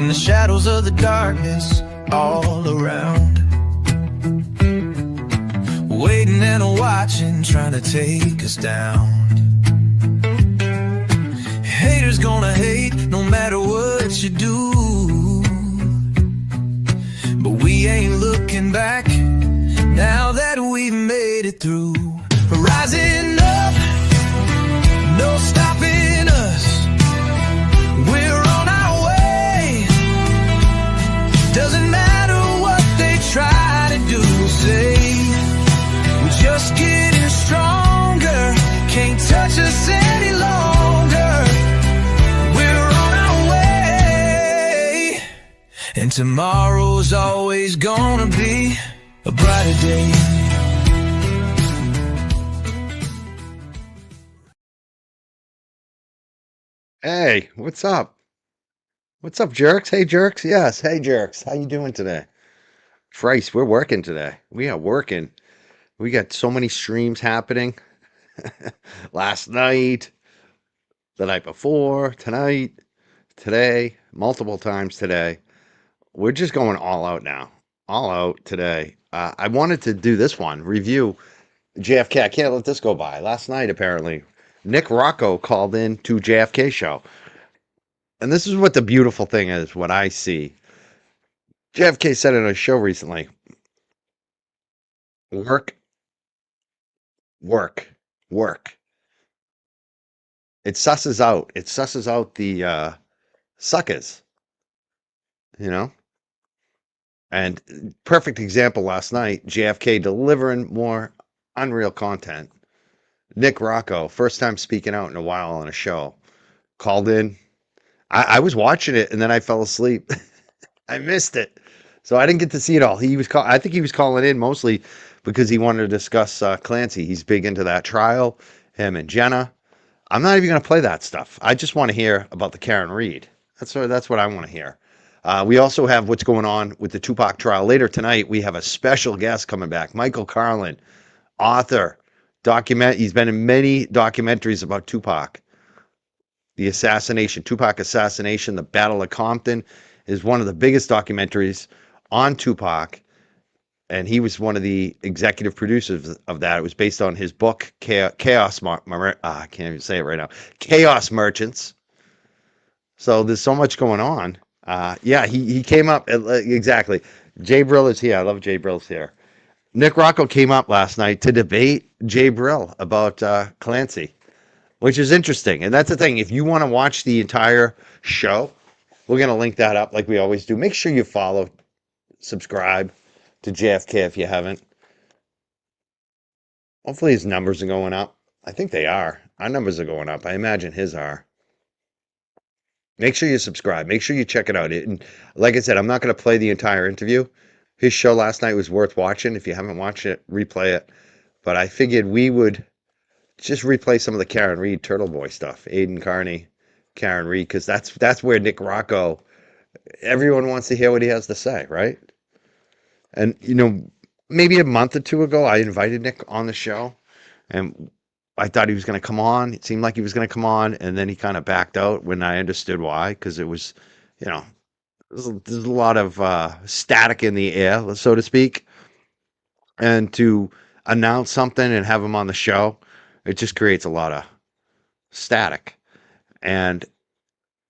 in the shadows of the darkness all around, waiting and watching, trying to take us down. Haters gonna hate no matter what you do, but we ain't looking back now that we've made it through. Rising up, no stopping us, we're on our way. Doesn't matter what they try to do or say, we're just getting stronger, can't touch us any longer. We're on our way, and tomorrow's always gonna be a brighter day. Hey, what's up? What's up, jerks? Hey, jerks. Yes, hey, jerks. How you doing today? Christ, we're working today. We are working. We got so many streams happening. Last night, the night before, tonight, today, multiple times today. We're just going all out now. All out today. I wanted to do this one, review JFK. I can't let this go by. Last night, apparently, Nick Rocco called in to JFK show. And this is what the beautiful thing is, what I see. JFK said in a show recently, work, work, work. It susses out. It susses out the suckers, you know? And perfect example last night, JFK delivering more unreal content. Nick Rocco, first time speaking out in a while on a show, called in. I was watching it and then I fell asleep. I missed it. So I didn't get to see it all. I think he was calling in mostly because he wanted to discuss Clancy. He's big into that trial, him and Jenna. I'm not even going to play that stuff. I just want to hear about the Karen Reed. That's what I want to hear. We also have what's going on with the Tupac trial. Later tonight, we have a special guest coming back, Michael Carlin, author, He's been in many documentaries about Tupac. The assassination, Tupac assassination, the Battle of Compton is one of the biggest documentaries on Tupac. And he was one of the executive producers of that. It was based on his book, I can't even say it right now, Chaos Merchants. So there's so much going on. Yeah, he came up, exactly. Jay Brill is here. I love Jay Brill's here. Nick Rocco came up last night to debate Jay Brill about Clancy, which is interesting. And that's the thing. If you want to watch the entire show, we're going to link that up like we always do. Make sure you follow, subscribe to JFK if you haven't. Hopefully his numbers are going up. I think they are. Our numbers are going up. I imagine his are. Make sure you subscribe. Make sure you check it out. And like I said, I'm not going to play the entire interview. His show last night was worth watching. If you haven't watched it, replay it. But I figured we would just replay some of the Karen Reed Turtle Boy stuff. Aiden Carney, Karen Reed, because that's where Nick Rocco, everyone wants to hear what he has to say, right? And, maybe a month or two ago, I invited Nick on the show. And I thought he was going to come on. It seemed like he was going to come on. And then he kind of backed out when I understood why. Because it was, there's a lot of static in the air, so to speak. And to announce something and have him on the show, it just creates a lot of static. And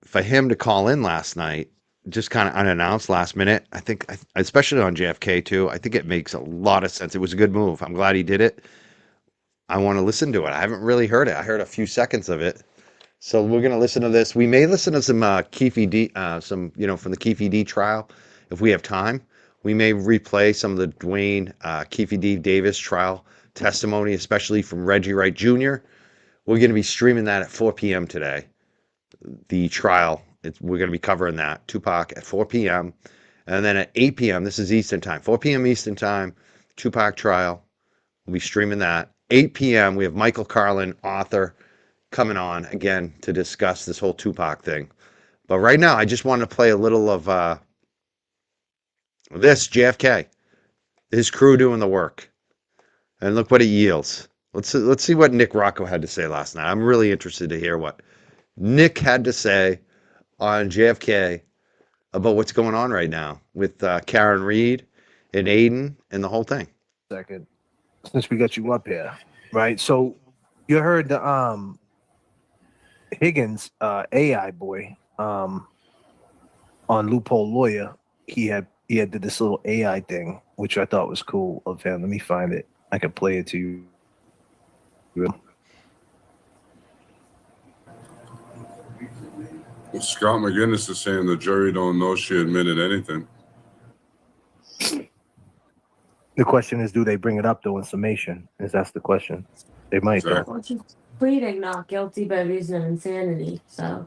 for him to call in last night, just kind of unannounced last minute, I think, especially on JFK too, I think it makes a lot of sense. It was a good move. I'm glad he did it. I want to listen to it. I haven't really heard it. I heard a few seconds of it. So we're going to listen to this. We may listen to some Keefe D, from the Keefe D trial if we have time. We may replay some of the Dwayne Keefe D Davis trial testimony, especially from Reggie Wright Jr. We're going to be streaming that at 4 p.m. today. The trial, we're going to be covering that, Tupac at 4 p.m. And then at 8 p.m., this is Eastern time, 4 p.m. Eastern time, Tupac trial. We'll be streaming that. 8 p.m., we have Michael Carlin, author, coming on again to discuss this whole Tupac thing. But right now, I just want to play a little of this, JFK, his crew doing the work. And look what it yields. Let's see what Nick Rocco had to say last night. I'm really interested to hear what Nick had to say on JFK about what's going on right now with Karen Reed and Aiden and the whole thing. Second, since we got you up here, right? So you heard the Higgins AI boy on Loophole Lawyer. He had did this little AI thing, which I thought was cool of him. Let me find it. I can play it to you. Well, Scott McGinnis is saying the jury don't know she admitted anything. The question is, do they bring it up though in summation? Is that's the question? They might. Exactly. Though. Well, she's pleading not guilty by reason of insanity, so.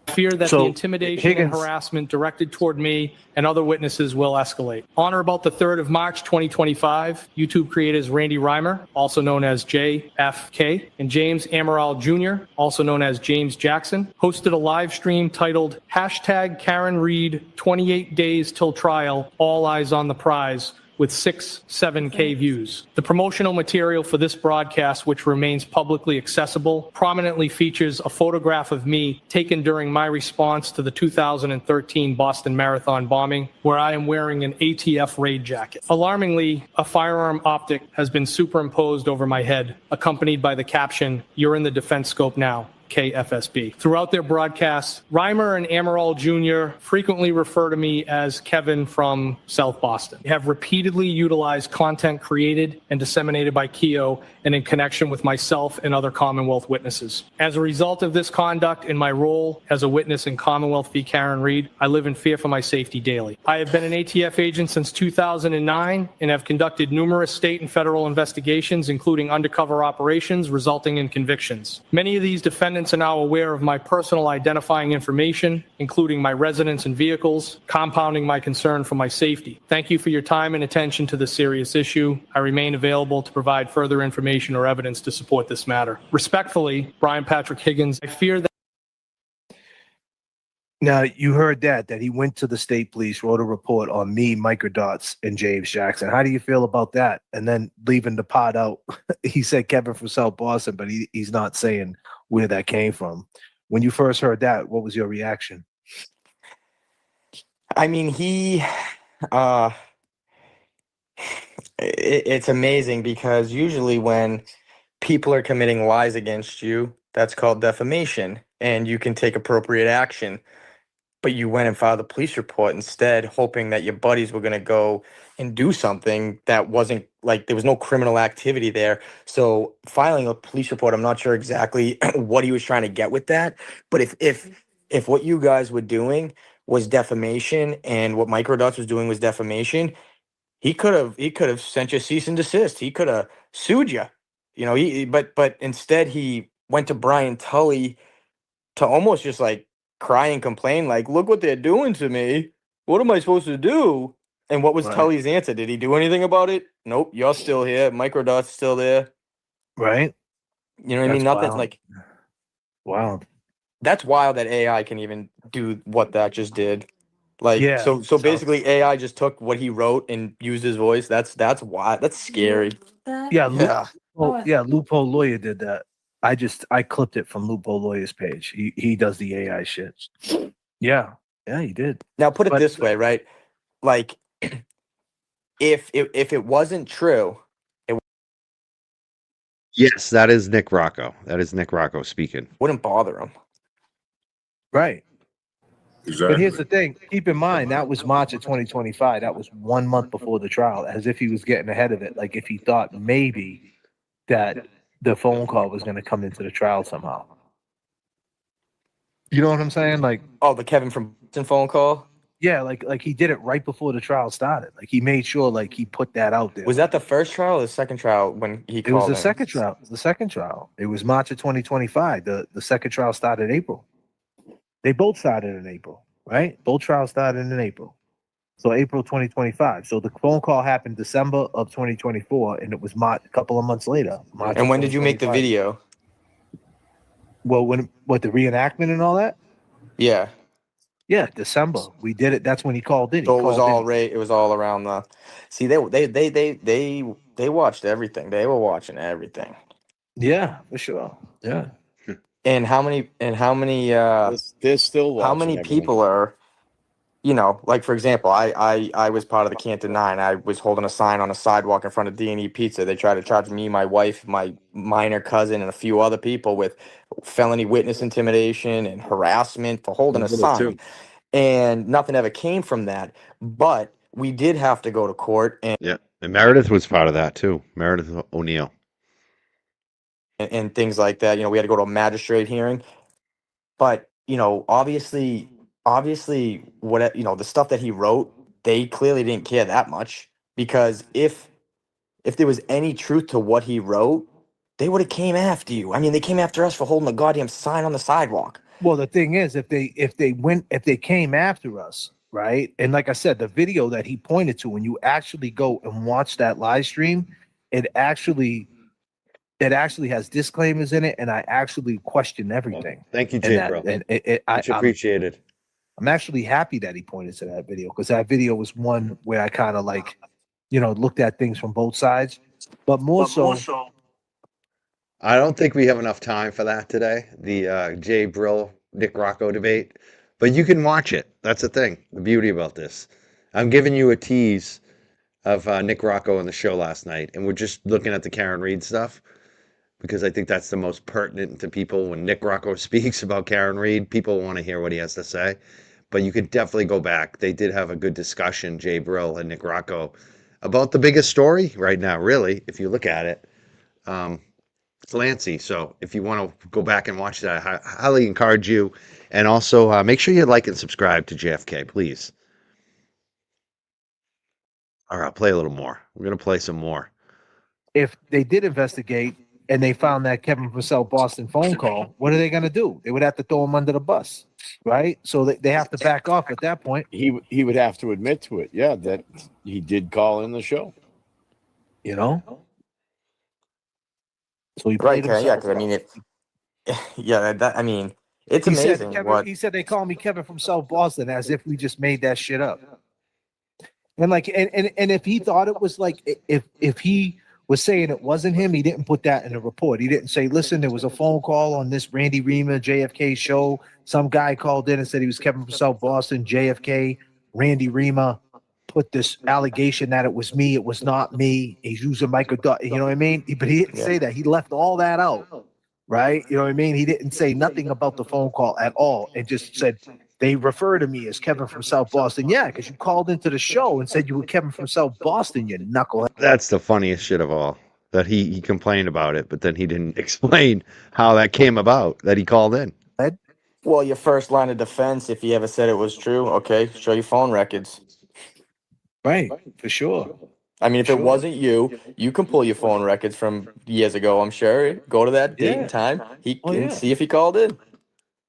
Fear that So, the intimidation Higgins- and harassment directed toward me and other witnesses will escalate. On or about the 3rd of March, 2025, YouTube creators Randy Reimer, also known as JFK, and James Amaral Jr., also known as James Jackson, hosted a live stream titled #Karen Reed 28 Days Till Trial, All Eyes on the Prize, with 7K views. The promotional material for this broadcast, which remains publicly accessible, prominently features a photograph of me taken during my response to the 2013 Boston Marathon bombing, where I am wearing an ATF raid jacket. Alarmingly, a firearm optic has been superimposed over my head, accompanied by the caption, "You're in the defense scope now. KFSB." Throughout their broadcasts, Reimer and Amaral Jr. frequently refer to me as Kevin from South Boston. They have repeatedly utilized content created and disseminated by Keogh and in connection with myself and other Commonwealth witnesses. As a result of this conduct in my role as a witness in Commonwealth v. Karen Reed, I live in fear for my safety daily. I have been an ATF agent since 2009 and have conducted numerous state and federal investigations, including undercover operations resulting in convictions. Many of these defendants are now aware of my personal identifying information, including my residence and vehicles, compounding my concern for my safety. Thank you for your time and attention to this serious issue. I remain available to provide further information or evidence to support this matter. Respectfully, Brian Patrick Higgins. I fear that. Now you heard that he went to the state police, wrote a report on me, Microdots, and James Jackson. How do you feel about that? And then leaving the pot out, he said Kevin from South Boston, but he's not saying where that came from. When you first heard that, what was your reaction? I mean, it's amazing because usually when people are committing lies against you, that's called defamation, and you can take appropriate action. But you went and filed a police report instead, hoping that your buddies were going to go and do something that wasn't, like, there was no criminal activity there. So filing a police report, I'm not sure exactly what he was trying to get with that. But if what you guys were doing was defamation and what Microdots was doing was defamation, he could have sent you a cease and desist. He could have sued you. You know, but instead he went to Brian Tully to almost just like cry and complain, like, look what they're doing to me. What am I supposed to do? And what was Right. Tully's answer? Did he do anything about it? Nope, you're still here. Microdot's still there. Right? You know what I mean? That's Nothing wild. like Wow. that's wild that AI can even do what that just did. Like, Yeah. so basically AI just took what he wrote and used his voice. That's wild. That's scary. Yeah. Yeah. Loophole Lawyer did that. I clipped it from Loophole Lawyer's page. He does the AI shit. Yeah. Yeah, he did. Now put it But- this way, right? Like, if it wasn't true, Yes, that is Nick Rocco. That is Nick Rocco speaking. wouldn't bother him. Right. Exactly. But here's the thing. Keep in mind, that was March of 2025. That was 1 month before the trial, as if he was getting ahead of it. Like if he thought maybe that the phone call was going to come into the trial somehow. You know what I'm saying? Like, Oh, the Kevin from Boston phone call? yeah, like he did it right before the trial started. Like he made sure, like he put that out there. Was that the first trial or the second trial when he It was called the in? second trial. The second trial. It was March of 2025. The second trial started in April. They both started in April, right? Both trials started in April. So April 2025. So the phone call happened December of 2024, and it was March, a couple of months later. March And of when did you make the 2025. video? Well, what the reenactment and all that? Yeah. Yeah, December. We did it. That's when he called in. So He it was called all in. right. It was all around the. See, they watched everything. They were watching everything. Yeah, for sure. Yeah. And how many They're still how watching many everything. people are you know, like for example, I was part of the Canton Nine. I was holding a sign on a sidewalk in front of D&E Pizza. They tried to charge me, my wife, my minor cousin, and a few other people with felony witness intimidation and harassment for holding a Little sign. too. And nothing ever came from that. But we did have to go to court Yeah. And Meredith was part of that too. Meredith O'Neill. and things like that. You know, we had to go to a magistrate hearing. But, you know, obviously what, you know, the stuff that he wrote, they clearly didn't care that much, because if there was any truth to what he wrote, they would have came after you. I mean, they came after us for holding a goddamn sign on the sidewalk. Well, the thing is, if they came after us, right? And like I said, the video that he pointed to, when you actually go and watch that live stream, it actually has disclaimers in it, and I actually question everything. Thank you, And Jay, that, bro. and Much appreciated. I'm actually happy that he pointed to that video, because that video was one where I kind of like, you know, looked at things from both sides, but more so. I don't think we have enough time for that today, the Jay Brill, Nick Rocco debate, but you can watch it. That's the thing, the beauty about this. I'm giving you a tease of Nick Rocco on the show last night, and we're just looking at the Karen Reed stuff because I think that's the most pertinent to people. When Nick Rocco speaks about Karen Reed, people want to hear what he has to say. But you could definitely go back. They did have a good discussion, Jay Brill and Nick Rocco, about the biggest story right now, really, if you look at it. It's Lancey. So if you want to go back and watch that, I highly encourage you. And also make sure you like and subscribe to JFK, please. All right, I'll play a little more. We're going to play some more. If they did investigate and they found that Kevin Purcell Boston phone call, what are they going to do? They would have to throw him under the bus, right? So they have to back off at that point. He would have to admit to it. Yeah, that he did call in the show. You know? So he Right, played yeah, himself. because I mean, I mean, it's He said, amazing Kevin, what. he said they call me Kevin from South Boston, as if we just made that shit up. And like, and if he thought it was like, if he was saying it wasn't him, he didn't put that in the report. He didn't say, listen, there was a phone call on this Randy Rima JFK show. Some guy called in and said he was Kevin from South Boston, JFK, Randy Rima put this allegation that it was me. It was not me. He's using Michael, you know what I mean? But he didn't say that. He left all that out, right? You know what I mean? He didn't say nothing about the phone call at all, and just said, they refer to me as Kevin from South Boston. Yeah, because you called into the show and said you were Kevin from South Boston, you knucklehead. That's the funniest shit of all. That he complained about it, but then he didn't explain how that came about, that he called in. Well, your first line of defense, if he ever said it was true, okay, show your phone records. Right, for sure. I mean, if it wasn't you, you can pull your phone records from years ago, I'm sure. Go to that date and time. He can see if he called in.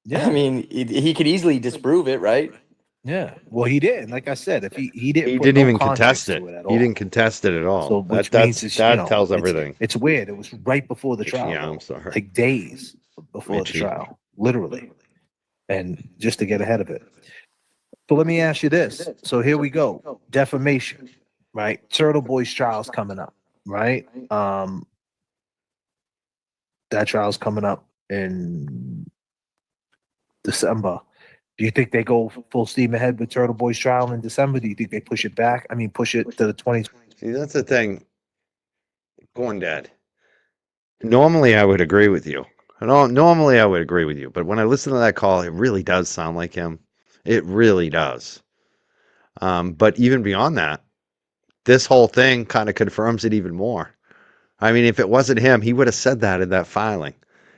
Yeah. I mean, he could easily disprove it, right? Yeah. Well, he didn't. Like I said, if he didn't, He put didn't no even context contest it. to at He all. didn't contest it at all. So, which that means it's, that you know, tells it's- everything. It's weird. It was right before the trial. Yeah, I'm sorry. Like days before the Richie. trial, literally, and just to get ahead of it. So let me ask you this. So here we go. Defamation, right? Turtle Boys trial's coming up, right? That trial's coming up in December. Do you think they go full steam ahead with Turtle Boys trial in December? Do you think they push it back? I mean, push it to the 20. See, that's the thing. Going dead. Normally, I would agree with you. Normally, I would agree with you. But when I listen to that call, it really does sound like him. It really does. But even beyond that, this whole thing kind of confirms it even more. I mean, if it wasn't him, he would have said that in that filing.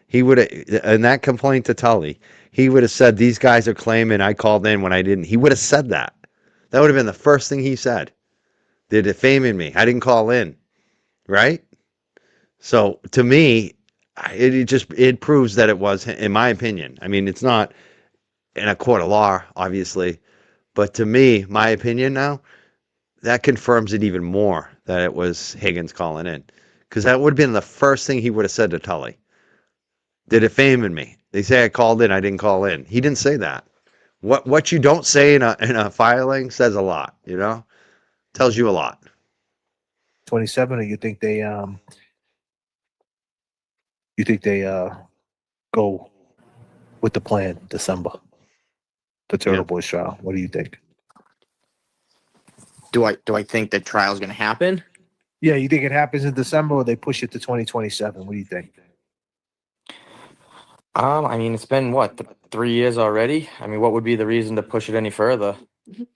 He would have, in that complaint to Tully, he would have said, these guys are claiming I called in when I didn't. He would have said that. That would have been the first thing he said. They're defaming me. I didn't call in. Right? So to me, it proves that it was, in my opinion. I mean, it's not in a court of law, obviously, but to me, my opinion now, that confirms it even more that it was Higgins calling in, because that would have been the first thing he would have said to Tully. They're defaming me. They say I called in. I didn't call in. He didn't say that. What you don't say in a filing says a lot. You know, tells you a lot. 27, or you think they go with the plan December, the Turtle Boys trial? What do you think? Do I think the trial's going to happen? Yeah, you think it happens in December or they push it to 2027? What do you think? I mean, it's been what, 3 years already? I mean, what would be the reason to push it any further?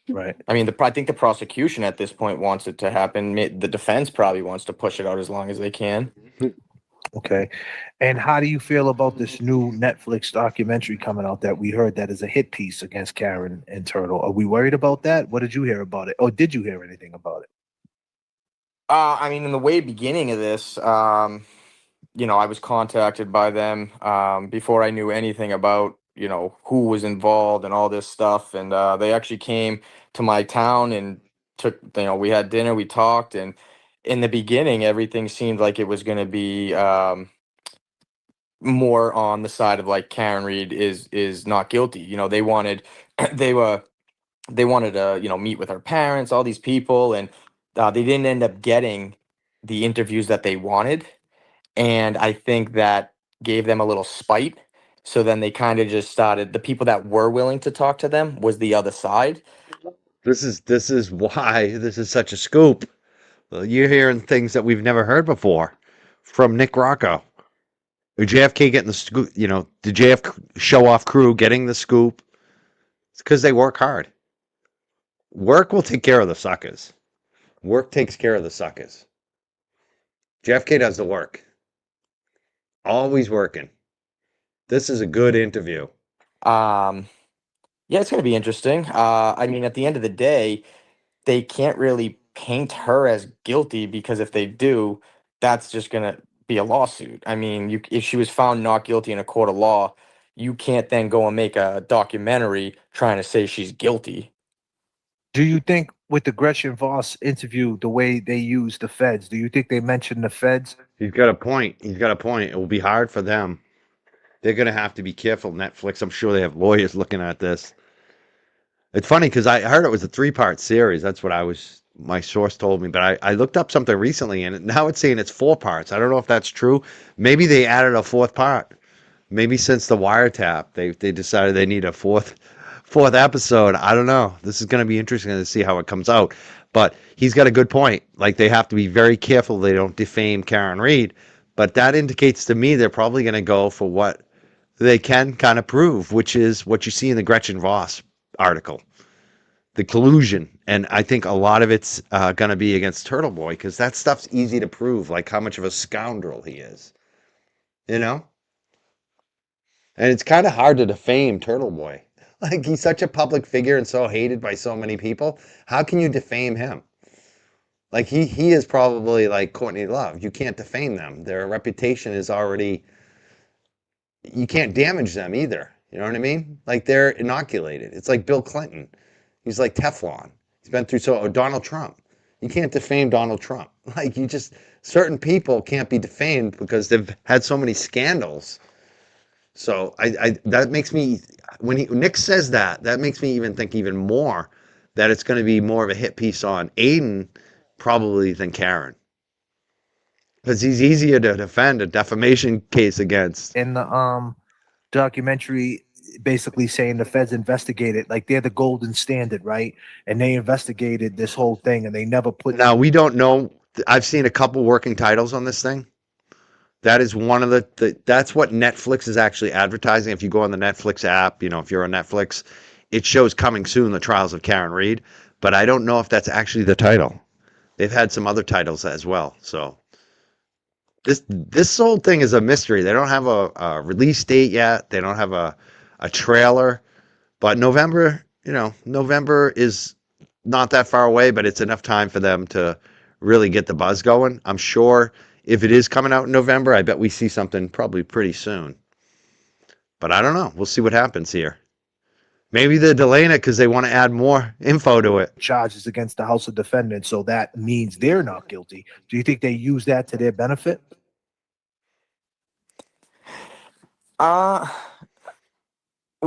Right. I mean, I think the prosecution at this point wants it to happen. The defense probably wants to push it out as long as they can. Okay. And how do you feel about this new Netflix documentary coming out that we heard that is a hit piece against Karen and Turtle? Are we worried about that? What did you hear about it? Or did you hear anything about it? I mean, in the way beginning of this, you know, I was contacted by them before I knew anything about, you know, who was involved and all this stuff. And they actually came to my town and took, you know, we had dinner, we talked. And in the beginning, everything seemed like it was going to be more on the side of like Karen Reed is not guilty. You know, they wanted, they wanted to, you know, meet with her parents, all these people. And they didn't end up getting the interviews that they wanted. And I think that gave them a little spite. So then they kind of just started, the people that were willing to talk to them was the other side. This is why this is such a scoop. You're hearing things that we've never heard before from Nick Rocco. JFK getting the scoop, you know, the JFK Showoff crew getting the scoop. It's because they work hard. Work will take care of the suckers. Work takes care of the suckers. JFK does the work. Always working. This is a good interview. Yeah, it's going to be interesting. I mean, at the end of the day, they can't really paint her as guilty because if they do, that's just going to be a lawsuit. I mean, if she was found not guilty in a court of law, you can't then go and make a documentary trying to say she's guilty. Do you think with the Gretchen Voss interview, the way they use the feds, do you think they mentioned the feds? He's got a point. He's got a point. It will be hard for them. They're going to have to be careful. Netflix, I'm sure they have lawyers looking at this. It's funny because I heard it was a 3-part series. That's what my source told me. But I looked up something recently and now it's saying it's 4 parts. I don't know if that's true. Maybe they added a 4th part. Maybe since the wiretap, they decided they need a fourth episode. I don't know. This is going to be interesting to see how it comes out. But he's got a good point. Like, they have to be very careful they don't defame Karen Reed. But that indicates to me they're probably going to go for what they can kind of prove, which is what you see in the Gretchen Voss article, the collusion. And I think a lot of it's going to be against Turtle Boy because that stuff's easy to prove, like how much of a scoundrel he is, you know? And it's kind of hard to defame Turtle Boy. Like, he's such a public figure and so hated by so many people. How can you defame him? Like, he is probably like Courtney Love. You can't defame them. Their reputation is already... You can't damage them either. You know what I mean? Like, they're inoculated. It's like Bill Clinton. He's like Teflon. He's been through Donald Trump. You can't defame Donald Trump. Like, certain people can't be defamed because they've had so many scandals. So that makes me, when Nick says that makes me even think even more that it's going to be more of a hit piece on Aiden probably than Karen. Because he's easier to defend a defamation case against. In the documentary, basically saying the feds investigated, like they're the golden standard, right? And they investigated this whole thing and they never put... Now, we don't know. I've seen a couple working titles on this thing. That is one of that's what Netflix is actually advertising. If you go on the Netflix app, you know, if you're on Netflix, it shows coming soon, the trials of Karen Reed. But I don't know if that's actually the title. They've had some other titles as well. So this whole thing is a mystery. They don't have a release date yet. They don't have a trailer. But November is not that far away, but it's enough time for them to really get the buzz going. I'm sure if it is coming out in November, I bet we see something probably pretty soon. But I don't know. We'll see what happens here. Maybe they're delaying it because they want to add more info to it. Charges against the House of Defendants, so that means they're not guilty. Do you think they use that to their benefit? What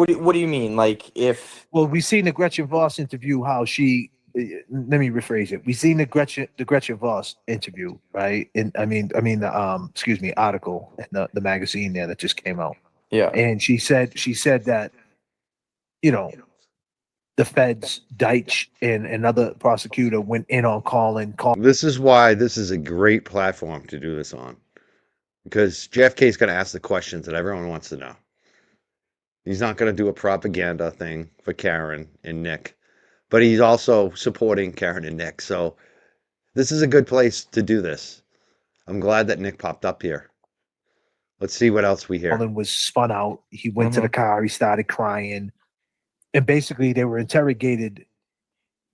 do you mean? Like, if... Well, we've seen the Gretchen Voss interview, how she... Let me rephrase it. We've seen the Gretchen Voss interview, right? And I mean the article in the magazine there that just came out. Yeah. And she said that, you know, the feds, Deitch, and another prosecutor went in on Colin. This is why this is a great platform to do this on, because JFK is going to ask the questions that everyone wants to know. He's not going to do a propaganda thing for Karen and Nick, but he's also supporting Karen and Nick. So this is a good place to do this. I'm glad that Nick popped up here. Let's see what else we hear. Colin was spun out. He went to the car. He started crying. And basically, they were interrogated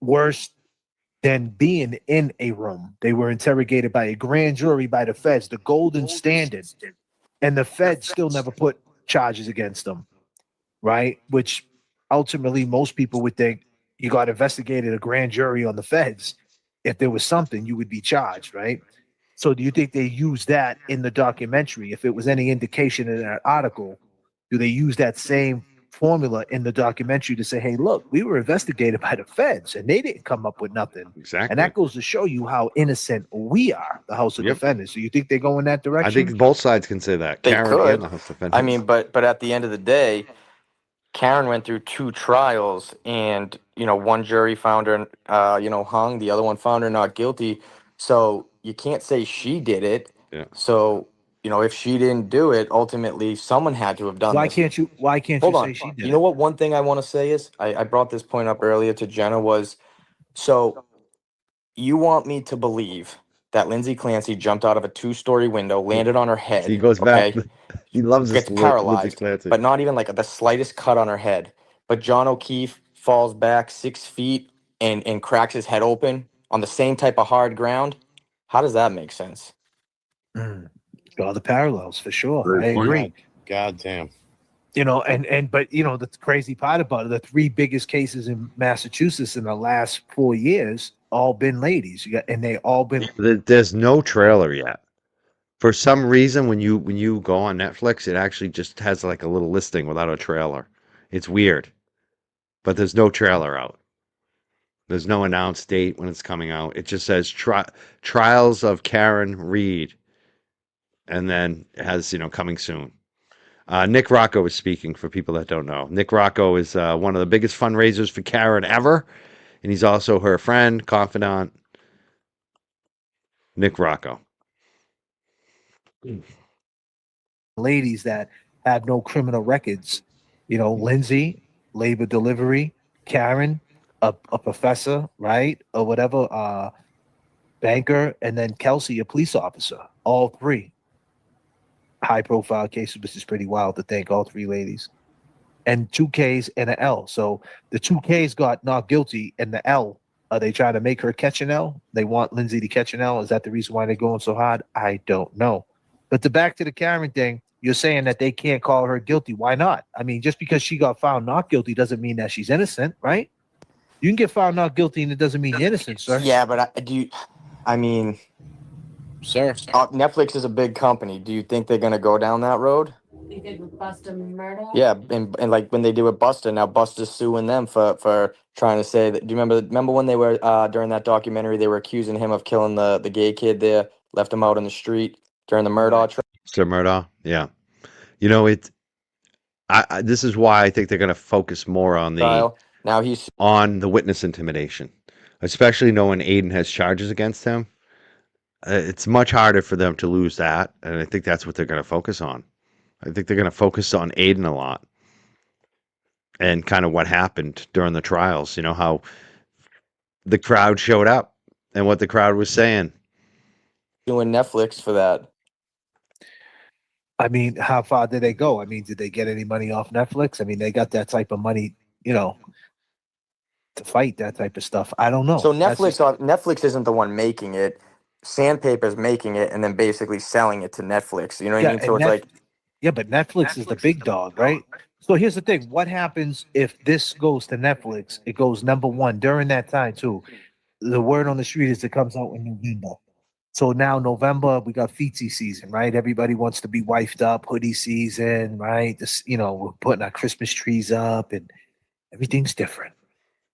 worse than being in a room. They were interrogated by a grand jury, by the feds, the golden standard. And the feds still never put charges against them, right? Which ultimately, most people would think you got investigated a grand jury on the feds. If there was something, you would be charged, right? So do you think they used that in the documentary? If it was any indication in that article, do they use that same formula in the documentary to say, hey, look, we were investigated by the feds and they didn't come up with nothing? Exactly. And that goes to show you how innocent we are, the House of Defenders. So you think they go in that direction? I think both sides can say that. They Karen could. and the House Defenders. I mean, but at the end of the day, Karen went through 2 trials, and one jury found her, hung. The other one found her not guilty. So you can't say she did it. Yeah. So if she didn't do it, ultimately someone had to have done. Why this. can't you? Why can't Hold you on. say she did? You know what? One thing I want to say is I brought this point up earlier to Jenna was, so you want me to believe that Lindsay Clancy jumped out of a 2-story window, landed on her head. He goes back. He loves this. Gets paralyzed, but not even like the slightest cut on her head. But John O'Keefe falls back 6 feet and cracks his head open on the same type of hard ground. How does that make sense? Draw the parallels for sure. Great I point. agree. God damn. But the crazy part about it, the 3 biggest cases in Massachusetts in the last 4 years, all been ladies. And they all been. There's no trailer yet. For some reason, when you go on Netflix, it actually just has like a little listing without a trailer. It's weird, but there's no trailer out. There's no announced date when it's coming out. It just says Trials of Karen Reed, and then it has coming soon. Nick Rocco is speaking for people that don't know. Nick Rocco is one of the biggest fundraisers for Karen ever, and he's also her friend, confidant. Nick Rocco. Ladies that had no criminal records. Lindsay, labor delivery, Karen, a professor, right? Or whatever, banker, and then Kelsey, a police officer. All 3 high profile cases, which is pretty wild to think, all 3 ladies. And 2 Ks and an L. So the 2 Ks got not guilty, and the L, are they trying to make her catch an L? They want Lindsay to catch an L. Is that the reason why they're going so hard? I don't know. But back to the Karen thing, you're saying that they can't call her guilty. Why not? I mean, just because she got found not guilty doesn't mean that she's innocent, right? You can get found not guilty and it doesn't mean you're innocent, sir. Yeah, but Sir. Netflix is a big company. Do you think they're going to go down that road? They did with Busta Murdoch. Yeah, and like when they did with Busta, now Busta's suing them for trying to say that. Do you remember when they were during that documentary, they were accusing him of killing the gay kid there, left him out in the street during the Murdoch trial? Mr. Murdoch, yeah. This is why I think they're going to focus more on Now he's on the witness intimidation, especially knowing Aiden has charges against him. It's much harder for them to lose that, and I think that's what they're going to focus on. I think they're going to focus on Aiden a lot and kind of what happened during the trials. How the crowd showed up and what the crowd was saying. suing Netflix for that. I mean, how far did they go? I mean, did they get any money off Netflix? I mean, they got that type of money, to fight that type of stuff. I don't know. So Netflix isn't the one making it. Sandpaper's making it and then basically selling it to Netflix. You know what I mean? So it's yeah, but Netflix is the big dog, right? So here's the thing. What happens if this goes to Netflix? It goes #1 during that time too. The word on the street is it comes out in November. So now November, we got feetsy season, right? Everybody wants to be wifed up, hoodie season, right? This, we're putting our Christmas trees up and everything's different.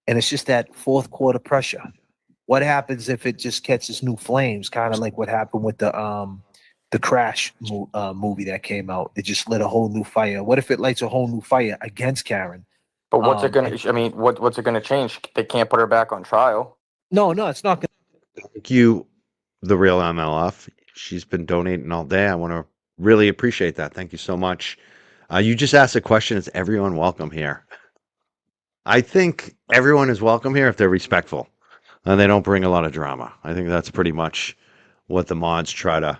And it's just that 4th quarter pressure. What happens if it just catches new flames? Kind of like what happened with the Crash movie that came out. It just lit a whole new fire. What if it lights a whole new fire against Karen? But what's it gonna? And- I mean, what's it gonna change? They can't put her back on trial. No, it's not gonna. Thank you, the real MLF. She's been donating all day. I want to really appreciate that. Thank you so much. You just asked a question. Is everyone welcome here? I think everyone is welcome here if they're respectful and they don't bring a lot of drama. I think that's pretty much what the mods try to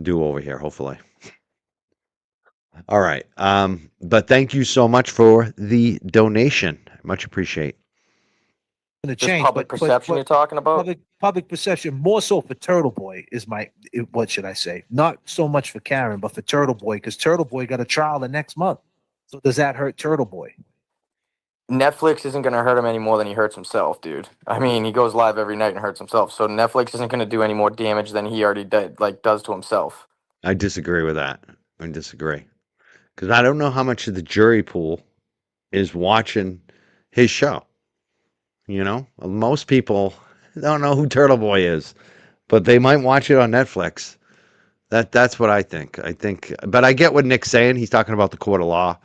do over here, hopefully. All right. But thank you so much for the donation. Much appreciate. Gonna This change, public perception you're talking about. public perception more so for Turtle Boy is what should I say? Not so much for Karen, but for Turtle Boy, because Turtle Boy got a trial the next month. So does that hurt Turtle Boy? Netflix isn't going to hurt him any more than he hurts himself, dude. I mean, he goes live every night and hurts himself. So Netflix isn't going to do any more damage than he already does to himself. I disagree with that. I disagree. Because I don't know how much of the jury pool is watching his show. You know, most people don't know who Turtle Boy is, but they might watch it on Netflix. That's what I think. But I get what Nick's saying. He's talking about the court of law.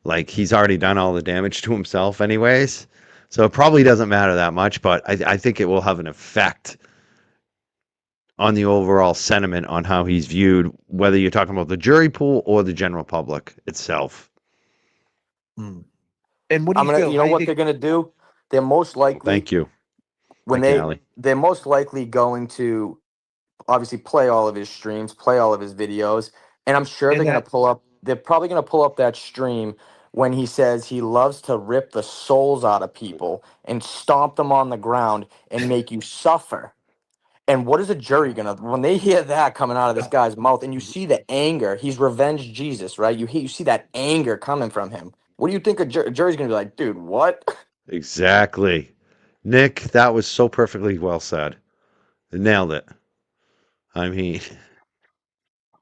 Like, he's already done all the damage to himself anyways. So it probably doesn't matter that much, but I think it will have an effect on the overall sentiment on how he's viewed, whether you're talking about the jury pool or the general public itself. And what do you feel? You know what they're going to do? They're most likely. Thank you. They're most likely going to obviously play all of his streams, play all of his videos, and I'm sure they're going to pull up. They're probably going to pull up that stream when he says he loves to rip the souls out of people and stomp them on the ground and make you suffer. And what is a jury gonna, when they hear that coming out of this guy's mouth, and you see the anger? He's revenge Jesus, right? You see that anger coming from him. What do you think a jury's gonna be like, dude? What? Exactly, Nick. That was so perfectly well said. Nailed it. I mean,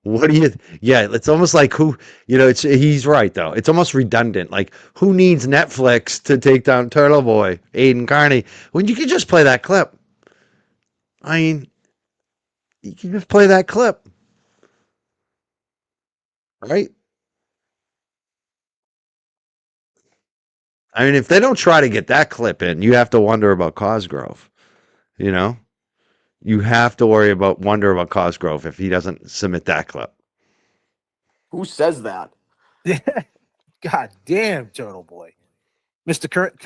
what do you? Yeah, it's almost like he's right though. It's almost redundant. Like, who needs Netflix to take down Turtle Boy, Aiden Carney, when you can just play that clip? I mean, you can just play that clip, right? I mean, if they don't try to get that clip in, you have to wonder about Cosgrove. You know, you have to wonder about Cosgrove if he doesn't submit that clip. Who says that? God damn, Turtle Boy. Mr. Kurt,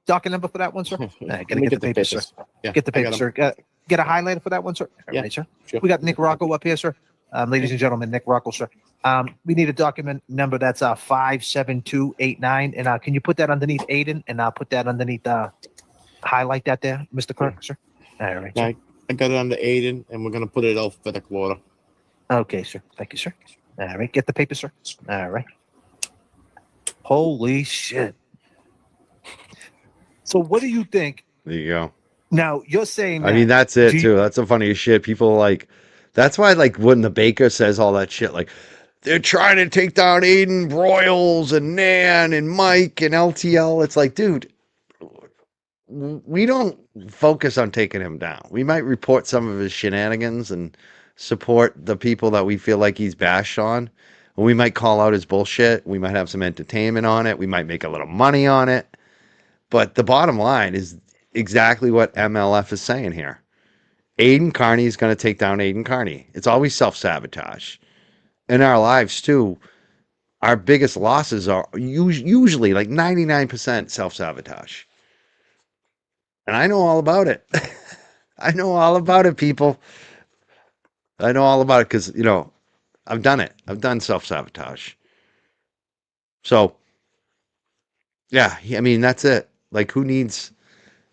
docket number for that one, sir? Gotta get the paper, sir. Yeah, Get the paper, sir. Get a highlighter for that one, sir. Yeah, Right, sir. sure. We got Nick Rocco up here, sir. Ladies and gentlemen, Nick Rocco, sir. We need a document number that's 57289. And can you put that underneath Aiden? And I'll put that underneath highlight that there, Mr. Clerk, sir. All right. Sir. I got it under Aiden, and we're gonna put it alphabetical order. Okay, sir. Thank you, sir. All right. Get the paper, sir. All right. Holy shit. So what do you think? There you go. Now you're saying I mean, that's it Do you- too. That's the funniest shit. People like, that's why, like, when the baker says all that shit, like, they're trying to take down Aiden Broyles and Nan and Mike and LTL. It's like, dude, we don't focus on taking him down. We might report some of his shenanigans and support the people that we feel like he's bashed on. We might call out his bullshit. We might have some entertainment on it. We might make a little money on it. But the bottom line is exactly what MLF is saying here. Aiden Carney is going to take down Aiden Carney. It's always self-sabotage. In our lives, too, our biggest losses are usually like 99% self-sabotage. And I know all about it. I know all about it, people. I know all about it because, I've done it. I've done self-sabotage. So, yeah, I mean, that's it. Like, who needs...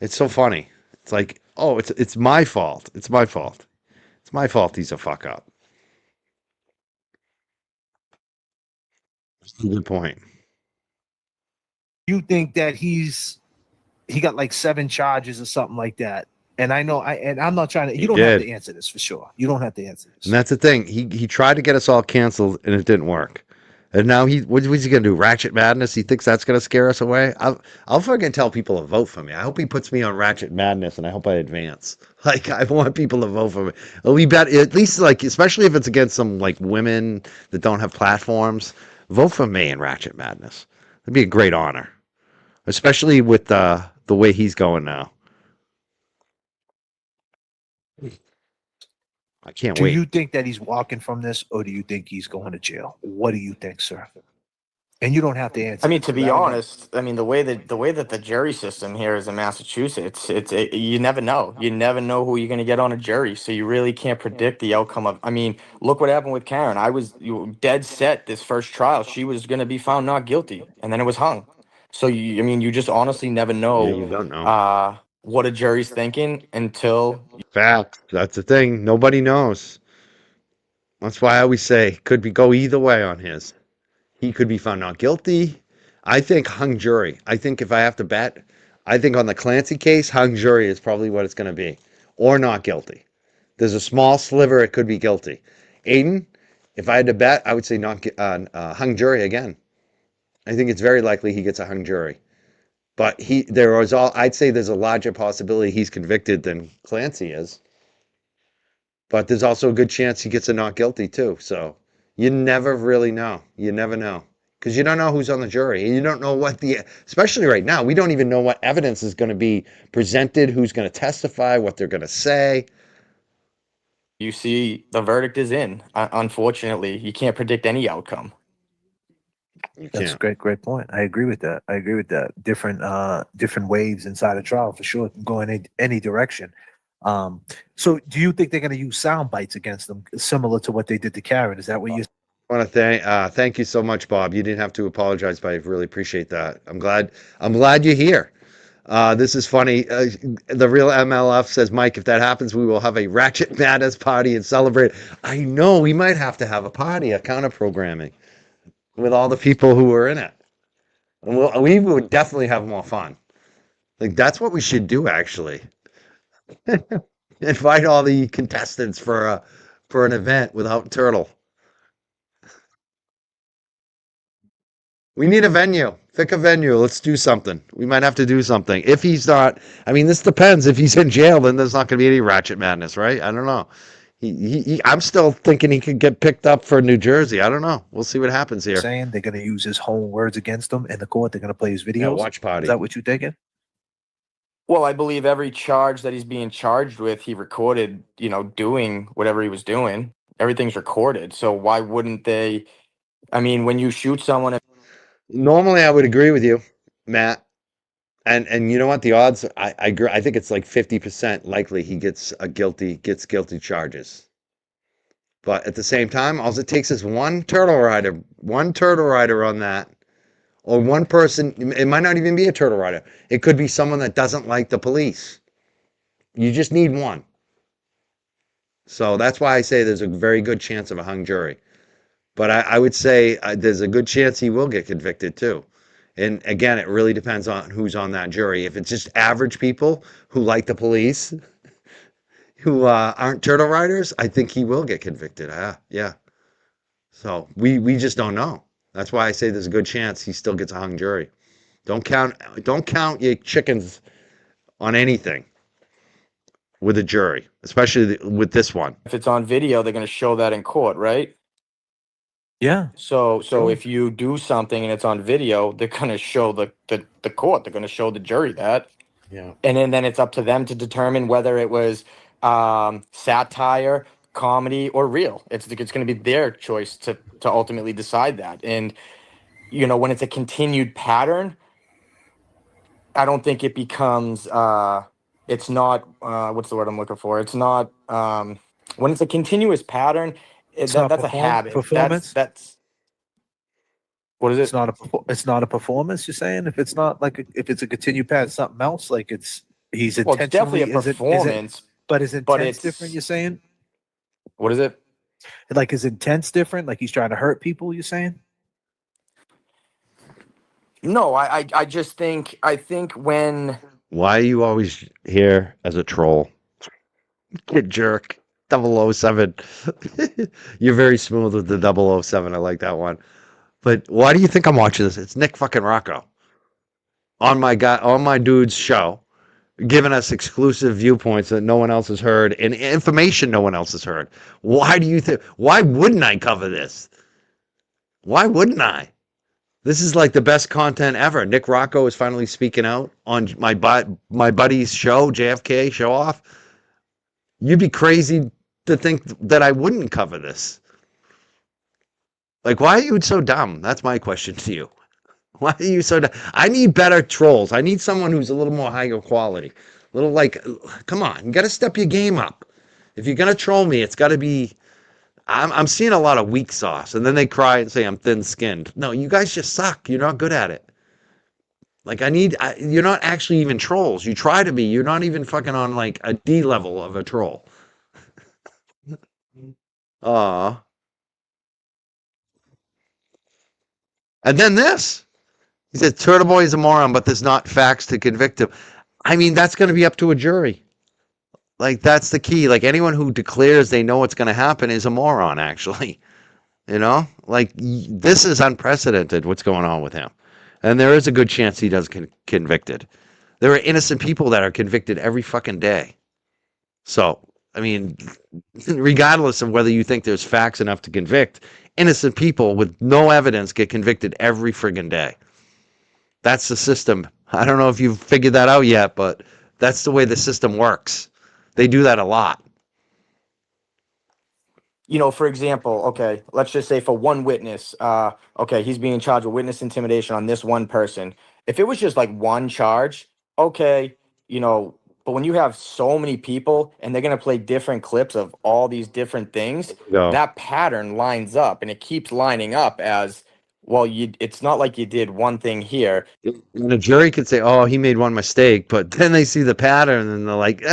It's so funny. It's like, oh, it's my fault. It's my fault. It's my fault he's a fuck up. That's a good point. You think that he got like 7 charges or something like that? And I know, I'm not trying to. You don't have to answer this for sure. You don't have to answer this. And that's the thing. He tried to get us all canceled, and it didn't work. And now what's he gonna do? Ratchet Madness? He thinks that's gonna scare us away? I'll fucking tell people to vote for me. I hope he puts me on Ratchet Madness, and I hope I advance. Like, I want people to vote for me. We bet at least, like, especially if it's against some like women that don't have platforms. Vote for me in Ratchet Madness. It'd be a great honor. especially with the way he's going now. I can't Do wait. you think that he's walking from this, or do you think he's going to jail? What do you think, sir? And you don't have to answer. I mean, to be I don't know. honest, I mean the way that the jury system here is in Massachusetts, you never know. You never know who you're going to get on a jury, so you really can't predict the outcome of. I mean, look what happened with Karen. I was dead set this first trial she was going to be found not guilty, and then it was hung. So I mean, you just honestly never Yeah, know you don't know. what a jury's thinking until Fact. That's the thing. Nobody knows. That's why I always say go either way on his. He could be found not guilty. I think hung jury. I think if I have to bet, I think on the Clancy case, hung jury is probably what it's going to be, or not guilty. There's a small sliver it could be guilty. Aiden, if I had to bet, I would say not hung jury again. I think it's very likely he gets a hung jury. But I'd say there's a larger possibility he's convicted than Clancy is. But there's also a good chance he gets a not guilty too. So you never really know. You never know. Because you don't know who's on the jury. And you don't know especially right now, we don't even know what evidence is going to be presented, who's going to testify, what they're going to say. you see the verdict is in. Unfortunately, you can't predict any outcome. You That's a can't. great point. I agree with that. Different waves inside a trial for sure, can go in any direction. So do you think they're going to use sound bites against them, similar to what they did to Karen? Is that what you? I want to thank you so much, Bob. You didn't have to apologize, but I really appreciate that. I'm glad you're here. This is funny. The real MLF says, Mike, if that happens, we will have a Ratchet Madness party and celebrate. I know we might have to have a party, a counter programming with all the people who were in it. And we would definitely have more fun. Like, that's what we should do, actually. Invite all the contestants for an event without Turtle. We need a venue. Pick a venue. Let's do something. We might have to do something. If he's not, I mean, this depends. If he's in jail, then there's not going to be any Ratchet Madness, right? I don't know. I'm still thinking he could get picked up for New Jersey. I don't know. We'll see what happens here. Saying they're going to use his own words against him in the court. They're going to play his videos. Yeah, watch party. Is that what you're thinking? Well, I believe every charge that he's being charged with, he recorded, doing whatever he was doing. Everything's recorded. So why wouldn't they? I mean, when you shoot someone. Normally, I would agree with you, Matt. And you know what? The odds, I agree. I think it's like 50% likely he gets guilty charges. But at the same time, all it takes is one turtle rider on that. Or one person, it might not even be a turtle rider. It could be someone that doesn't like the police. You just need one. So that's why I say there's a very good chance of a hung jury. But I would say there's a good chance he will get convicted too. And again, it really depends on who's on that jury. If it's just average people who like the police, who aren't turtle riders, I think he will get convicted. Yeah. So we just don't know. That's why I say there's a good chance he still gets a hung jury. Don't count your chickens on anything with a jury, especially with this one. If it's on video, they're going to show that in court, right? Yeah. So if you do something and it's on video, they're going to show the court. They're going to show the jury that. Yeah. And then it's up to them to determine whether it was satire, comedy, or real. It's going to be their choice to ultimately decide that. And when it's a continued pattern, I don't think it becomes it's not what's the word I'm looking for? It's not when it's a continuous pattern. That's a habit. Performance. That's what is it? It's not a performance. You're saying if it's not like if it's a continued pattern, something else like he's intentionally. Well, it's definitely a performance. But is intent different? You're saying. What is it? Like his intent's different? Like he's trying to hurt people? You're saying? No, I just think when. Why are you always here as a troll? Kid jerk. 007. You're very smooth with the 007. I like that one. But why do you think I'm watching this? It's Nick fucking Rocco on my dude's show, giving us exclusive viewpoints that no one else has heard and information no one else has heard. Why do you think? Why wouldn't I cover this? Why wouldn't I? This is like the best content ever. Nick Rocco is finally speaking out on my buddy's show, JFK Showoff. You'd be crazy to think that I wouldn't cover this. Like, why are you so dumb? That's my question to you. Why are you so dumb? I need better trolls. I need someone who's a little more higher quality. A little like, come on, you got to step your game up. If you're gonna troll me, it's got to be. I'm seeing a lot of weak sauce, and then they cry and say I'm thin-skinned. No, you guys just suck. You're not good at it. Like you're not actually even trolls. You try to be. You're not even fucking on like a D level of a troll. Aw. And then this. He said Turtle Boy is a moron, but there's not facts to convict him. I mean, that's going to be up to a jury. Like, that's the key. Like, anyone who declares they know what's going to happen is a moron, actually. You know? Like, this is unprecedented, what's going on with him. And there is a good chance he does convicted. There are innocent people that are convicted every fucking day. So, I mean, regardless of whether you think there's facts enough to convict, innocent people with no evidence get convicted every friggin' day. That's the system. I don't know if you've figured that out yet, but that's the way the system works. They do that a lot. For example, okay, let's just say for one witness, okay, he's being charged with witness intimidation on this one person. If it was just like one charge, okay, but when you have so many people and they're going to play different clips of all these different things, that pattern lines up and it keeps lining up as, well, it's not like you did one thing here. And a jury could say, oh, he made one mistake, but then they see the pattern and they're like,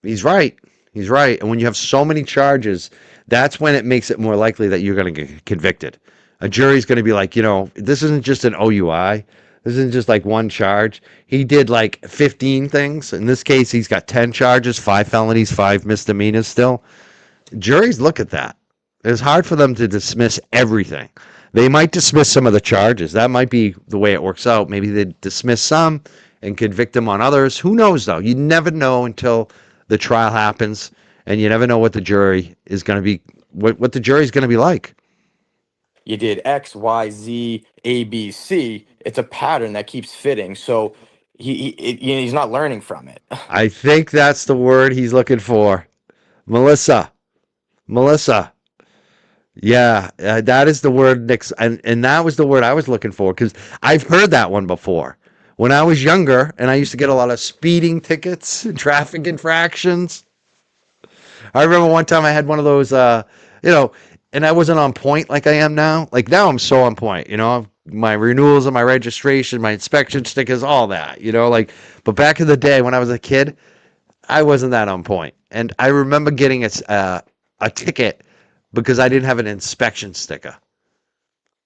he's right. He's right. And when you have so many charges, that's when it makes it more likely that you're going to get convicted. A jury's going to be like, this isn't just an OUI. This isn't just like one charge. He did like 15 things. In this case, he's got 10 charges, 5 felonies, 5 misdemeanors still. Juries look at that. It's hard for them to dismiss everything. They might dismiss some of the charges. That might be the way it works out. Maybe they dismiss some and convict them on others. Who knows, though? You never know until the trial happens, and you never know what the jury is going to be, what the jury is going to be like. You did X, Y, Z, A, B, C. It's a pattern that keeps fitting. So he's not learning from it. I think that's the word he's looking for. Melissa. Yeah, that is the word, Nick, and that was the word I was looking for, because I've heard that one before. When I was younger, and I used to get a lot of speeding tickets and traffic infractions. I remember one time I had one of those, and I wasn't on point like I am now. Like, now I'm so on point, my renewals of my registration, my inspection stickers, all that, but back in the day when I was a kid, I wasn't that on point. And I remember getting a ticket because I didn't have an inspection sticker.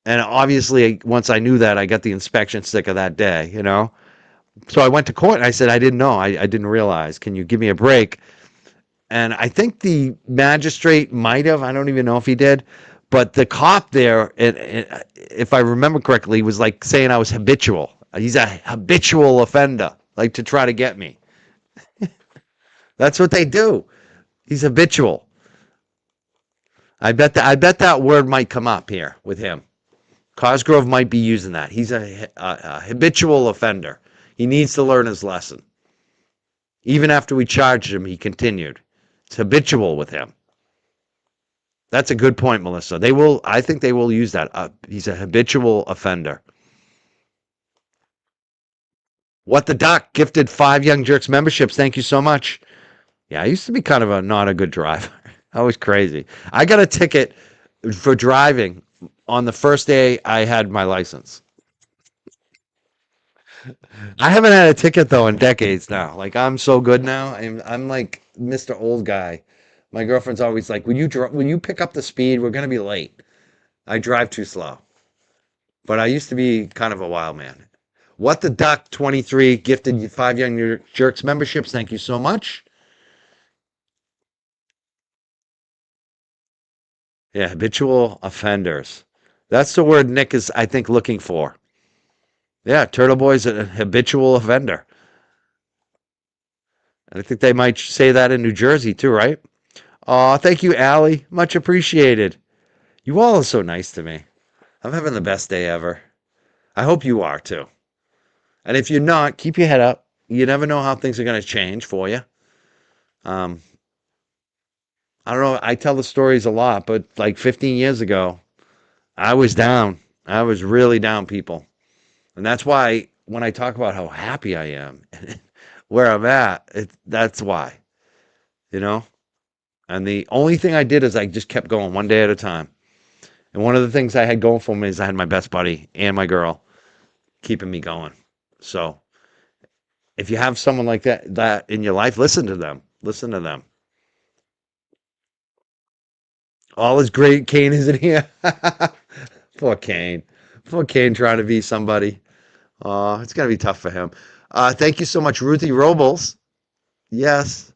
And obviously, once I knew that, I got the inspection sticker that day, So I went to court and I said, I didn't know. I didn't realize. Can you give me a break? And I think the magistrate might have. I don't even know if he did. But the cop there, if I remember correctly, was like saying I was habitual. He's a habitual offender, like to try to get me. That's what they do. He's habitual. I bet that word might come up here with him. Cosgrove might be using that. He's a habitual offender. He needs to learn his lesson. Even after we charged him, he continued. It's habitual with him. That's a good point, Melissa. I think they will use that. He's a habitual offender. What the Duck gifted 5 Young Jerks memberships. Thank you so much. Yeah, I used to be kind of not a good driver. I was crazy. I got a ticket for driving on the first day I had my license. I haven't had a ticket though in decades now. Like, I'm so good now. I'm like Mr. Old Guy. My girlfriend's always like, when you pick up the speed, we're gonna be late. I drive too slow. But I used to be kind of a wild man. What the Duck 23 gifted 5 Young Jerks memberships. Thank you so much. Yeah, habitual offenders. That's the word Nick is, I think, looking for. Yeah, Turtle Boy's a habitual offender. I think they might say that in New Jersey too, right? Aw, thank you, Allie. Much appreciated. You all are so nice to me. I'm having the best day ever. I hope you are too. And if you're not, keep your head up. You never know how things are going to change for you. Um, I don't know. I tell the stories a lot, but like 15 years ago, I was down. I was really down, people. And that's why when I talk about how happy I am, where I'm at, that's why, you know? And the only thing I did is I just kept going one day at a time. And one of the things I had going for me is I had my best buddy and my girl keeping me going. So if you have someone like that in your life, listen to them. Listen to them. All is great. Kane isn't here. Poor Kane. Poor Kane trying to be somebody. It's going to be tough for him. Thank you so much, Ruthie Robles. Yes.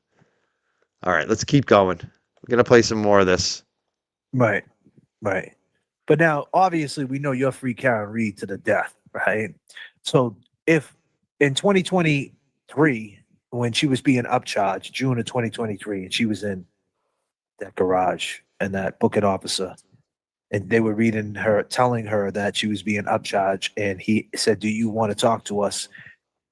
All right, let's keep going. We're going to play some more of this. Right. Right. But now, obviously, we know you're free Karen Reed to the death, right? So if in 2023, when she was being upcharged, June of 2023, and she was in that garage and that booking officer, and they were reading her, telling her that she was being upcharged, and he said, "Do you want to talk to us?"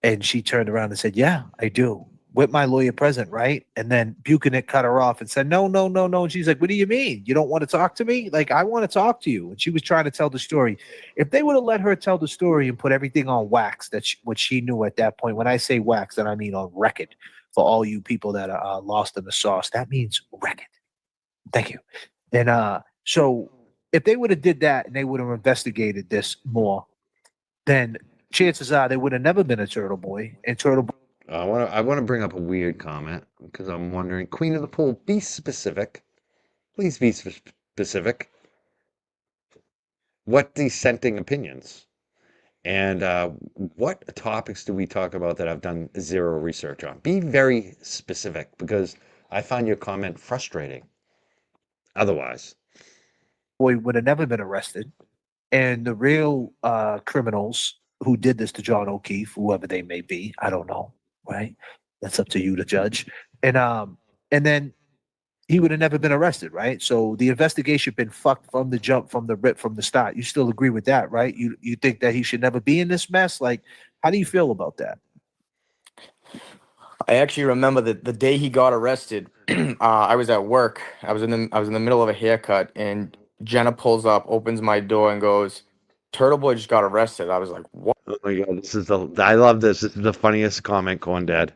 And she turned around and said, "Yeah, I do," with my lawyer present, right? And then Buchanan cut her off and said, "No, no, no, no." And she's like, "What do you mean? You don't want to talk to me? Like, I want to talk to you." And she was trying to tell the story. If they would have let her tell the story and put everything on wax, what she knew at that point, when I say wax, then I mean on record for all you people that are lost in the sauce. That means record. Thank you. And so if they would have did that and they would have investigated this more, then chances are there would have never been a Turtle Boy. And Turtle Boy. I want to bring up a weird comment because I'm wondering, Queen of the Pool, be specific. Please be specific. What dissenting opinions? And what topics do we talk about that I've done zero research on? Be very specific because I find your comment frustrating. Otherwise, Would have never been arrested. And the real criminals who did this to John O'Keefe, whoever they may be, I don't know, right? That's up to you to judge. And then he would have never been arrested, right? So the investigation been fucked from the jump, from the rip, from the start. You still agree with that, right? You think that he should never be in this mess? Like, how do you feel about that? I actually remember that the day he got arrested, I was at work. I was in the middle of a haircut, and Jenna pulls up, opens my door, and goes, "Turtle Boy just got arrested." I was like, "What?" oh my God, I love this. This is the funniest comment, Corn Dad.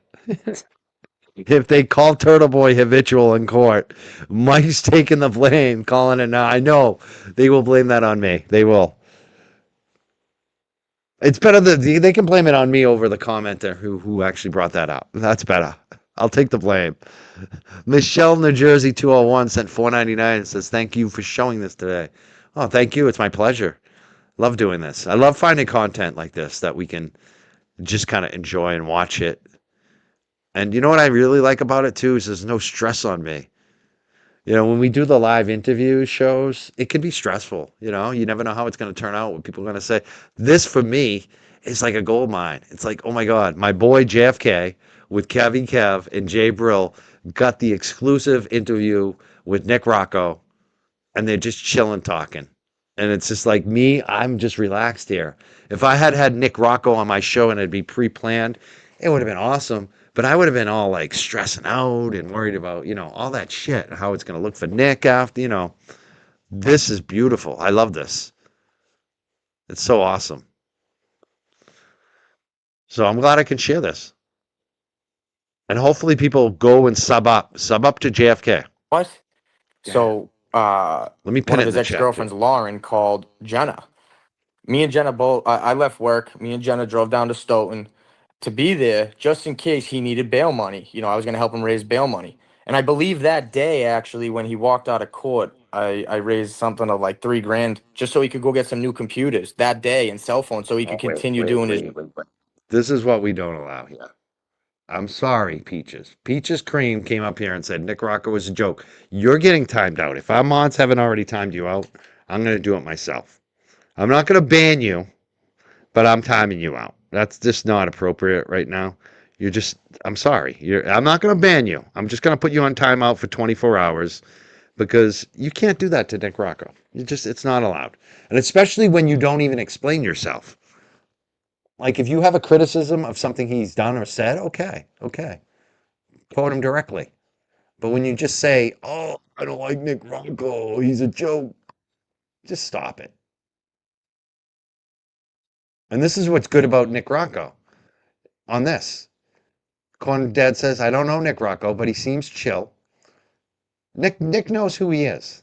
If they call Turtle Boy habitual in court, Mike's taking the blame, calling it now. I know they will blame that on me. They will. It's better that they can blame it on me over the commenter who actually brought that up. That's better. I'll take the blame. Michelle, New Jersey 201 sent $4.99 and says, "Thank you for showing this today." Oh, thank you. It's my pleasure. Love doing this. I love finding content like this that we can just kind of enjoy and watch it. And you know what I really like about it too is there's no stress on me. You know, when we do the live interview shows, it can be stressful. You know, you never know how it's going to turn out, what people are going to say. This for me is like a gold mine. It's like, oh my God, my boy JFK with Kevy Kev and Jay Brill got the exclusive interview with Nick Rocco, and they're just chilling talking. And it's just like me, I'm just relaxed here. If I had had Nick Rocco on my show and it'd be pre-planned, it would have been awesome. But I would have been all like stressing out and worried about, you know, all that shit, how it's going to look for Nick after, you know. This is beautiful. I love this. It's so awesome. So I'm glad I can share this. And hopefully people go and sub up to JFK. What? So Let me pin one it of in his the ex-girlfriends, Lauren, called Jenna. Me and Jenna both, I left work. Me and Jenna drove down to Stoughton to be there just in case he needed bail money. You know, I was going to help him raise bail money. And I believe that day, actually, when he walked out of court, I raised something of like $3,000 just so he could go get some new computers that day and cell phones so he could continue doing his. This is what we don't allow here. I'm sorry, Peaches. Peaches Cream came up here and said Nick Rocco was a joke. You're getting timed out. If our mods haven't already timed you out, I'm going to do it myself. I'm not going to ban you, but I'm timing you out. That's just not appropriate right now. I'm sorry. I'm not going to ban you. I'm just going to put you on timeout for 24 hours because you can't do that to Nick Rocco. It's not allowed. And especially when you don't even explain yourself. Like if you have a criticism of something he's done or said, okay. Quote him directly. But when you just say, oh, I don't like Nick Rocco, he's a joke, just stop it. And this is what's good about Nick Rocco on this. Corn Dad says, I don't know Nick Rocco, but he seems chill. Nick knows who he is.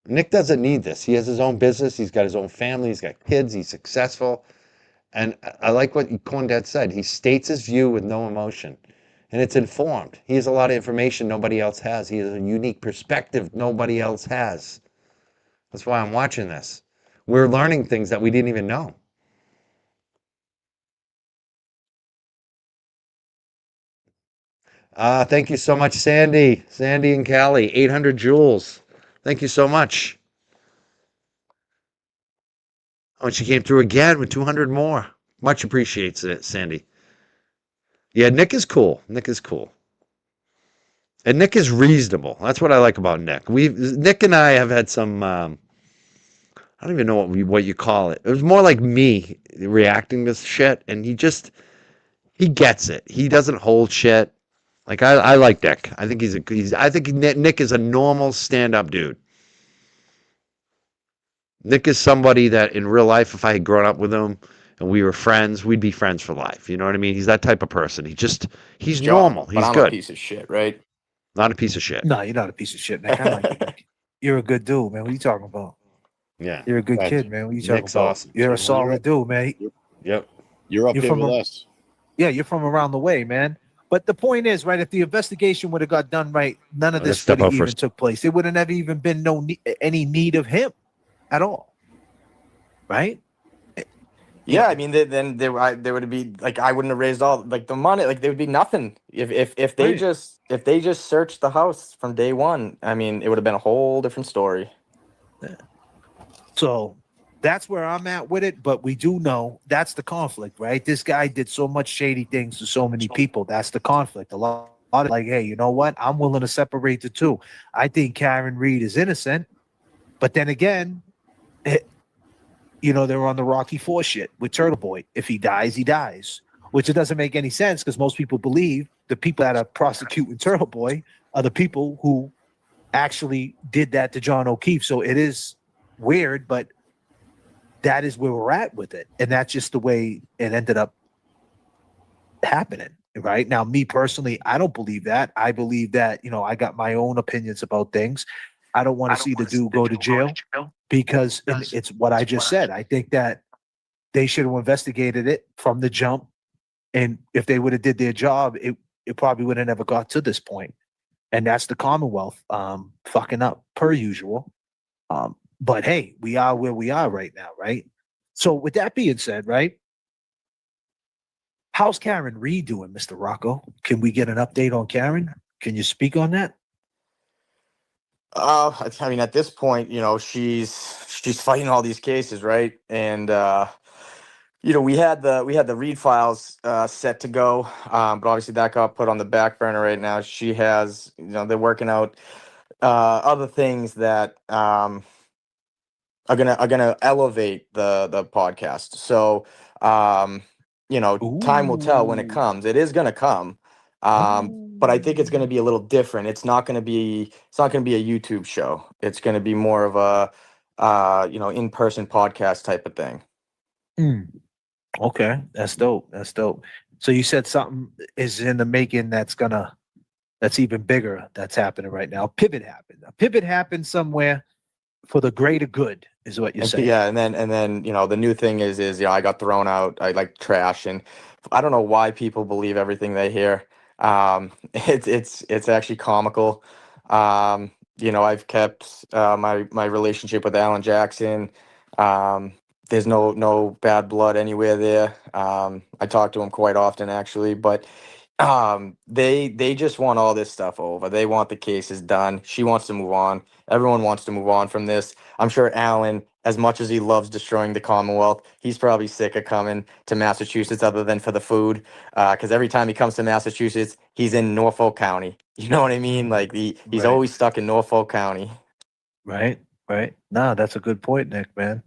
Nick doesn't need this. He has his own business. He's got his own family. He's got kids. He's successful. And I like what Corn Dad said. He states his view with no emotion. And it's informed. He has a lot of information nobody else has. He has a unique perspective nobody else has. That's why I'm watching this. We're learning things that we didn't even know. Thank you so much, Sandy. Sandy and Callie, 800 joules. Thank you so much. Oh, and she came through again with 200 more. Much appreciates it, Sandy. Yeah, Nick is cool. Nick is cool. And Nick is reasonable. That's what I like about Nick. Nick and I have had some, I don't even know what you call it. It was more like me reacting to shit, and he gets it. He doesn't hold shit. Like I like Nick. I think I think Nick is a normal stand-up dude. Nick is somebody that in real life, if I had grown up with him and we were friends, we'd be friends for life. You know what I mean? He's that type of person. He's normal. But He's I'm good. a piece of shit, right? Not a piece of shit. No, you're not a piece of shit, Nick. I like you, Nick. You're a good dude, man. What are you talking about? Yeah. You're a good Right. kid, man. What are you talking Nick's about? awesome. You're a Well, solid dude, man. Yep. You're up You're there from with a- us. Yeah, you're from around the way, man. But the point is, right, if the investigation would have got done right, none of Let's this step would have out even first. took place. There would have never even been any need of him at all. Right? Yeah, I mean, then there would be like I wouldn't have raised all like the money. Like there would be nothing if they Right. just searched the house from day one. I mean, it would have been a whole different story. So that's where I'm at with it. But we do know that's the conflict, right? This guy did so much shady things to so many people. That's the conflict. A lot of like, hey, you know what? I'm willing to separate the two. I think Karen Reed is innocent, but then again, they're on the Rocky Four shit with Turtle Boy. If he dies, he dies. Which it doesn't make any sense because most people believe the people that are prosecuting Turtle Boy are the people who actually did that to John O'Keefe. So it is weird, but that is where we're at with it. And that's just the way it ended up happening. Right now, me personally, I don't believe that. I believe that, I got my own opinions about things. I don't want to see the dude go to jail because it's what I just said. I think that they should have investigated it from the jump. And if they would have did their job, it probably would have never got to this point. And that's the Commonwealth fucking up per usual. But hey, we are where we are right now, right? So with that being said, right? How's Karen Reed doing, Mr. Rocco? Can we get an update on Karen? Can you speak on that? I mean, at this point, she's fighting all these cases, right? And we had the Reed files set to go, but obviously that got put on the back burner right now. She has, they're working out other things that are gonna elevate the podcast. So time will tell when it Ooh. comes. It is gonna come. But I think it's going to be a little different. It's not going to be a YouTube show. It's going to be more of a in-person podcast type of thing. Okay, that's dope. That's dope. So you said something is in the making that's even bigger that's happening right now. A pivot happened somewhere for the greater good is what you're saying. Yeah, and then the new thing is I got thrown out. I like trash, and I don't know why people believe everything they hear. It's actually comical. I've kept my relationship with Alan Jackson. There's no bad blood anywhere there. I talk to him quite often actually, but They just want all this stuff over. They want the cases done. She wants to move on. Everyone wants to move on from this. I'm sure Alan, as much as he loves destroying the Commonwealth, he's probably sick of coming to Massachusetts other than for the food. Because every time he comes to Massachusetts, he's in Norfolk County. You know what I mean? Like he's Right. always stuck in Norfolk County. Right. Right. Nah, that's a good point, Nick, man.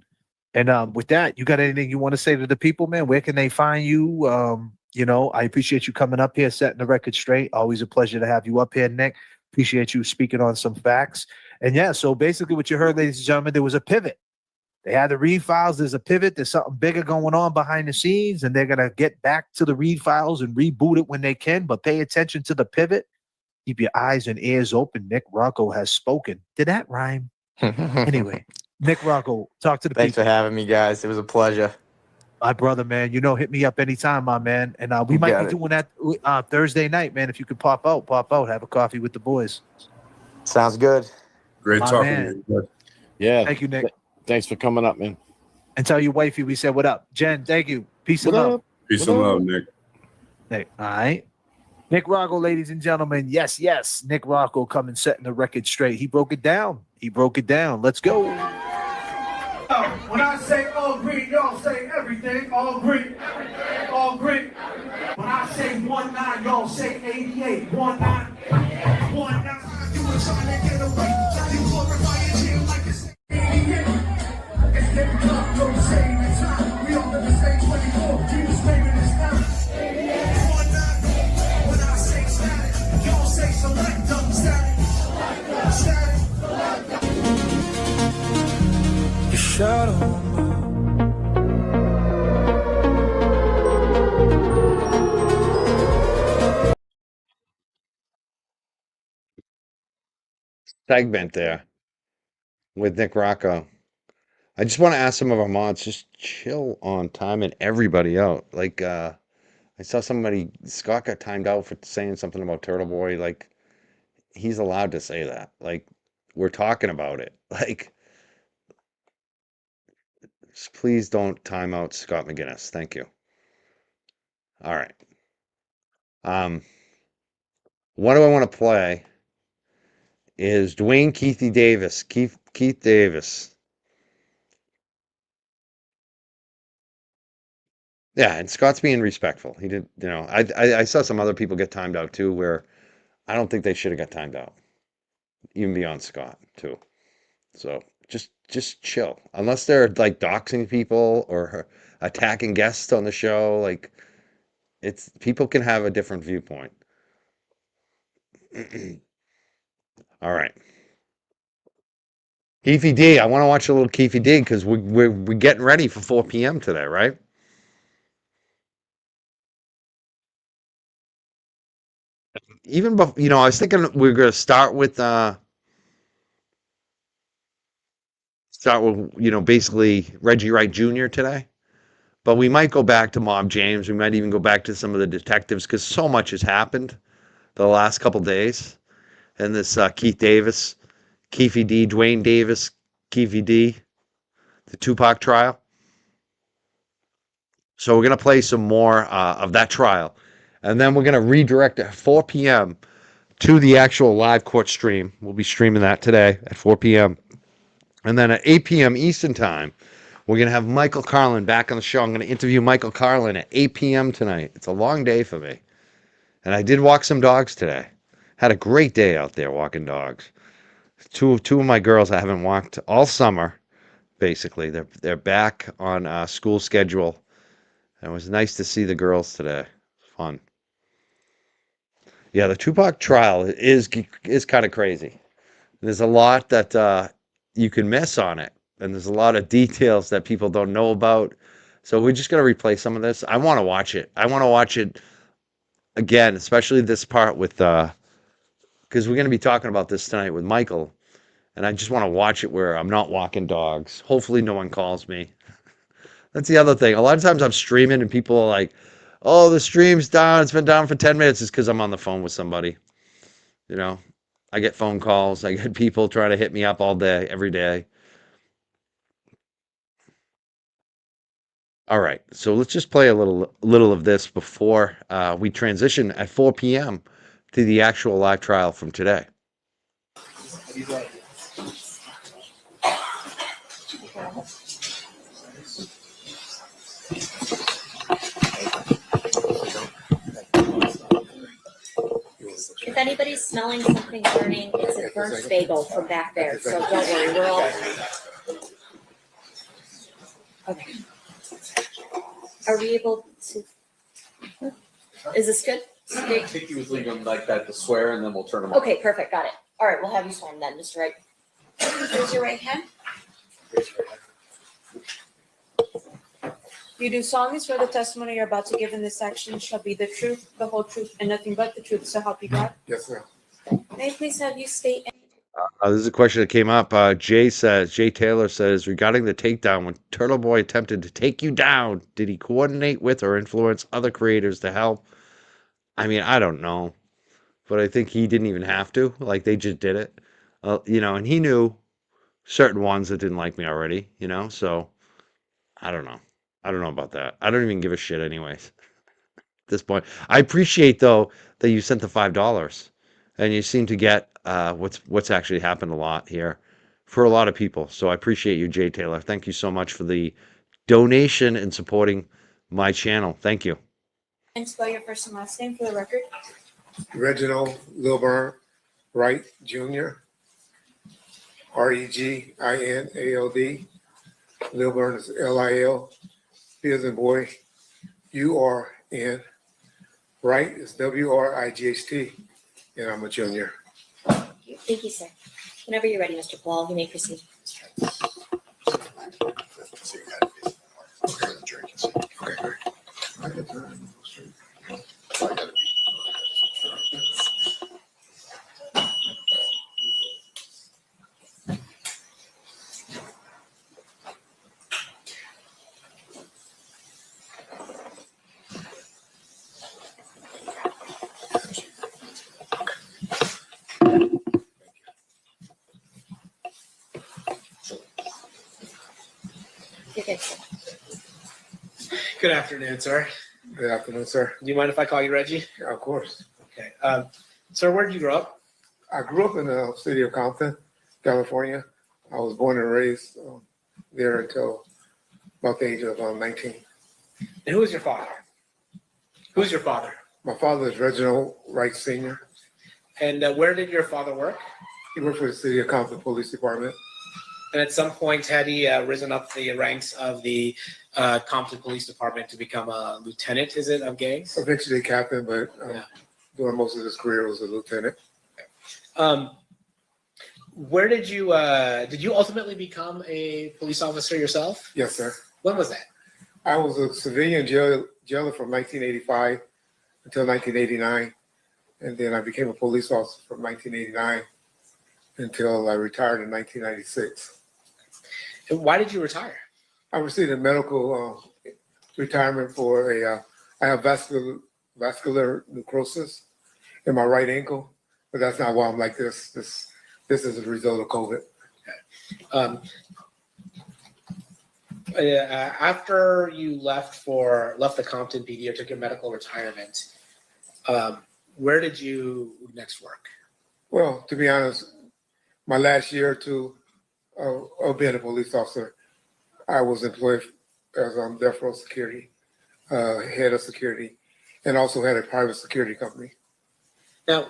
And with that, you got anything you want to say to the people, man? Where can they find you? I appreciate you coming up here, setting the record straight. Always a pleasure to have you up here, Nick. Appreciate you speaking on some facts. And yeah, so basically what you heard, ladies and gentlemen, there was a pivot. They had the read files. There's a pivot. There's something bigger going on behind the scenes, and they're gonna get back to the read files and reboot it when they can. But pay attention to the pivot. Keep your eyes and ears open. Nick Rocco has spoken. Did that rhyme? Anyway, Nick Rocco, talk to the Thanks people. for having me, guys. It was a pleasure. My brother, man, hit me up anytime, my man. And we You might got be it. doing that Thursday night, man. If you could pop out, have a coffee with the boys. Sounds good. Great My talking man. to you. Yeah. Thank you, Nick. Thanks for coming up, man. And tell your wifey we said what up. Jen, thank you. Peace What and love. up? Peace What and up? love, Nick. Hey, all right. Nick Rocco, ladies and gentlemen. Yes, yes. Nick Rocco coming setting the record straight. He broke it down. Let's go. When I say all green, y'all say everything. All green. All green. When I say 19, y'all say 88. 19. 19. You were trying to get away. You glorify your team like it's 88. It's hip hop, no shame in time. We all live the same 24. You just naming this now. 19. When I say static, y'all say select them. Static. Static. Your shadow. Segment there with Nick Rocco. I just want to ask some of our mods, just chill on timing everybody out. Like, I saw Scott got timed out for saying something about Turtle Boy. Like, he's allowed to say that. Like, we're talking about it. Like, please don't time out Scott McGinnis. Thank you. All right. What do I want to play is Dwayne Keithy Davis. Keith Davis. Yeah, and Scott's being respectful. He did, I saw some other people get timed out too, where I don't think they should have got timed out, even beyond Scott too. So just chill, unless they're like doxing people or attacking guests on the show. Like it's people can have a different viewpoint. All right, Keefy D. I want to watch a little Keefy D because we're getting ready for 4 p.m. today, right? Even before, I was thinking we are gonna start with basically Reggie Wright Jr. today. But we might go back to Mob James. We might even go back to some of the detectives because so much has happened the last couple days. And this Keith Davis, Keefy D, Dwayne Davis, Keefy D, the Tupac trial. So we're going to play some more of that trial. And then we're going to redirect at 4 p.m. to the actual live court stream. We'll be streaming that today at 4 p.m. And then at 8 p.m. Eastern Time, we're going to have Michael Carlin back on the show. I'm going to interview Michael Carlin at 8 p.m. tonight. It's a long day for me. And I did walk some dogs today. Had a great day out there walking dogs. Two of my girls I haven't walked all summer, basically. They're back on school schedule. And it was nice to see the girls today. Fun. Yeah, the Tupac trial is kind of crazy. There's a lot that you can miss on it. And there's a lot of details that people don't know about. So we're just going to replay some of this. I want to watch it. I want to watch it again, especially this part with, because we're going to be talking about this tonight with Michael. And I just want to watch it where I'm not walking dogs. Hopefully no one calls me. That's the other thing. A lot of times I'm streaming and people are like, oh, the stream's down. It's been down for 10 minutes. It's because I'm on the phone with somebody. I get phone calls. I get people trying to hit me up all day, every day. All right, so let's just play a little of this before we transition at 4 p.m. to the actual live trial from today. If anybody's smelling something burning, it's a burnt bagel from back there, so don't worry, we're all. Okay. Are we able to? Is this good? I think he was leaving them like that to swear, and then we'll turn them off. Okay, perfect, got it. All right, we'll have you sworn then, Mr. Wright. Raise your right hand. You do solemnly swear the testimony you're about to give in this section shall be the truth, the whole truth, and nothing but the truth, so help you God? Yes, sir. May I please have you state? This is a question that came up. Jay Taylor says, regarding the takedown, when Turtle Boy attempted to take you down, did he coordinate with or influence other creators to help? I mean, I don't know, but I think he didn't even have to. Like, they just did it, and he knew certain ones that didn't like me already, so I don't know. I don't know about that. I don't even give a shit anyways. At this point, I appreciate though that you sent the $5, and you seem to get what's actually happened a lot here for a lot of people. So I appreciate you, Jay Taylor. Thank you so much for the donation and supporting my channel. Thank you. And spell your first and last name for the record. Reginald Lilburn Wright Jr. Reginald. Lilburn is Lil. B as in boy. URN. Wright is WRIGHT. And I'm a junior. Thank you, sir. Whenever you're ready, Mr. Paul, you may proceed. You're good, sir. Good afternoon, sir. Good afternoon, sir. Do you mind if I call you Reggie? Of course. Okay. Sir, where did you grow up? I grew up in the city of Compton, California. I was born and raised there until about the age of 19. And who is your father? Who's your father? My father is Reginald Wright Sr. And where did your father work? He worked for the city of Compton Police Department. And at some point, had he risen up the ranks of the Compton Police Department to become a lieutenant, is it, of gangs? Eventually captain, but Yeah. during most of his career was a lieutenant. Where did you ultimately become a police officer yourself? Yes, sir. When was that? I was a civilian jailer from 1985 until 1989. And then I became a police officer from 1989 until I retired in 1996. And why did you retire? I received a medical retirement for I have vascular necrosis in my right ankle, but that's not why I'm like this. This is a result of COVID. After you left the Compton PD or took your medical retirement, where did you next work? Well, to be honest, my last year or two of being a police officer, I was employed as death row security, head of security, and also had a private security company. Now,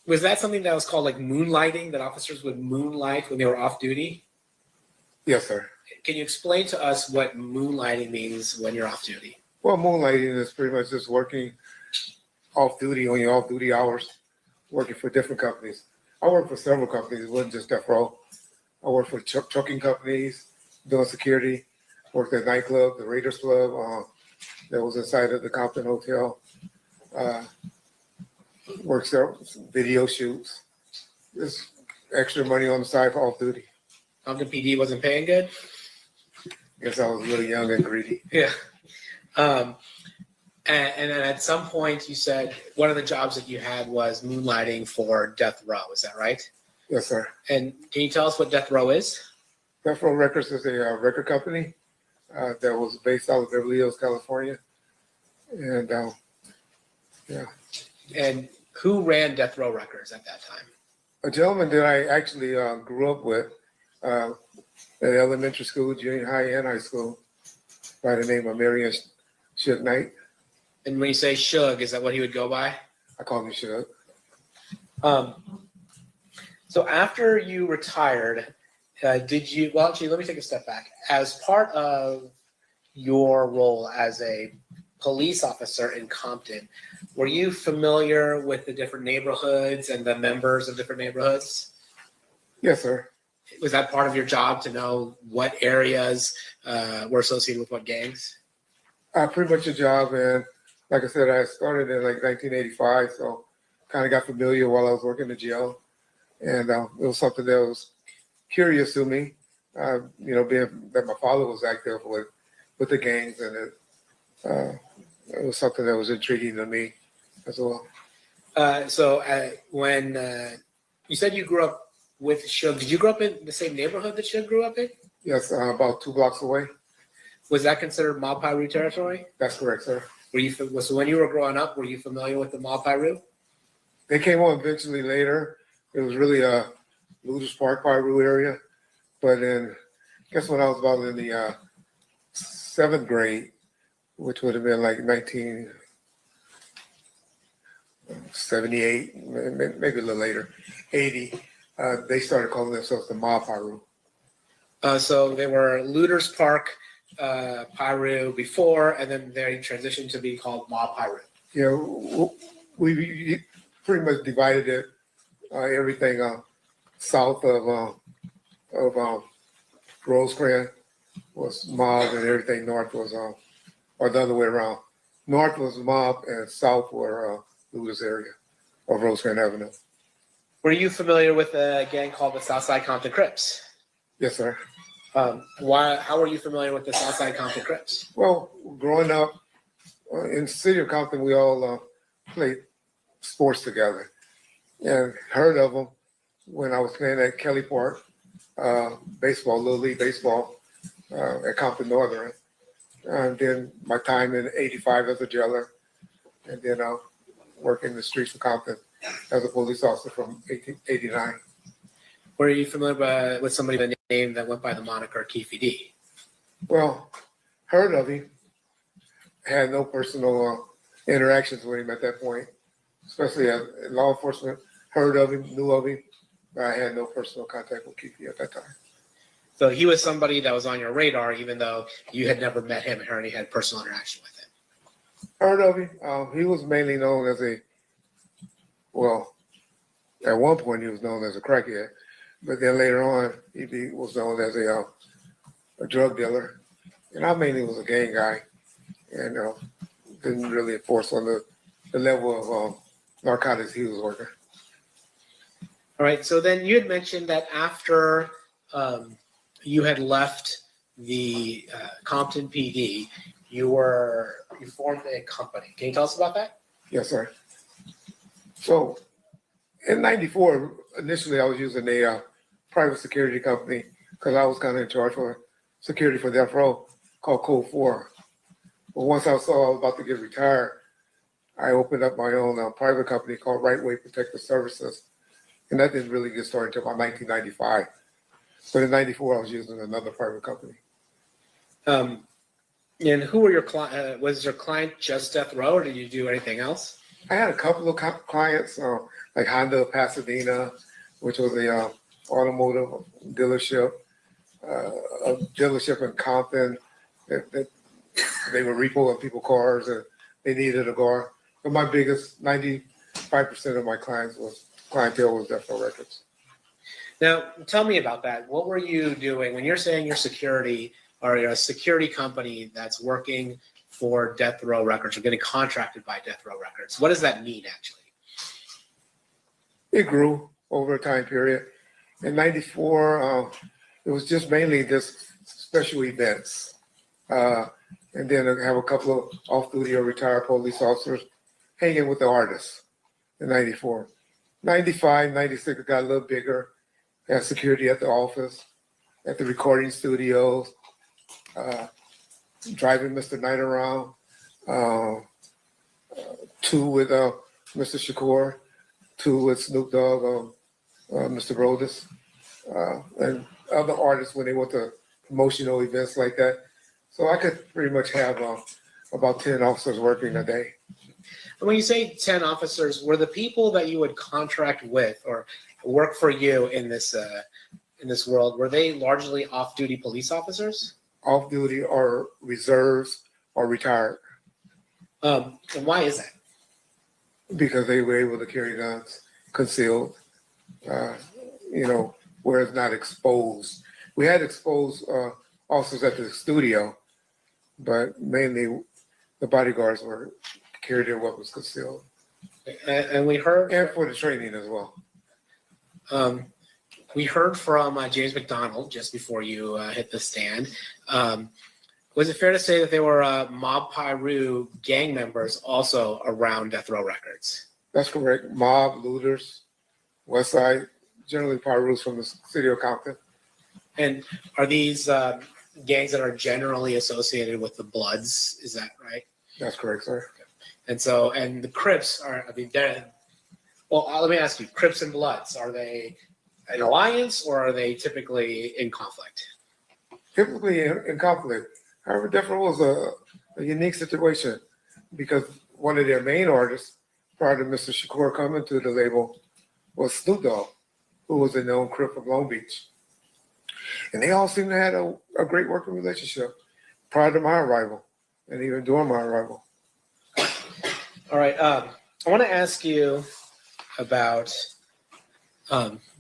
was that something that was called like moonlighting, that officers would moonlight when they were off duty? Yes, sir. Can you explain to us what moonlighting means when you're off duty? Well, moonlighting is pretty much just working off duty on your off duty hours, working for different companies. I worked for several companies. It wasn't just death row. I worked for trucking companies, doing security. Worked at a nightclub, the Raiders Club, that was inside of the Compton Hotel. Worked several video shoots. Just extra money on the side for off duty. Compton PD wasn't paying good? Guess I was really young and greedy. Yeah. And then at some point you said one of the jobs that you had was moonlighting for Death Row. Is that right? Yes, sir. And can you tell us what Death Row is? Death Row Records is a record company. that was based out of Beverly Hills, California. And yeah, And who ran Death Row Records at that time? a gentleman that I actually grew up with at elementary school, junior high, and high school by the name of Marion Suge Knight. And when you say Suge, is that what he would go by? I call him Suge. So after you retired, did you, well, actually, let me take a step back. As part of your role as a police officer in Compton, were you familiar with the different neighborhoods and the members of different neighborhoods? Yes, sir. Was that part of your job to know what areas were associated with what gangs? Pretty much a job, and like I said, I started in like 1985, so kind of got familiar while I was working the jail, and it was something that was curious to me. Being that my father was active with the gangs, and it was something that was intriguing to me as well. So when you said you grew up with Suge, did you grow up in the same neighborhood that Suge grew up in? Yes, about 2 blocks away. Was that considered Mob Piru territory? That's correct, sir. Were you so when you were growing up, were you familiar with the Mob Piru? They came on eventually later. It was really a Looters Park, Piru area. But then, I guess when I was about in the 7th grade, which would have been like 1978, maybe a little later, 80, they started calling themselves the Mob Piru. So they were Looters Park, Piru before, and then they transitioned to be called Mob Piru. Yeah, we pretty much divided it, everything south of Rosecrans was mob, and everything north was, or the other way around. North was mob, and south were Looters area of Rosecrans Avenue. Were you familiar with a gang called the Southside Compton Crips? Yes, sir. How were you familiar with the Southside Compton Crips? Well, growing up in the city of Compton, we all played sports together, and heard of them when I was playing at Kelly Park, baseball, Little League baseball, at Compton Northern. And then my time in '85 as a jailer, and then working the streets of Compton as a police officer from 1989. Were you familiar with somebody by the name that went by the moniker Keefy D? Well, heard of him. Had no personal interactions with him at that point, especially as law enforcement. Heard of him, knew of him, but I had no personal contact with Keefy at that time. So he was somebody that was on your radar, even though you had never met him or had personal interaction with him. Heard of him. He was mainly known as at one point he was known as a crackhead, but then later on he was known as a drug dealer. And I mainly was a gang guy, and didn't really enforce on the level of narcotics he was working. All right. So then you had mentioned that after you had left the Compton PD, you formed a company. Can you tell us about that? Yes, sir. So in '94, initially I was using a private security company because I was kind of in charge for security for Death Row, called Code 4. But once I saw I was about to get retired, I opened up my own private company called Right Way Protective Services. And that didn't really get started until about 1995. But in '94, I was using another private company. And who were your clients? Was your client just Death Row, or did you do anything else? I had a couple of clients, like Honda of Pasadena, which was a automotive dealership, a dealership in Compton that they were repoing people's cars and they needed a car. But my biggest, 95% of my clientele was Death Row Records. Now, tell me about that. What were you doing when you're saying you're security, or you're a security company that's working for Death Row Records or getting contracted by Death Row Records? What does that mean, actually? It grew over a time period. In '94, it was just mainly just special events. And then I have a couple of off-duty or retired police officers hanging with the artists in '94. '95, '96, it got a little bigger. Had security at the office, at the recording studios, driving Mr. Knight around, uh, 2 with Mr. Shakur, 2 with Snoop Dogg, Mr. Brodus, and other artists when they went to promotional events like that. So I could pretty much have about 10 officers working a day. And when you say 10 officers, were the people that you would contract with or work for you in this world, were they largely off-duty police officers? Off-duty or reserves or retired. And why is that? Because they were able to carry guns concealed, where it's not exposed. We had exposed officers at the studio, but mainly the bodyguards were carried their weapons concealed. And we heard, and for the training as well. We heard from James McDonald just before you hit the stand. Was it fair to say that there were Mob Piru gang members also around Death Row Records? That's correct. Mob, looters, West Side, generally Pirus from the city of Compton. And are these gangs that are generally associated with the Bloods? Is that right? That's correct, sir. And so, and the Crips are, let me ask you, Crips and Bloods, are they an alliance or are they typically in conflict? Typically in conflict. However, Death Row was a unique situation because one of their main artists, prior to Mr. Shakur coming to the label, was Snoop Dogg, who was a known Crip from Long Beach. And they all seemed to have a great working relationship prior to my arrival and even during my arrival. All right. I want to ask you about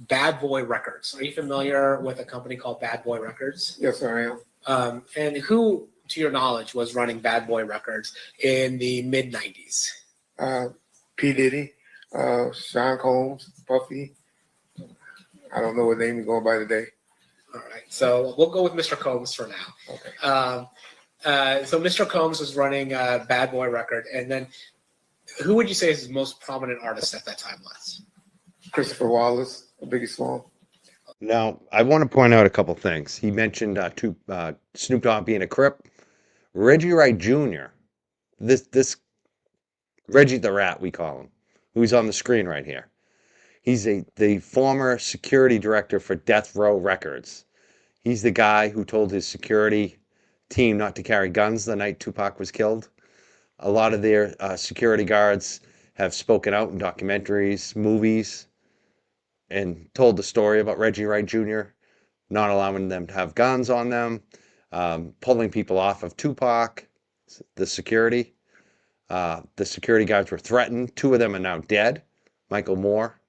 Bad Boy Records. Are you familiar with a company called Bad Boy Records? Yes, I am. And who, to your knowledge, was running Bad Boy Records in the mid-90s? P. Diddy, Sean Combs, Puffy. I don't know what name he's going by today. All right. So we'll go with Mr. Combs for now. Okay. So Mr. Combs was running Bad Boy Record. And then who would you say is his most prominent artist at that time was? Christopher Wallace, Biggie Small. Now, I want to point out a couple things. He mentioned Snoop Dogg being a Crip. Reggie Wright Jr., this Reggie the Rat, we call him, who's on the screen right here. He's the former security director for Death Row Records. He's the guy who told his security team not to carry guns the night Tupac was killed. A lot of their security guards have spoken out in documentaries, movies, and told the story about Reggie Wright Jr. not allowing them to have guns on them, pulling people off of Tupac, the security. The security guards were threatened. 2 of them are now dead. Michael Moore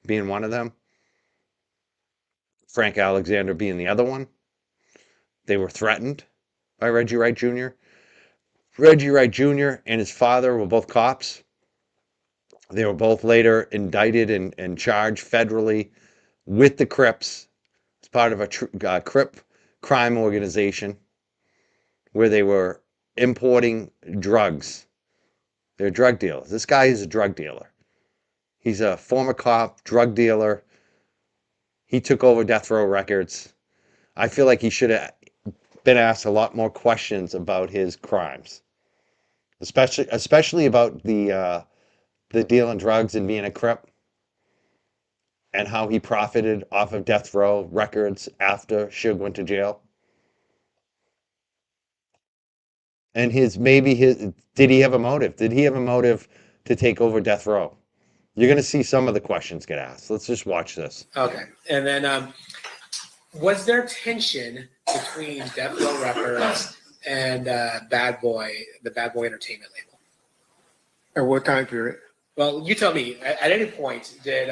being one of them. Frank Alexander being the other one. They were threatened by Reggie Wright Jr. Reggie Wright Jr. and his father were both cops. They were both later indicted and charged federally with the Crips as part of a Crip crime organization where they were importing drugs. They're drug dealers. This guy is a drug dealer. He's a former cop, drug dealer. He took over Death Row Records. I feel like he should have been asked a lot more questions about his crimes, especially about the dealing drugs and being a Crip, and how he profited off of Death Row Records after Suge went to jail. And did he have a motive? Did he have a motive to take over Death Row? You're going to see some of the questions get asked. Let's just watch this. Okay. And then was there tension between Death Row Records and Bad Boy, the Bad Boy Entertainment label? At what time period? Well, you tell me. At any point, did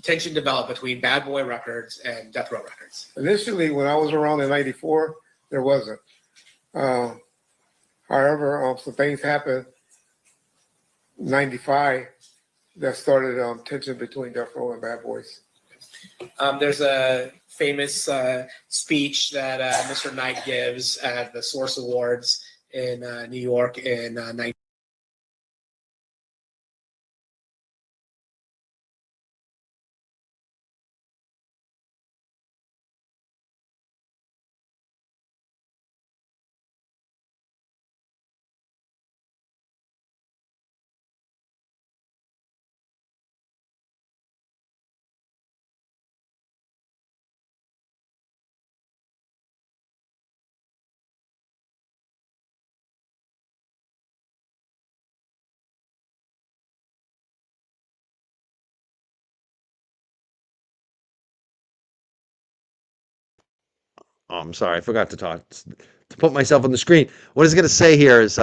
tension develop between Bad Boy Records and Death Row Records? Initially, when I was around in '94, there wasn't. However, some things happened in '95 that started tension between Death Row and Bad Boys. There's a famous speech that Mr. Knight gives at the Source Awards in New York in 19. Oh, I'm sorry, I forgot to put myself on the screen. What it's going to say here is,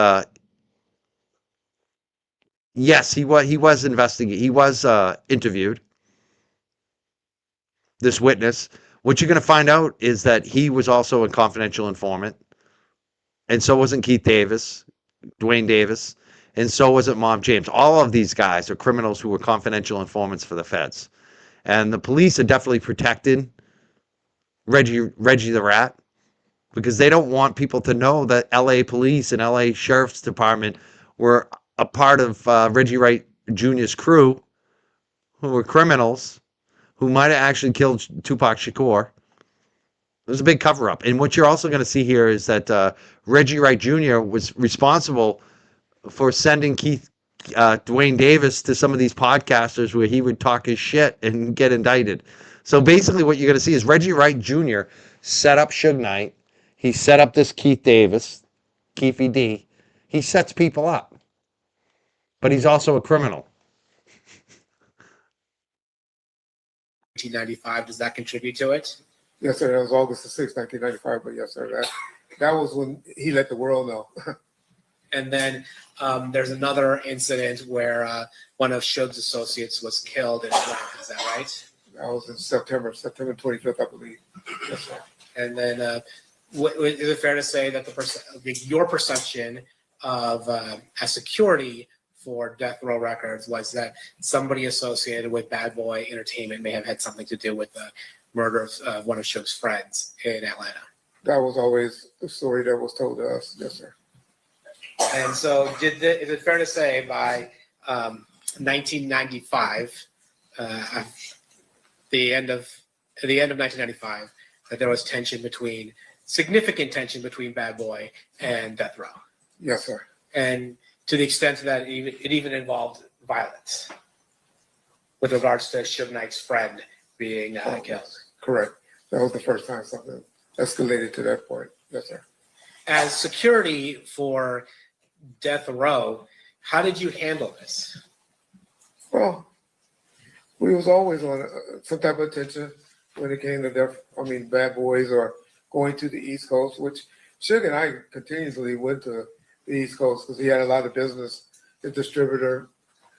yes, he was investigated. He was interviewed. This witness. What you're going to find out is that he was also a confidential informant, and so wasn't Keith Davis, Dwayne Davis, and so wasn't Mom James. All of these guys are criminals who were confidential informants for the feds, and the police are definitely protecting Reggie the Rat, because they don't want people to know that LA police and LA Sheriff's Department were a part of Reggie Wright Jr.'s crew, who were criminals, who might have actually killed Tupac Shakur. There's a big cover up. And what you're also going to see here is that Reggie Wright Jr. was responsible for sending Dwayne Davis to some of these podcasters where he would talk his shit and get indicted. So basically what you're going to see is Reggie Wright Jr. set up Suge Knight. He set up this Keith Davis, Keefy D. He sets people up. But he's also a criminal. 1995, does that contribute to it? Yes, sir. That was August the 6th, 1995. But yes, sir. That was when he let the world know. And then there's another incident where one of Suge's associates was killed in Atlanta. Is that right? That was in September 25th, I believe. Yes, sir. And then is it fair to say that your perception of as security for Death Row Records was that somebody associated with Bad Boy Entertainment may have had something to do with the murder of one of Suge's friends in Atlanta? That was always the story that was told to us. Yes, sir. And so is it fair to say by 1995, the end of 1995, that there was significant tension between Bad Boy and Death Row? Yes, sir. And to the extent that it even involved violence with regards to Suge Knight's friend being killed. Correct. That was the first time something escalated to that point. Yes, sir. As security for Death Row, how did you handle this? Well, we was always on some type of attention when it came to Bad Boys or going to the East Coast, which Suge and I continuously went to the East Coast because he had a lot of business. The distributor,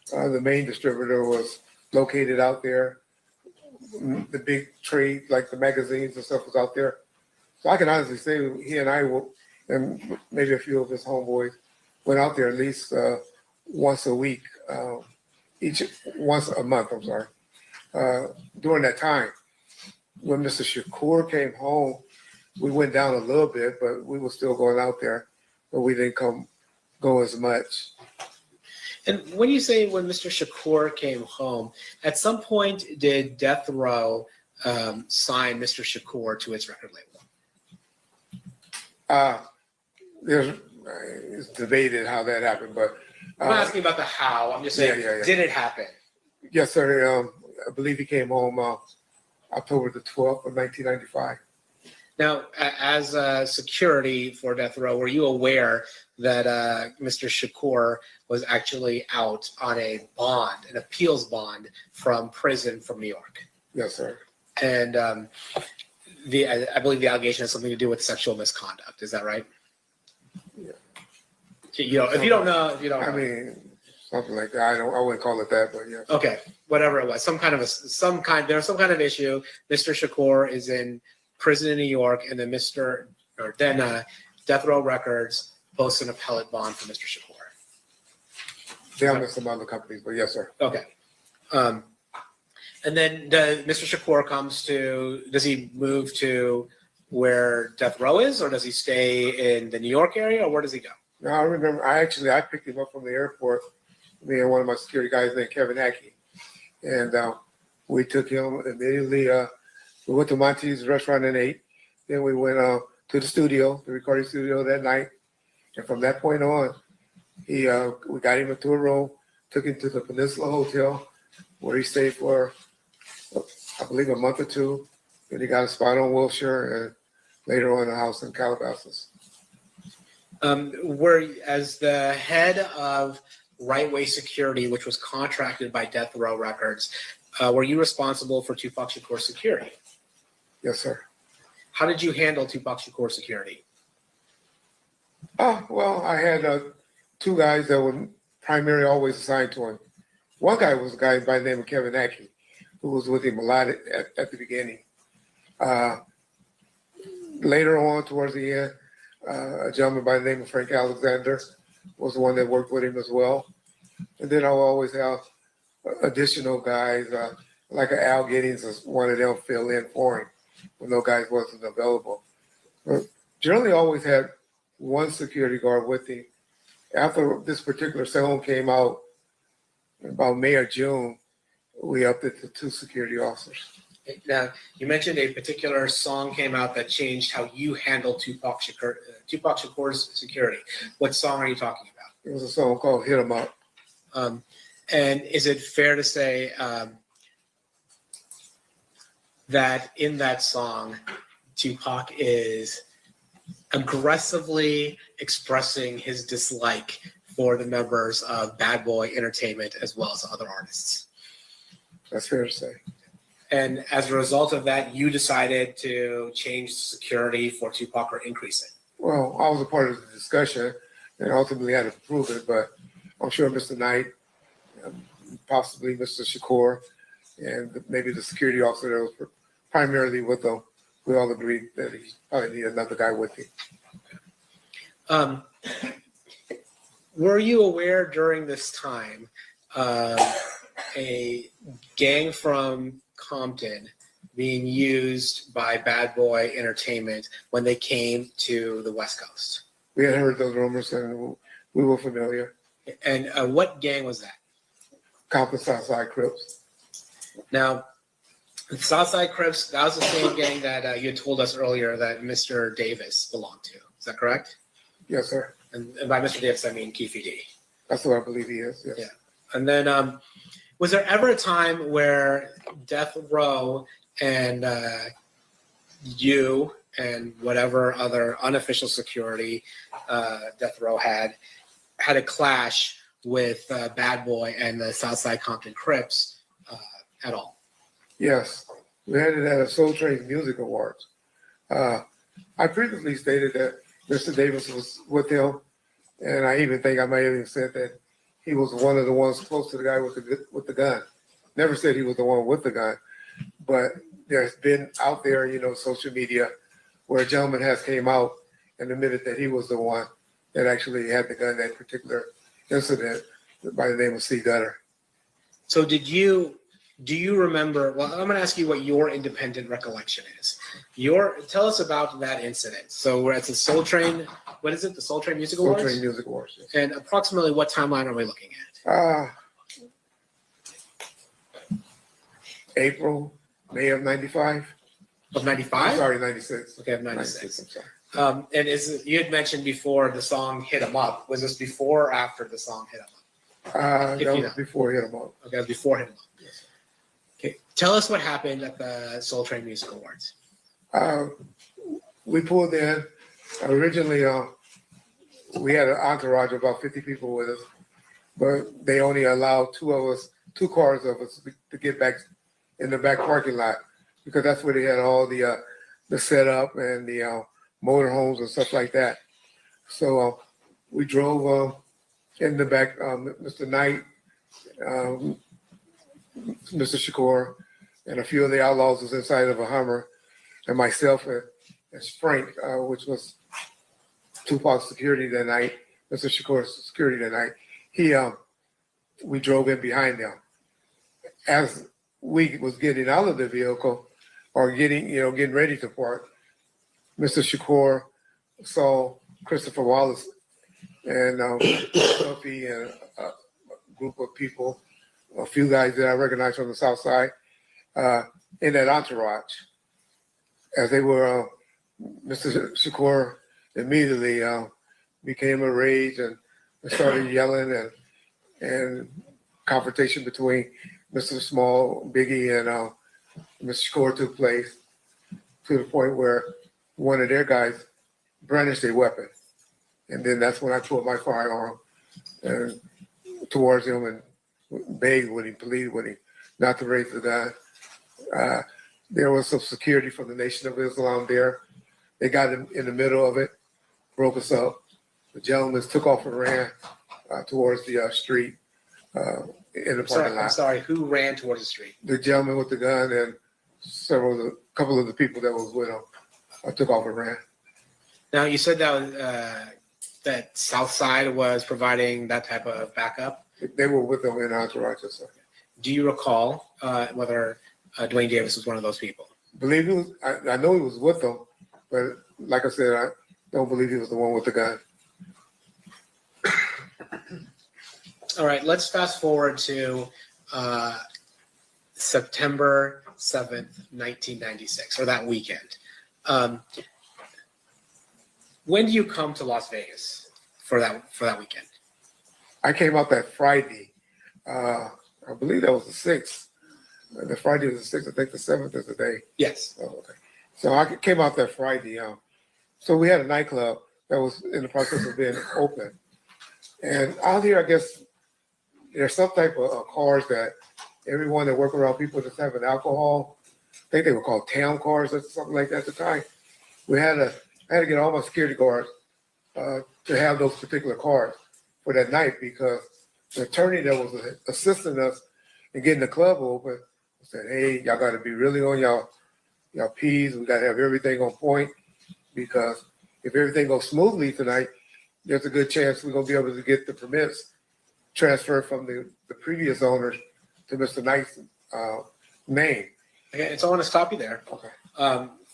the main distributor, was located out there. The big trade, like the magazines and stuff, was out there. So I can honestly say he and I, and maybe a few of his homeboys, went out there at least once a week, once a month, I'm sorry, during that time. When Mr. Shakur came home, we went down a little bit, but we were still going out there, but we didn't go as much. And when you say when Mr. Shakur came home, at some point did Death Row sign Mr. Shakur to its record label? It's debated how that happened, but I'm not asking about the how. I'm just saying, did it happen? Yes, sir. I believe he came home October the 12th of 1995. Now, as security for Death Row, were you aware that Mr. Shakur was actually out on an appeals bond from prison from New York? Yes, sir. And I believe the allegation has something to do with sexual misconduct. Is that right? Yeah. If you don't know. I mean, something like that. I wouldn't call it that, but yes. Okay, whatever it was, there's some kind of issue. Mr. Shakur is in prison in New York, and then Death Row Records posts an appellate bond for Mr. Shakur. There are some other companies, but yes, sir. Okay. And then Mr. Shakur does he move to where Death Row is, or does he stay in the New York area, or where does he go? No, I remember, I picked him up from the airport, me and one of my security guys named Kevin Hackey. And we took him immediately. We went to Monty's restaurant and ate. Then we went to the recording studio that night. And from that point on, we got him into a room, took him to the Peninsula Hotel, where he stayed for, I believe, a month or two. Then he got a spot on Wilshire, and later on a house in Calabasas. As the head of Right Way Security, which was contracted by Death Row Records, were you responsible for Tupac Shakur's security? Yes, sir. How did you handle Tupac Shakur security? Well, I had two guys that were primarily always assigned to him. One guy was a guy by the name of Kevin Ackey, who was with him a lot at the beginning. Later on, towards the end, a gentleman by the name of Frank Alexander was the one that worked with him as well. And then I'll always have additional guys, like Al Giddings, as one of them fill in for him when those guys wasn't available. But generally always had one security guard with him. After this particular song came out, about May or June, we upped it to 2 security officers. Now, you mentioned a particular song came out that changed how you handle Tupac Shakur's security. What song are you talking about? It was a song called Hit 'Em Up. And is it fair to say that in that song, Tupac is aggressively expressing his dislike for the members of Bad Boy Entertainment as well as other artists? That's fair to say. And as a result of that, you decided to change security for Tupac or increase it? Well, I was a part of the discussion and ultimately had to approve it, but I'm sure Mr. Knight, possibly Mr. Shakur, and maybe the security officer that was primarily with them, we all agreed that he probably need another guy with him. Were you aware during this time of a gang from Compton being used by Bad Boy Entertainment when they came to the West Coast? We had heard those rumors and we were familiar. And what gang was that? Compton Southside Crips. Now, the Southside Crips, that was the same gang that you had told us earlier that Mr. Davis belonged to. Is that correct? Yes, sir. And by Mr. Davis, I mean Keefe D. That's what I believe he is, yes. Yeah. And then was there ever a time where Death Row and you and whatever other unofficial security Death Row had a clash with Bad Boy and the Southside Compton Crips at all? Yes. We had it at a Soul Train Music Awards. I previously stated that Mr. Davis was with him, and I even think I might have even said that he was one of the ones close to the guy with the gun. Never said he was the one with the gun, but there's been out there, social media, where a gentleman has came out and admitted that he was the one that actually had the gun that particular incident by the name of C. Gutter. So do you remember, well, I'm going to ask you what your independent recollection is. Tell us about that incident. So we're at the Soul Train, what is it? The Soul Train Music Awards? Soul Train Music Awards, yes. And approximately what timeline are we looking at? April, May of 95. Of 95? Sorry, 96. Okay, of 96. 96, I'm sorry. And you had mentioned before the song Hit 'Em Up. Was this before or after the song Hit 'Em Up? That was before Hit 'Em Up. Okay, that was before Hit 'Em Up. Yes. Okay, tell us what happened at the Soul Train Music Awards. We pulled in. Originally, we had an entourage of about 50 people with us, but they only allowed two cars of us to get back in the back parking lot because that's where they had all the setup and the motorhomes and stuff like that. So we drove in the back. Mr. Knight, Mr. Shakur, and a few of the outlaws was inside of a Hummer, and myself and Frank, which was Tupac's security that night, Mr. Shakur's security that night. We drove in behind them. As we was getting out of the vehicle or getting ready to park, Mr. Shakur saw Christopher Wallace and Sophie and a group of people, a few guys that I recognized from the South Side, in that entourage. As they were, Mr. Shakur immediately became enraged and started yelling and confrontation between Mr. Small, Biggie, and Mr. Shakur took place to the point where one of their guys brandished a weapon. And then that's when I pulled my firearm and towards him and begged with him, pleaded with him not to raise the gun. There was some security from the Nation of Islam there. They got in the middle of it, broke us up. The gentlemen took off and ran towards the street in the parking lot. I'm sorry, who ran towards the street? The gentleman with the gun and couple of the people that was with him took off and ran. Now, you said that was, that South Side was providing that type of backup. They were with them in entourage. So. Do you recall whether Dwayne Davis was one of those people? Believe he was. I know he was with them, but like I said, I don't believe he was the one with the gun. All right, let's fast forward to September 7th, 1996, or that weekend. When do you come to Las Vegas for that weekend? I came out that Friday. I believe that was the 6th. The Friday was the 6th. I think the 7th is the day. Yes. Oh, okay. So I came out that Friday. So we had a nightclub that was in the process of being open. And out here, I guess, there's some type of cars that everyone that work around people that's having alcohol, I think they were called town cars or something like that at the time. I had to get all my security guards to have those particular cars for that night because the attorney that was assisting us in getting the club open said, hey, y'all got to be really on y'all P's. We got to have everything on point because if everything goes smoothly tonight, there's a good chance we're going to be able to get the permits transferred from the previous owners to Mr. Knight's name. Okay, so I want to stop you there. Okay.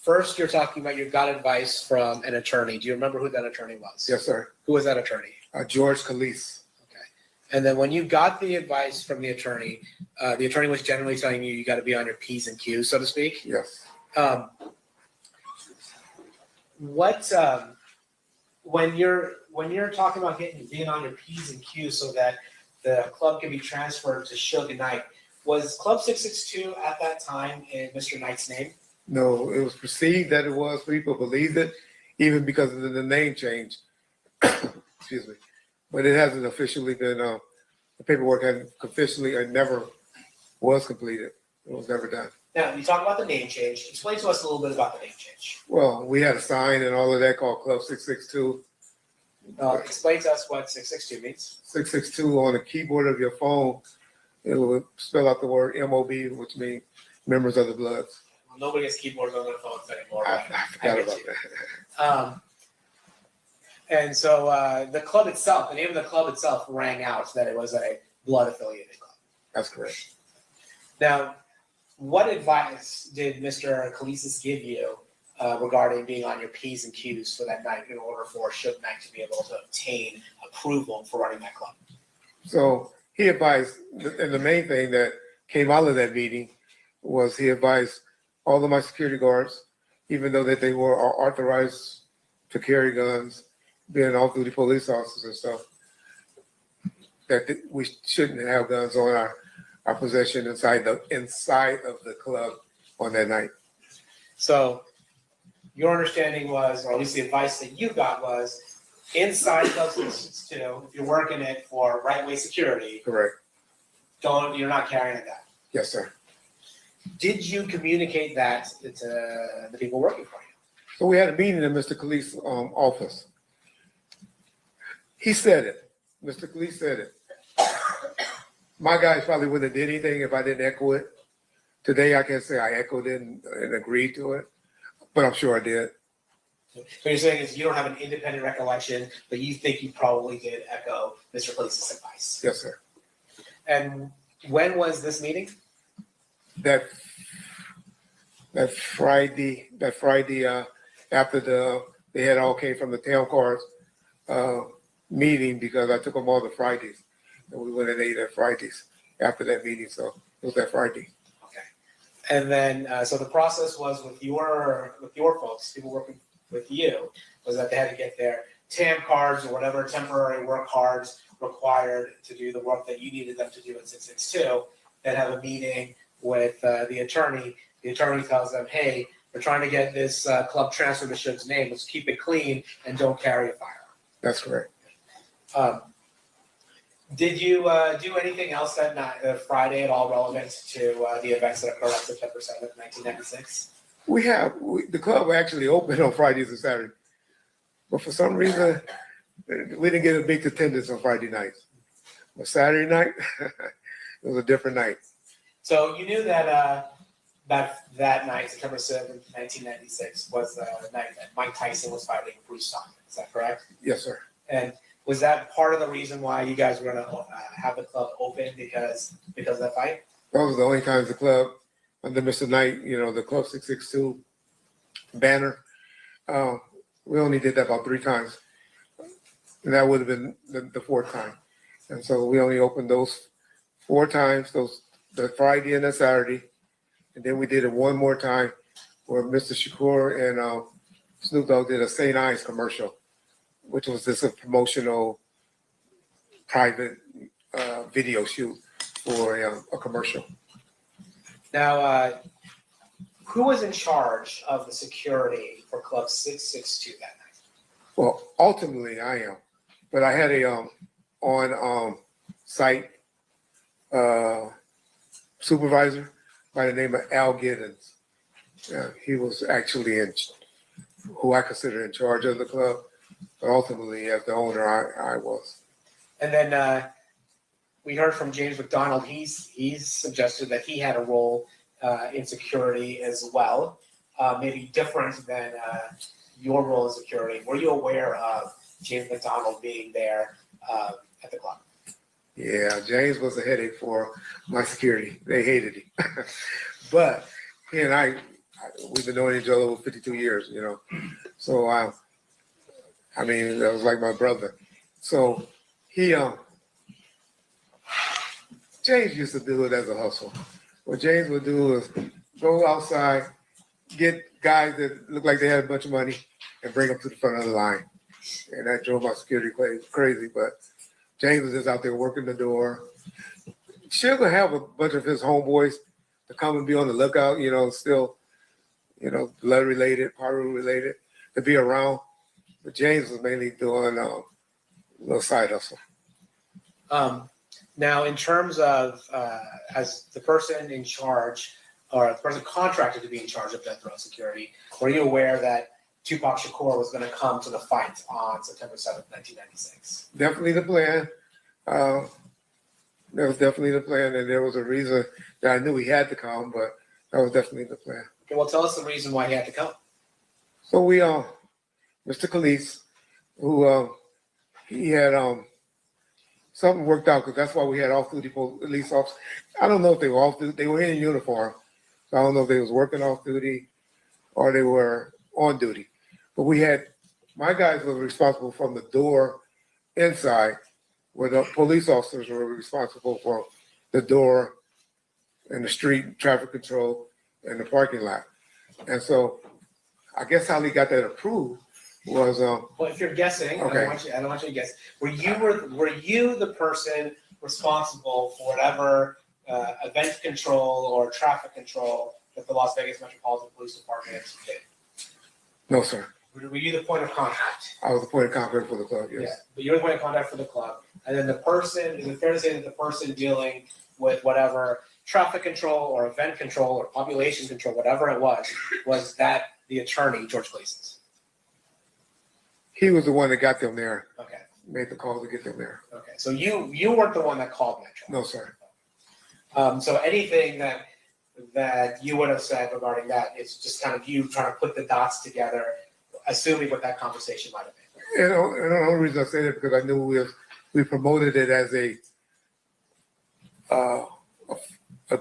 First, you're talking about you got advice from an attorney. Do you remember who that attorney was? Yes, sir. Who was that attorney? George Calise. Okay. And then when you got the advice from the attorney was generally telling you got to be on your P's and Q's, so to speak. Yes. When you're talking about being on your P's and Q's so that the club can be transferred to Suge Knight, was Club 662 at that time in Mr. Knight's name? No, it was perceived that it was. People believed it, even because of the name change. Excuse me. But it hasn't officially been, the paperwork hadn't officially, it never was completed. It was never done. Now, you talk about the name change. Explain to us a little bit about the name change. Well, we had a sign and all of that called Club 662. Explain to us what 662 means. 662 on the keyboard of your phone, it will spell out the word MOB, which means members of the Bloods. Well, nobody has keyboards on their phones anymore. I forgot about that. And so the club itself, the name of the club itself rang out that it was a blood affiliated club. That's correct. Now, what advice did Mr. Kalisis give you regarding being on your P's and Q's for that night in order for Suge Knight to be able to obtain approval for running that club? So he advised, and the main thing that came out of that meeting was he advised all of my security guards, even though that they were authorized to carry guns, being off-duty police officers and stuff, that we shouldn't have guns on our possession inside of the club on that night. So your understanding was, or at least the advice that you got was, inside Club 662, if you're working it for right-way security, Correct. you're not carrying a gun. Yes, sir. Did you communicate that to the people working for you? So we had a meeting in Mr. Kali's office. He said it. Mr. Kali said it. My guys probably wouldn't have did anything if I didn't echo it. Today I can say I echoed it and agreed to it, but I'm sure I did. So you're saying is you don't have an independent recollection, but you think you probably did echo Mr. Kali's advice. Yes, sir. And when was this meeting? That Friday after they had all came from the town cars meeting, because I took them all the Fridays and we went and ate at Fridays after that meeting. So it was that Friday. Okay. And then so the process was with your folks, people working with you, was that they had to get their TAM cards or whatever temporary work cards required to do the work that you needed them to do in 662. Then have a meeting with the attorney. The attorney tells them, hey, we're trying to get this club transferred to Suge's name. Let's keep it clean and don't carry a firearm. That's correct. Did you do anything else that night, Friday at all relevant to the events that occurred on September 7th, 1996? The club actually opened on Fridays and Saturdays, but for some reason, we didn't get a big attendance on Friday nights. But Saturday night, it was a different night. So you knew that that night, September 7th, 1996, was the night that Mike Tyson was fighting Bruce Stockton. Is that correct? Yes, sir. And was that part of the reason why you guys were going to have the club open because of that fight? That was the only time the club, under Mr. Knight, the Club 662 banner, we only did that about 3 times. And that would have been the 4th time. And so we only opened those 4 times, the Friday and the Saturday. And then we did it one more time where Mr. Shakur and Snoop Dogg did a St. Ives commercial, which was just a promotional private video shoot for a commercial. Now, who was in charge of the security for Club 662 that night? Well, ultimately I am, but I had a on site supervisor by the name of Al Giddens. He was actually who I consider in charge of the club, but ultimately as the owner, I was. And then we heard from James McDonald. He's suggested that he had a role in security as well, maybe different than your role in security. Were you aware of James McDonald being there at the club? Yeah, James was a headache for my security. They hated him. But he and we've been knowing each other over 52 years, So, I mean, that was like my brother. So James used to do it as a hustle. What James would do is go outside, get guys that look like they had a bunch of money, and bring them to the front of the line. And that drove my security crazy, but James was just out there working the door. Sugar have a bunch of his homeboys to come and be on the lookout, still, blood related, Paru related, to be around. But James was mainly doing a little side hustle. Now, in terms of as the person in charge or the person contracted to be in charge of death row security, were you aware that Tupac Shakur was going to come to the fight on September 7th, 1996? Definitely the plan. That was definitely the plan, and there was a reason that I knew he had to come, but that was definitely the plan. Okay, well, tell us the reason why he had to come. So we, Mr. Khalees, who he had something worked out, because that's why we had off-duty police officers. I don't know if they were off-duty. They were in uniform, so I don't know if they was working off-duty or they were on duty. But my guys were responsible from the door inside, where the police officers were responsible for the door and the street traffic control and the parking lot. And so I guess how they got that approved was well, if you're guessing, okay. I don't want you to guess. Were you the person responsible for whatever event control or traffic control that the Las Vegas Metropolitan Police Department did? No, sir. Were you the point of contact? I was the point of contact for the club, yes. Yeah, but you were the point of contact for the club. And then is it fair to say that the person dealing with whatever traffic control or event control or population control, whatever it was that the attorney, George Gleason's? He was the one that got them there. Okay. Made the call to get them there. Okay. So you weren't the one that called Metro? No, sir. So anything that you would have said regarding that is just kind of you trying to put the dots together, assuming what that conversation might have been. And the only reason I say that because I knew we promoted it as a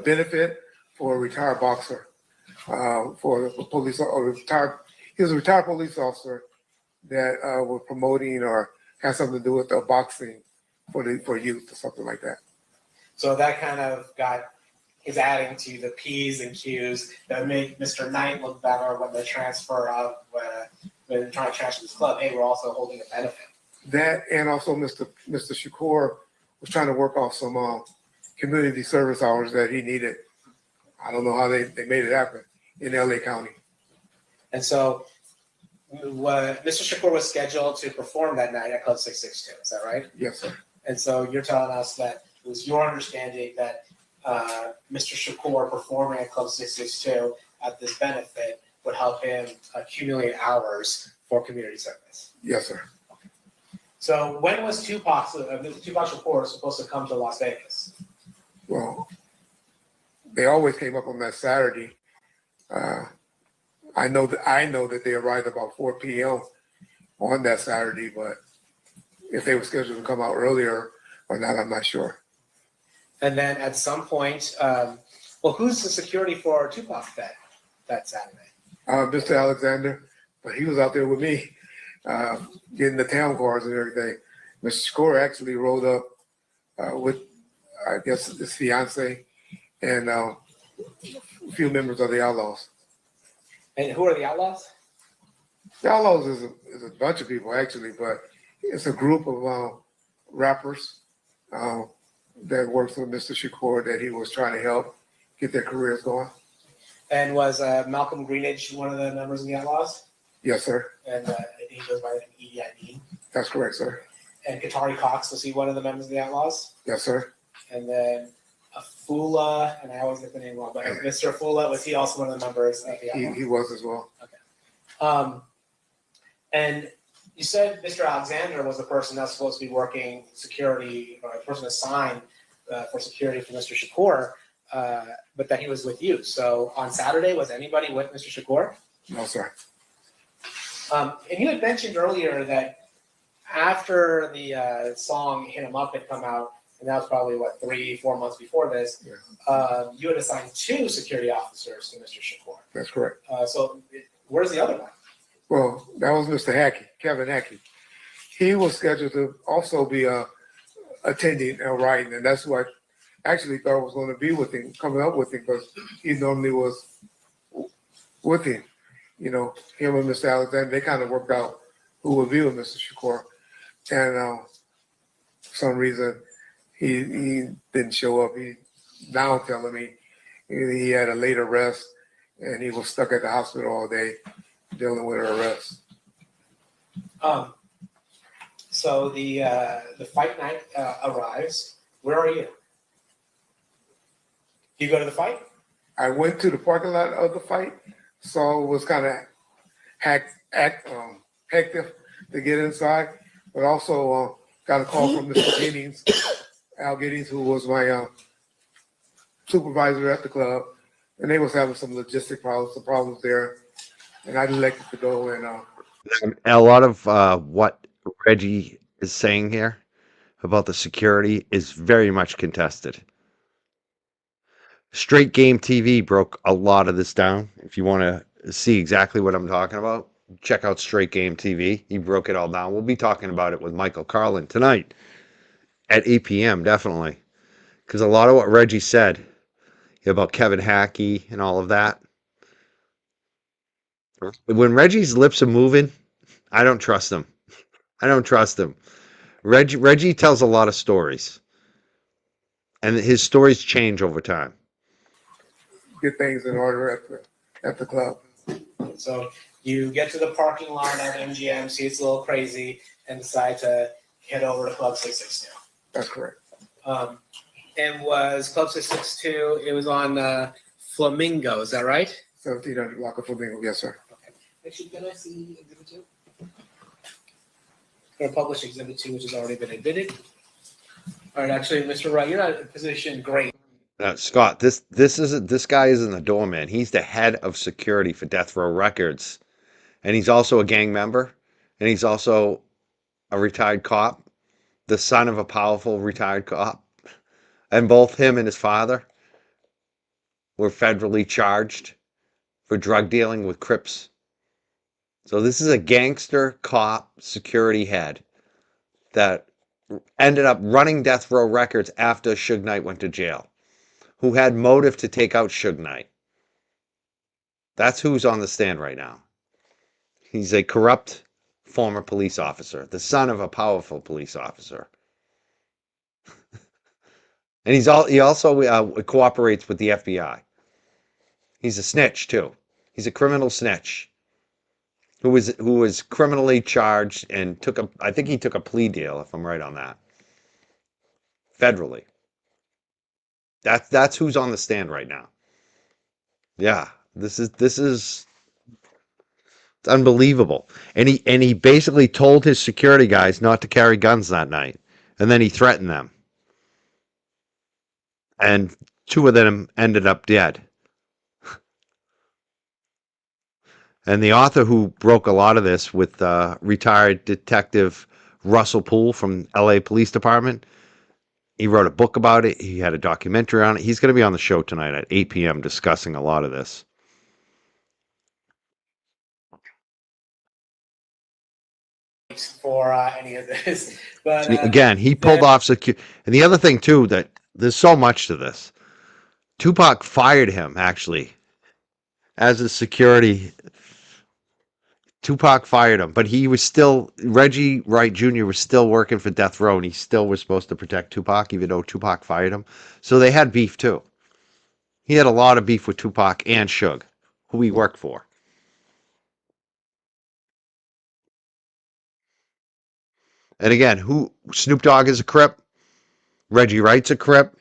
benefit for a retired boxer, for a police or he was a retired police officer that were promoting or had something to do with the boxing for youth or something like that. So that kind of is adding to the P's and Q's that make Mr. Knight look better when they transfer out, when they're trying to transfer this club. Hey, we're also holding a benefit. That and also Mr. Shakur was trying to work off some community service hours that he needed. I don't know how they made it happen in LA County. And so Mr. Shakur was scheduled to perform that night at Club 662. Is that right? Yes, sir. And so you're telling us that it was your understanding that Mr. Shakur performing at Club 662 at this benefit would help him accumulate hours for community service. Yes, sir. So when was Tupac Shakur supposed to come to Las Vegas? Well, they always came up on that Saturday. I know that they arrived about 4 p.m. on that Saturday, but if they were scheduled to come out earlier or not, I'm not sure. And then at some point, who's the security for Tupac that Saturday? Mr. Alexander, but he was out there with me, getting the town cars and everything. Mr. Shakur actually rode up with, I guess, his fiance and a few members of the Outlaws. And who are the Outlaws? The Outlaws is a bunch of people, actually, but it's a group of rappers that works with Mr. Shakur that he was trying to help get their careers going. And was Malcolm Greenidge one of the members of the Outlaws? Yes, sir. And I think he goes by the name Edie Amin. That's correct, sir. And Qatari Cox, was he one of the members of the Outlaws? Yes, sir. And then Afula, and I always get the name wrong, but Mr. Afula, was he also one of the members of the Outlaws? He was as well. Okay. And you said Mr. Alexander was the person that's supposed to be working security, or the person assigned for security for Mr. Shakur, but that he was with you. So on Saturday, was anybody with Mr. Shakur? No, sir. And you had mentioned earlier that after the song "Hit 'Em Up" had come out, and that was probably 3-4 months before this, you had assigned 2 security officers to Mr. Shakur. That's correct. So where's the other one? Well, that was Mr. Hackey, Kevin Hackey. He was scheduled to also be attending and writing, and that's what I actually thought was going to be with him, coming up with him, because he normally was with him. You know, him and Mr. Alexander, they kind of worked out who would be with Mr. Shakur. And for some reason, he didn't show up. He now telling me he had a late arrest and he was stuck at the hospital all day dealing with her arrest. So the fight night arrives. Where are you? You go to the fight? I went to the parking lot of the fight, so it was kind of hectic to get inside, but also got a call from Mr. Giddings, Al Giddings, who was my supervisor at the club, and they was having some logistic problems there, and I elected to go and a lot of what Reggie is saying here about the security is very much contested. Straight Game TV broke a lot of this down. If you want to see exactly what I'm talking about, check out Straight Game TV. He broke it all down. We'll be talking about it with Michael Carlin tonight at 8 p.m. definitely, because a lot of what Reggie said about Kevin Hackey and all of that, when Reggie's lips are moving, I don't trust him. I don't trust him. Reggie tells a lot of stories, and his stories change over time. get things in order at the club. So you get to the parking lot at MGM, see it's a little crazy, and decide to head over to Club 662. That's correct. And was Club 662, it was on Flamingo, is that right? 1700 block of Flamingo, yes, sir. Okay. Actually, can I see Exhibit 2? Going to publish Exhibit 2, which has already been admitted. All right, actually, Mr. Wright, you're not in position great. Scott, this guy isn't the doorman. He's the head of security for Death Row Records, and he's also a gang member, and he's also a retired cop, the son of a powerful retired cop, and both him and his father were federally charged for drug dealing with Crips. So this is a gangster cop security head that ended up running Death Row Records after Suge Knight went to jail, who had motive to take out Suge Knight. That's who's on the stand right now. He's a corrupt former police officer, the son of a powerful police officer. And he also cooperates with the FBI. He's a snitch too. He's a criminal snitch who was criminally charged and I think he took a plea deal, if I'm right on that. federally. That's who's on the stand right now. Yeah, this is it's unbelievable. And he basically told his security guys not to carry guns that night, and then he threatened them, and 2 of them ended up dead. And the author who broke a lot of this with retired detective Russell Poole from LA Police Department, he wrote a book about it. He had a documentary on it. He's going to be on the show tonight at 8 p.m. discussing a lot of this. For any of this, but Again, he pulled off secure. And the other thing too, that there's so much to this. Tupac fired him actually as a security. Tupac fired him, but he was still, Reggie Wright Jr. was still working for Death Row, and he still was supposed to protect Tupac, even though Tupac fired him. So they had beef too. He had a lot of beef with Tupac and Suge, who he worked for. And again, who Snoop Dogg is a Crip, Reggie Wright's a Crip,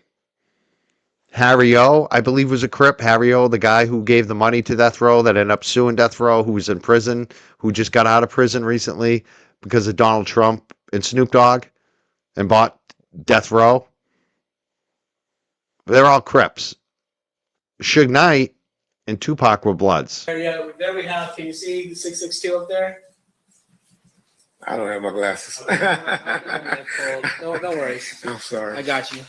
Harry O, I believe, was a Crip. Harry O, the guy who gave the money to Death Row that ended up suing Death Row, who was in prison, who just got out of prison recently because of Donald Trump and Snoop Dogg and bought Death Row. They're all Crips. Suge Knight and Tupac were Bloods. yeah, there we have. Can you see the 662 up there? I don't have my glasses. No worries. I'm sorry. I got you.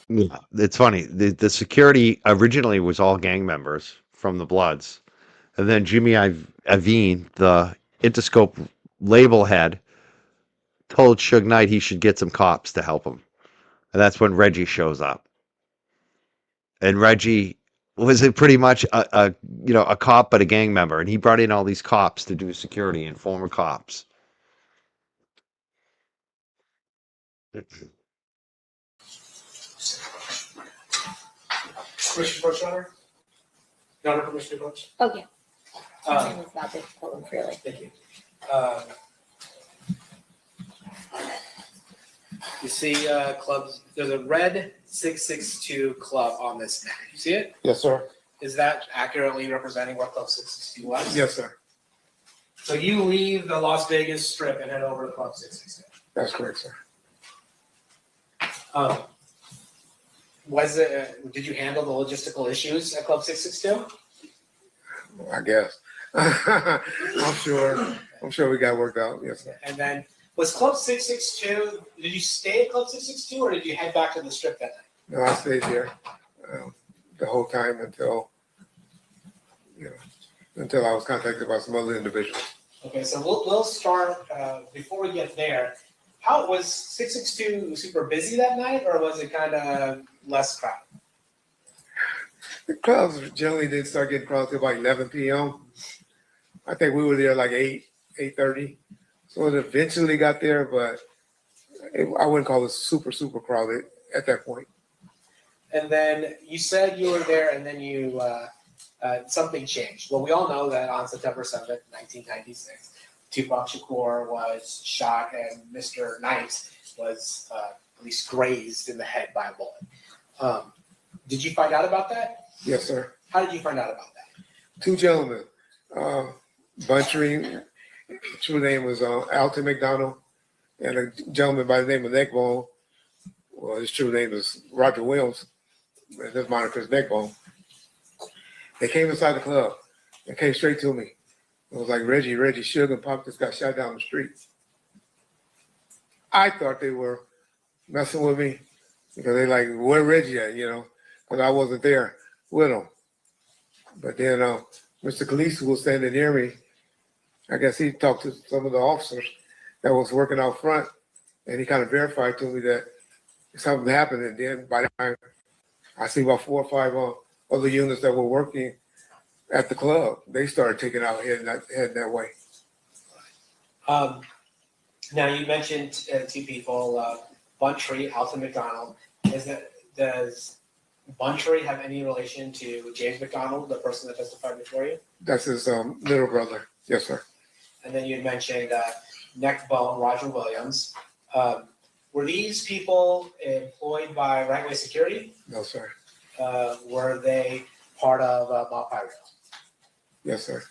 Yeah. It's funny. The security originally was all gang members from the Bloods. And then Jimmy Iovine, the Interscope label head, told Suge Knight he should get some cops to help him. And that's when Reggie shows up. And Reggie was pretty much a cop but a gang member, and he brought in all these cops to do security and former cops. Permission to approach, Your Honor? Your Honor, permission to approach? Okay. My Um, name is Bob Coleman Freely. Thank you. You see clubs, there's a red 662 club on this map. You see it? Yes, sir. Is that accurately representing what Club 662 was? Yes, sir. So you leave the Las Vegas Strip and head over to Club 662. That's correct, sir. Was it? Did you handle the logistical issues at Club 662? I guess. I'm sure we got worked out. Yes, sir. And then was Club 662? Did you stay at Club 662 or did you head back to the Strip that night? No, I stayed there the whole time until I was contacted by some other individuals. Okay, so we'll start before we get there. How was 662 super busy that night, or was it kind of less crowded? The clubs generally didn't start getting crowded till about 11 p.m. I think we were there like 8:30. So it eventually got there, but I wouldn't call it super crowded at that point. And then you said you were there, and then you something changed. Well, we all know that on September 7th, 1996, Tupac Shakur was shot, and Mr. Knight was at least grazed in the head by a bullet. Did you find out about that? Yes, sir. How did you find out about that? 2 gentlemen, Buntry, true name was Alton McDonald, and a gentleman by the name of Neckbone. Well, his true name is Roger Williams, and his moniker is Neckbone. They came inside the club and came straight to me. It was like, Reggie, Suge and Pop just got shot down the street. I thought they were messing with me because they like, where Reggie at, because I wasn't there with him. But then Mr. Khaleesi, who was standing near me, I guess he talked to some of the officers that was working out front, and he kind of verified to me that something happened. And then by the time I see about 4 or 5 other units that were working at the club, they started taking out heading that way. Now you mentioned 2 people, Buntry, Alton McDonald. Does Buntry have any relation to James McDonald, the person that testified before you? That's his little brother. Yes, sir. And then you had mentioned Neckbone, Roger Williams. Were these people employed by Right Way Security? No, sir. Were they part of Mob Pyro? Yes, sir.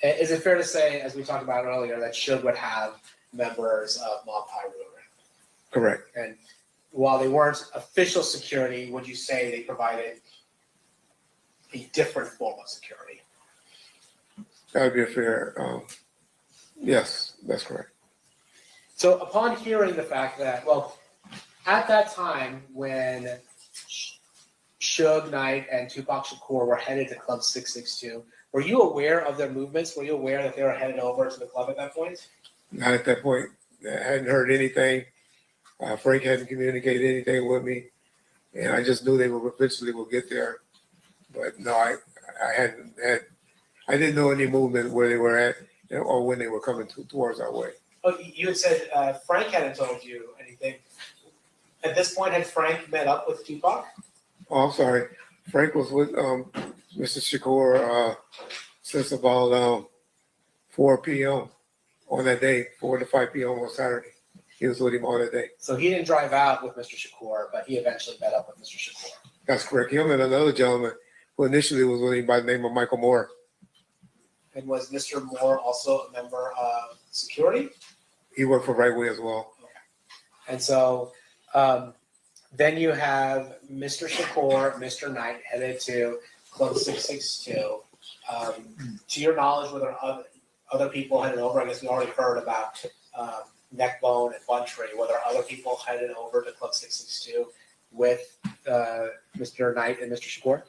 Is it fair to say, as we talked about earlier, that Suge would have members of Mob Pyro? Correct. And while they weren't official security, would you say they provided a different form of security? That would be a fair. Yes, that's correct. So upon hearing the fact that, well, at that time when Suge Knight and Tupac Shakur were headed to Club 662, were you aware of their movements? Were you aware that they were headed over to the club at that point? Not at that point. I hadn't heard anything. Frank hadn't communicated anything with me, and I just knew they would eventually will get there. But no, I didn't know any movement where they were at or when they were coming towards our way. Oh, you had said Frank hadn't told you anything. At this point, had Frank met up with Tupac? Oh, I'm sorry. Frank was with Mr. Shakur since about 4 p.m. on that day, 4 to 5 p.m. on Saturday. He was with him all that day. So he didn't drive out with Mr. Shakur, but he eventually met up with Mr. Shakur. That's correct. Him and another gentleman who initially was with him by the name of Michael Moore. And was Mr. Moore also a member of security? He worked for Right Way as well. Okay. And so then you have Mr. Shakur, Mr. Knight headed to Club 662. To your knowledge, were there other people headed over? I guess we already heard about Neckbone and Buntry. Were there other people headed over to Club 662 with Mr. Knight and Mr. Shakur?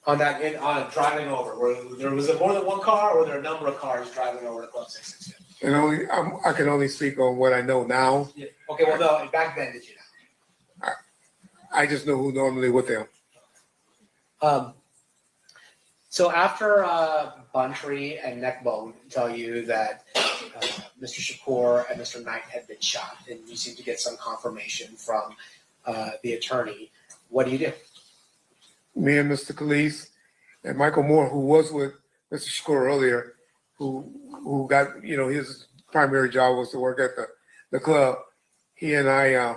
On driving over, was it more than one car, or were there a number of cars driving over to Club 662? And I can only speak on what I know now. Yeah. Okay, well, no, back then, did you know? I just know who normally with them. So after Buntry and Neckbone tell you that Mr. Shakur and Mr. Knight had been shot, and you seem to get some confirmation from the attorney, what do? Me and Mr. Khalees and Michael Moore, who was with Mr. Shakur earlier, who got, his primary job was to work at the club. He and I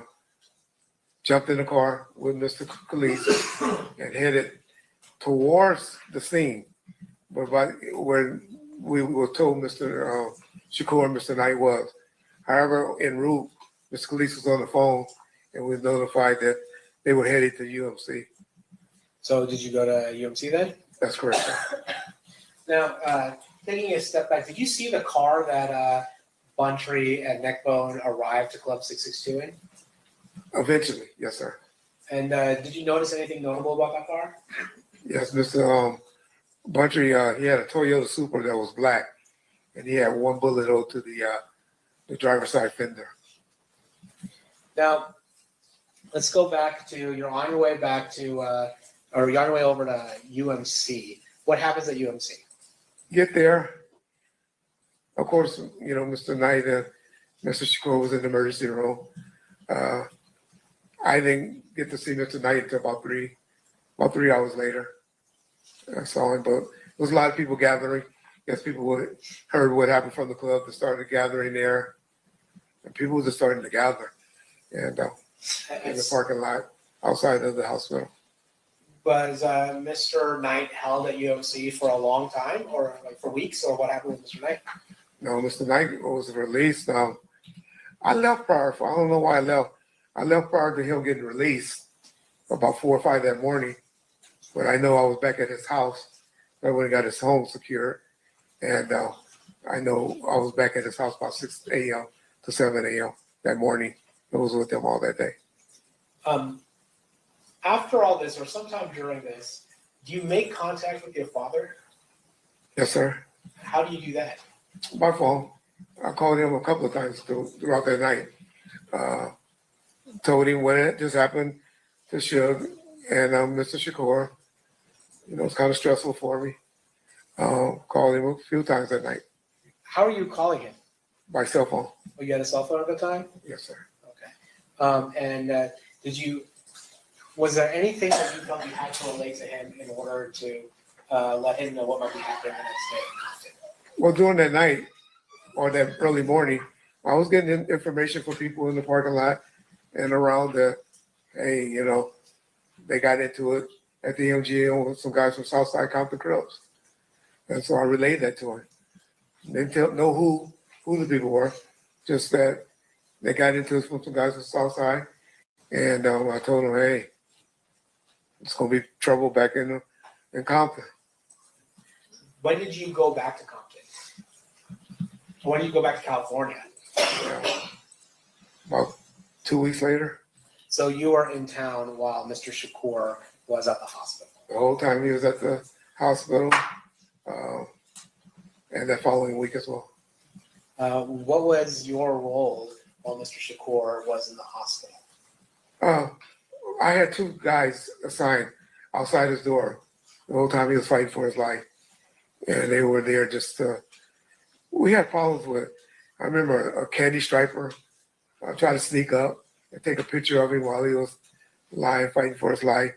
jumped in the car with Mr. Khalees and headed towards the scene, but where we were told Mr. Shakur and Mr. Knight was. However, en route, Mr. Khalees was on the phone and we were notified that they were headed to UMC. So did you go to UMC then? That's correct. Now, taking a step back, did you see the car that Buntry and Neckbone arrived to Club 662 in? Eventually, yes, sir. And did you notice anything notable about that car? Yes, Mr. Buntry, he had a Toyota Supra that was black, and he had one bullet hole to the driver's side fender. Now, let's go back to, you're on your way back to, or you're on your way over to UMC. What happens at UMC? Get there. Of course, Mr. Knight and Mr. Shakur was in the emergency room. I didn't get to see Mr. Knight until about 3 hours later. I saw him, but there was a lot of people gathering. Yes, people heard what happened from the club. They started gathering there, and people were just starting to gather, and in the parking lot outside of the hospital. Was Mr. Knight held at UMC for a long time, or like for weeks, or what happened with Mr. Knight? No, Mr. Knight was released. I left prior. I don't know why I left. I left prior to him getting released about 4 or 5 that morning. But I know I was back at his house. I went and got his home secured. And I know I was back at his house about 6 a.m. to 7 a.m. that morning. I was with him all that day. After all this, or sometime during this, do you make contact with your father? Yes, sir. How do you do that? By phone. I called him a couple of times throughout that night. Told him what had just happened to Suge and Mr. Shakur. It's kind of stressful for me. Called him a few times that night. How are you calling him? By cell phone. Oh, you had a cell phone at the time? Yes, sir. Okay. And did you Was there anything that you felt you had to relate to him in order to let him know what might be happening the next day? Well, during that night or that early morning, I was getting information from people in the parking lot and around the, hey, you know, they got into it at the MGM with some guys from Southside Compton Clubs. And so I relayed that to him. They didn't know who the people were, just that they got into it with some guys from Southside. And I told them, hey, it's going to be trouble back in Compton. When did you go back to Compton? When did you go back to California? About 2 weeks later. So you were in town while Mr. Shakur was at the hospital. The whole time he was at the hospital, and that following week as well. What was your role while Mr. Shakur was in the hospital? I had two guys assigned outside his door the whole time he was fighting for his life. And they were there just we had problems with, I remember a candy striper tried to sneak up and take a picture of him while he was lying, fighting for his life.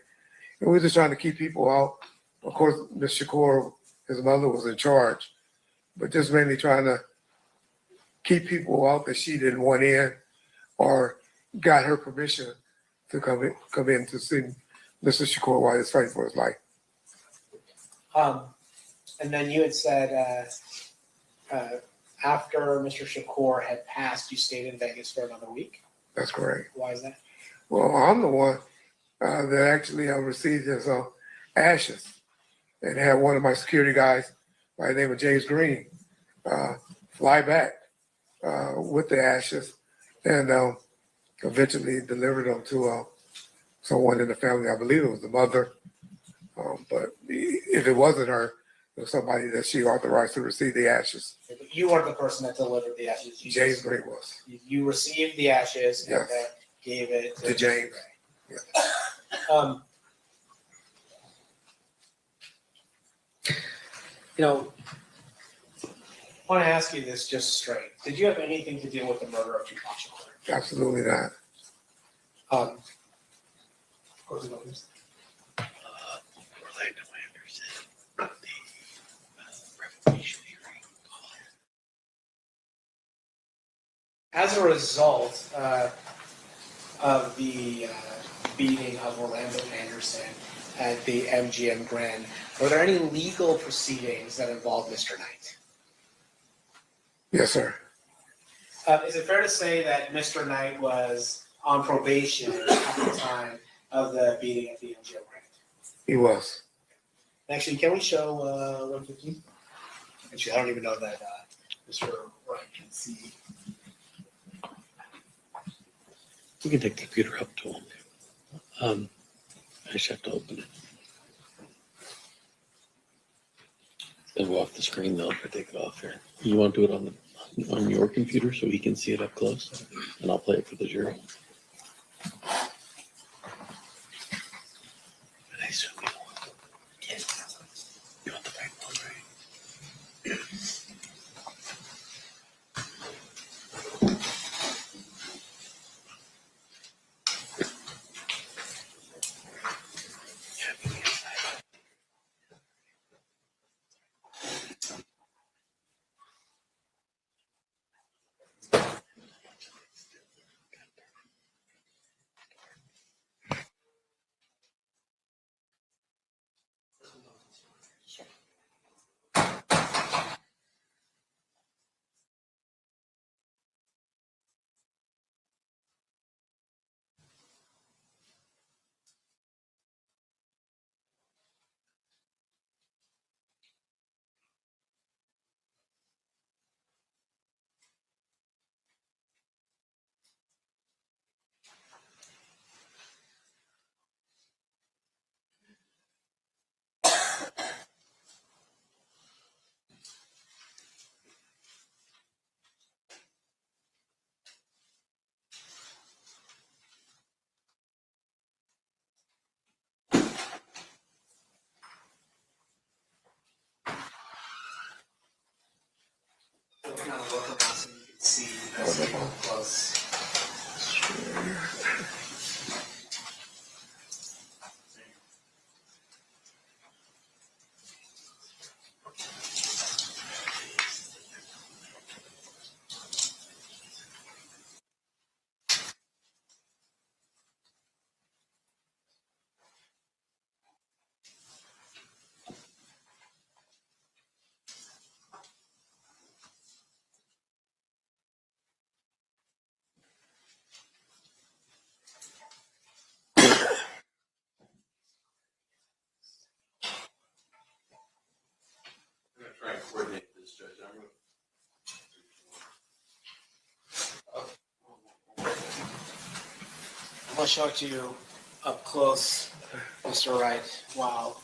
And we were just trying to keep people out. Of course, Ms. Shakur, his mother, was in charge, but just mainly trying to keep people out that she didn't want in or got her permission to come in to see Mr. Shakur while he was fighting for his life. And then you had said after Mr. Shakur had passed, you stayed in Vegas for another week. That's correct. Why is that? Well, I'm the one that actually received his ashes and had one of my security guys by the name of James Green fly back with the ashes and eventually delivered them to someone in the family. I believe it was the mother, but if it wasn't her, it was somebody that she authorized to receive the ashes. But you weren't the person that delivered the ashes. James Green was. You received the ashes and Yes. then gave it To James. Yes. You know, I want to ask you this just straight. Did you have anything to do with the murder of Tupac Shakur? Absolutely not. Of course, it was. As a result of the beating of Orlando Anderson at the MGM Grand, were there any legal proceedings that involved Mr. Knight? Yes, sir. Is it fair to say that Mr. Knight was on probation at the time of the beating at the MGM Grand? He was. Actually, can we show 115? Actually, I don't even know that Mr. Wright can see. We can take the computer up to him. I just have to open it. It'll go off the screen though if I take it off here. You want to do it on your computer so he can see it up close, and I'll play it for the jury. I assume you don't want it. Yes. You want the right one, right? Kind of look around so you can see this close. to show it to you up close, Mr. Wright, while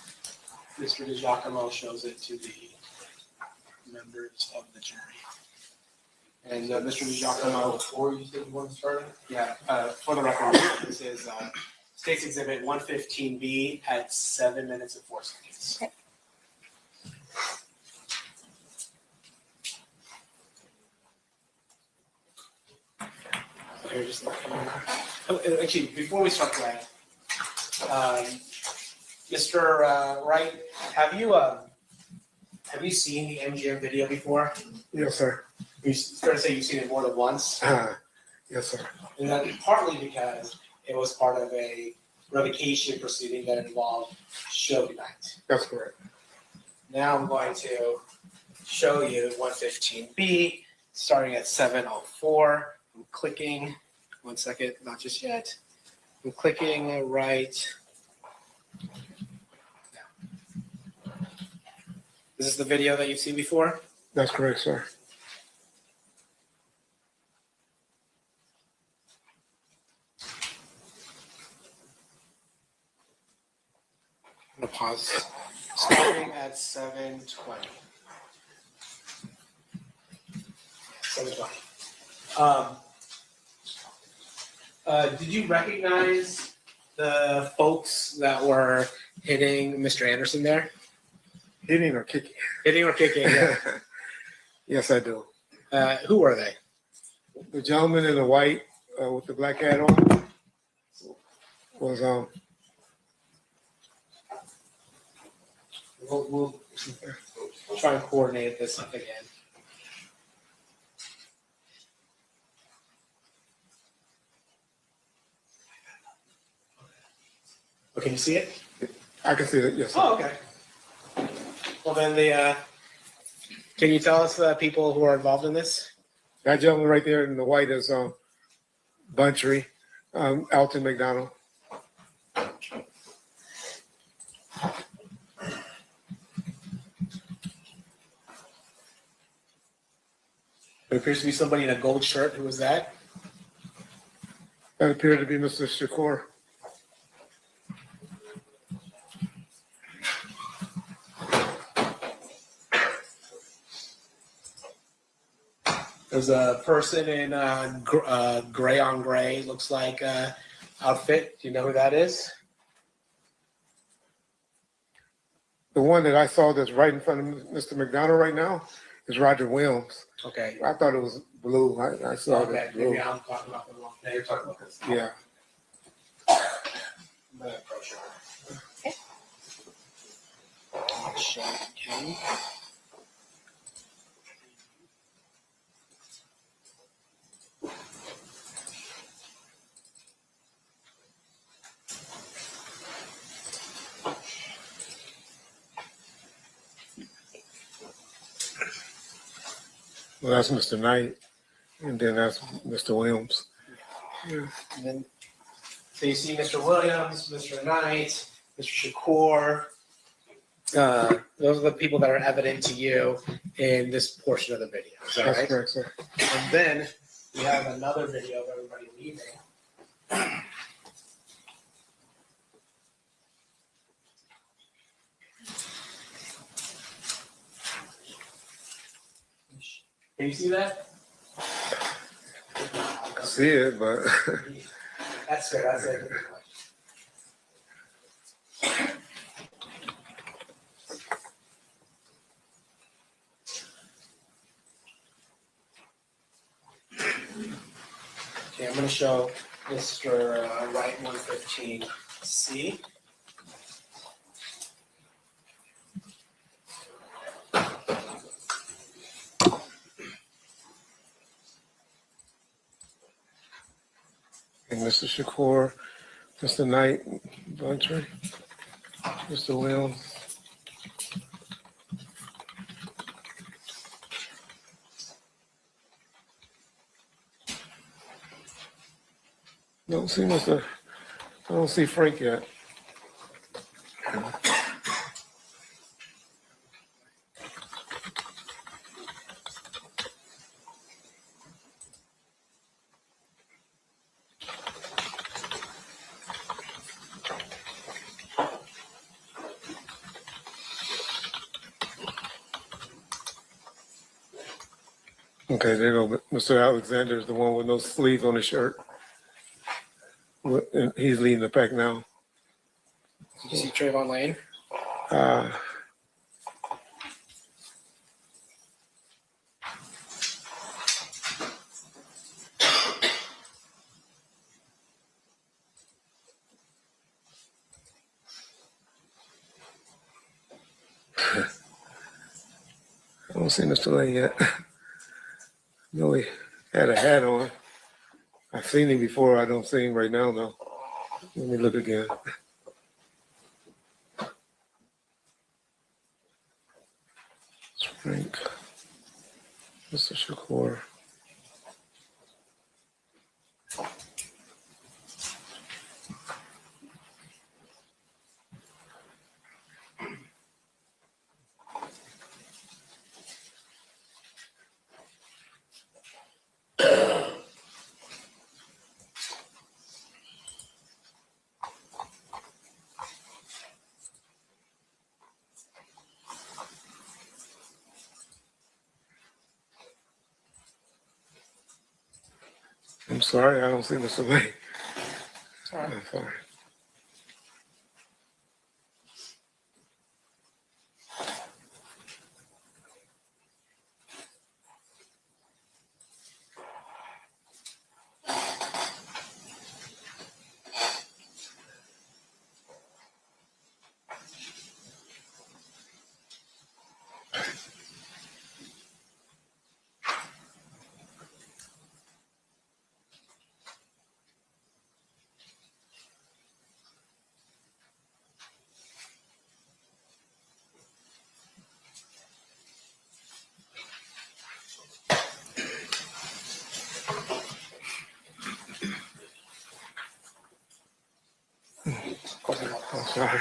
Mr. DiGiacomo shows it to the members of the jury. And Mr. DiGiacomo, Before you said you want to start it? yeah, for the record, this is State's Exhibit 115B at 7 minutes and 4 seconds. Okay. Here, just actually, before we start playing, Mr. Wright, have you seen the MGM video before? Yes, sir. You fair to say you've seen it more than once, Yes, sir. and that partly because it was part of a revocation proceeding that involved show night. That's correct. Now I'm going to show you 115B, starting at 7:04. I'm clicking. 1 second, not just yet. I'm clicking right. Is this the video that you've seen before? That's correct, sir. I'm gonna pause. Starting at 7:20. 7:20. Did you recognize the folks that were hitting Mr. Anderson there? Hitting or kicking? Hitting or kicking? Yeah. Yes, I do. Who were they? The gentleman in the white with the black hat on was We'll try and coordinate this up again. Oh, can you see it? I can see it. Yes, sir. Oh, okay. Well, then can you tell us the people who are involved in this? That gentleman right there in the white is Buntry, Alton McDonald. There appears to be somebody in a gold shirt. Who was that? That appeared to be Mr. Shakur. There's a person in gray on gray, looks like outfit. Do you know who that is? The one that I saw that's right in front of Mr. McDonald right now is Roger Williams. Okay. I thought it was blue. I saw Okay. it blue. Maybe I'm talking about the wrong. Now you're talking about this. Yeah. I'm gonna approach her. Okay. Well, that's Mr. Knight, and then that's Mr. Williams. Yeah. And then, so you see Mr. Williams, Mr. Knight, Mr. Shakur. Those are the people that are evident to you in this portion of the video. Is that That's right? correct, sir. And then we have another video of everybody leaving. Can you see that? I see it, but That's good. That's it. Okay, I'm going to show Mr. Wright 115C. and Mr. Shakur, Mr. Knight, Buntry, Mr. Williams. I don't see Frank yet. Okay, there you go. Mr. Alexander is the one with no sleeves on his shirt. And he's leading the pack now. Did you see Trayvon Lane? I don't see Mr. Lane yet. No, he had a hat on. I've seen him before. I don't see him right now, though. Let me look again. Frank. Mr. Shakur. I'm sorry, I don't see Mr. Lane. All right. I'm sorry. I'm sorry.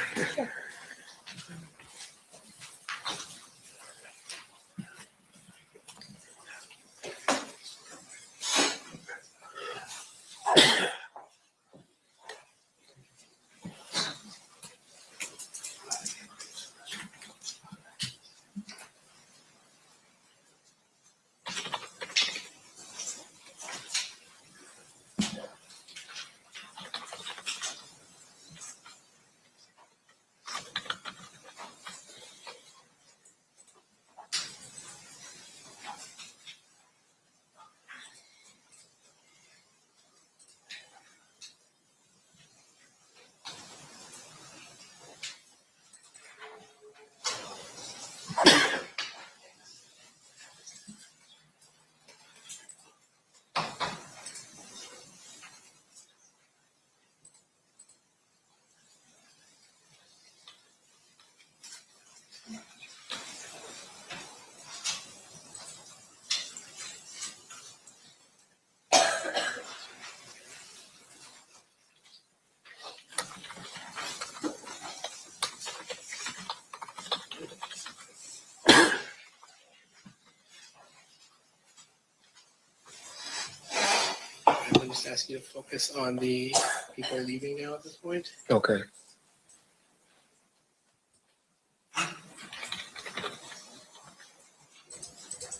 I'm going to just ask you to focus on the people leaving now at this point. Okay.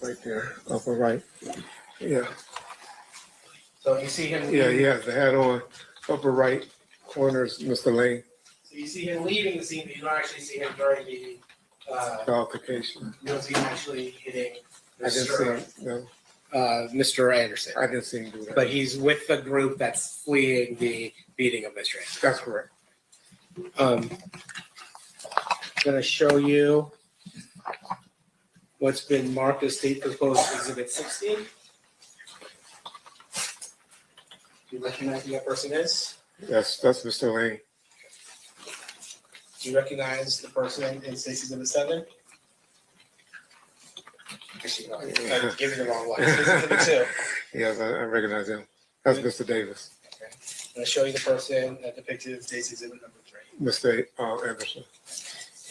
Right there, upper right. Yeah, So you see him. yeah, he has the hat on. Upper right corner is Mr. Lane. So you see him leaving the scene, but you don't actually see him during the. Qualification. You don't see him actually hitting I didn't see him, no, Mr. Anderson. I didn't see him do that. But he's with the group that's fleeing the beating of Mr. Anderson. That's correct. I'm going to show you what's been marked as state proposed exhibit 16. Do you recognize who that person is? That's Mr. Lane. Do you recognize the person in state exhibit 7? Actually, no, I gave you the wrong one. State exhibit 2. Yes, I recognize him. That's Mr. Davis. Okay. I'm going to show you the person depicted in state exhibit number 3. Mr. Anderson.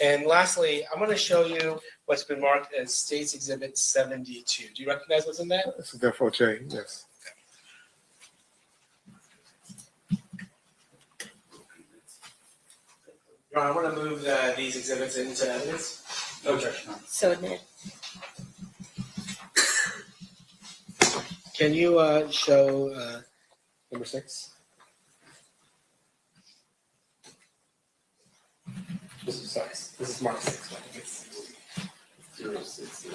And lastly, I'm going to show you what's been marked as States Exhibit 72. Do you recognize what's in that? That's the FOJ, yes. Your Honor, I'm going to move these exhibits into evidence. No objection. So admit. Can you show number 6? This is Mark 6. I think it's 060.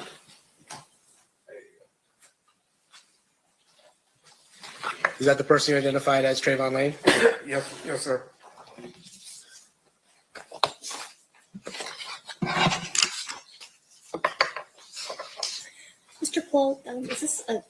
Is that the person you identified as Trayvon Lane? Yes, sir. Mr. Paul, is this a,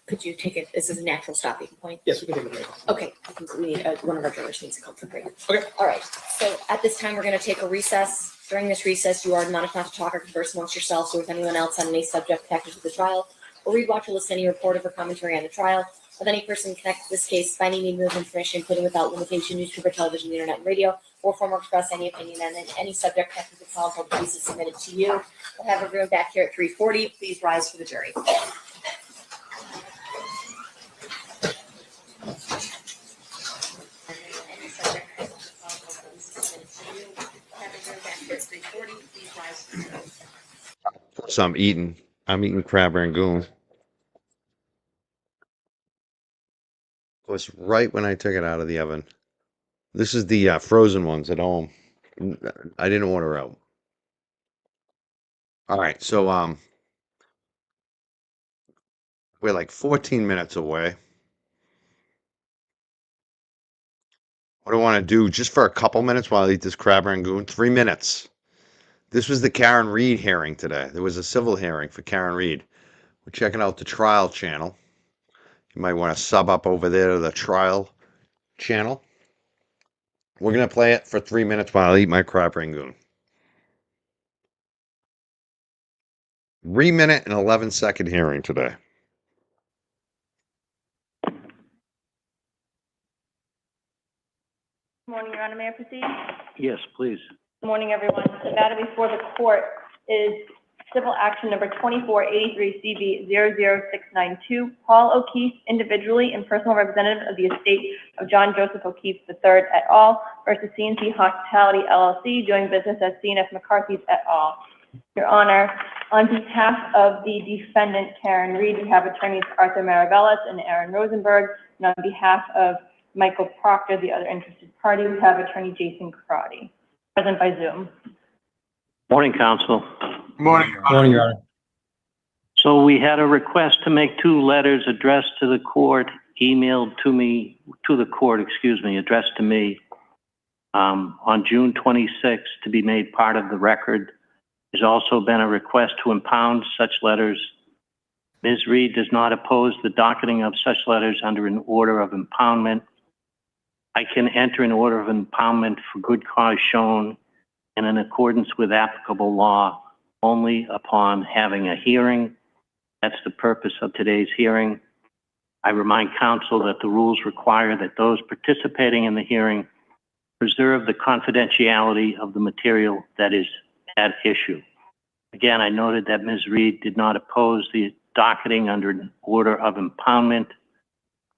could you take it, is this a natural stopping point? Yes, we can take a break. Okay, we need, one of our jurors needs to come for break. Okay. All right, so at this time, we're gonna take a recess. During this recess, you are not allowed to talk or converse amongst yourselves or with anyone else on any subject connected to the trial, or read, watch, or listen to any report or commentary on the trial of any person connected to this case, finding any of information, including without limitation, newspaper, television, internet, and radio, or form or express any opinion on any subject connected to the trial until the case is submitted to you. We'll have everyone back here at 3:40. Please rise for the jury. So I'm eating crab rangoon. Of course, right when I took it out of the oven. This is the frozen ones at home. I didn't order out. All right, so we're like 14 minutes away. What do I want to do just for a couple minutes while I eat this crab rangoon? 3 minutes. This was the Karen Reed hearing today. There was a civil hearing for Karen Reed. We're checking out the trial channel. You might want to sub up over there to the trial channel. We're going to play it for 3 minutes while I eat my crab rangoon. 3 minute and 11-second hearing today. Morning, Your Honor. May I proceed? Yes, please. Good morning, everyone. The matter before the court is civil action number 2483 CB 00692. Paul O'Keefe, individually and personal representative of the estate of John Joseph O'Keefe III et al. Versus CNC Hospitality LLC, doing business as CNF McCarthy's et al. Your Honor, on behalf of the defendant Karen Reed, we have attorneys Arthur Maravellas and Aaron Rosenberg, and on behalf of Michael Proctor, the other interested party, we have attorney Jason Karate, present by Zoom. Morning, counsel. Morning. Morning, Your Honor. So we had a request to make 2 letters addressed to the court, emailed to me, to the court, addressed to me on June 26th to be made part of the record. There's also been a request to impound such letters. Ms. Reed does not oppose the docketing of such letters under an order of impoundment. I can enter an order of impoundment for good cause shown and in accordance with applicable law only upon having a hearing. That's the purpose of today's hearing. I remind counsel that the rules require that those participating in the hearing preserve the confidentiality of the material that is at issue. Again, I noted that Ms. Reed did not oppose the docketing under an order of impoundment.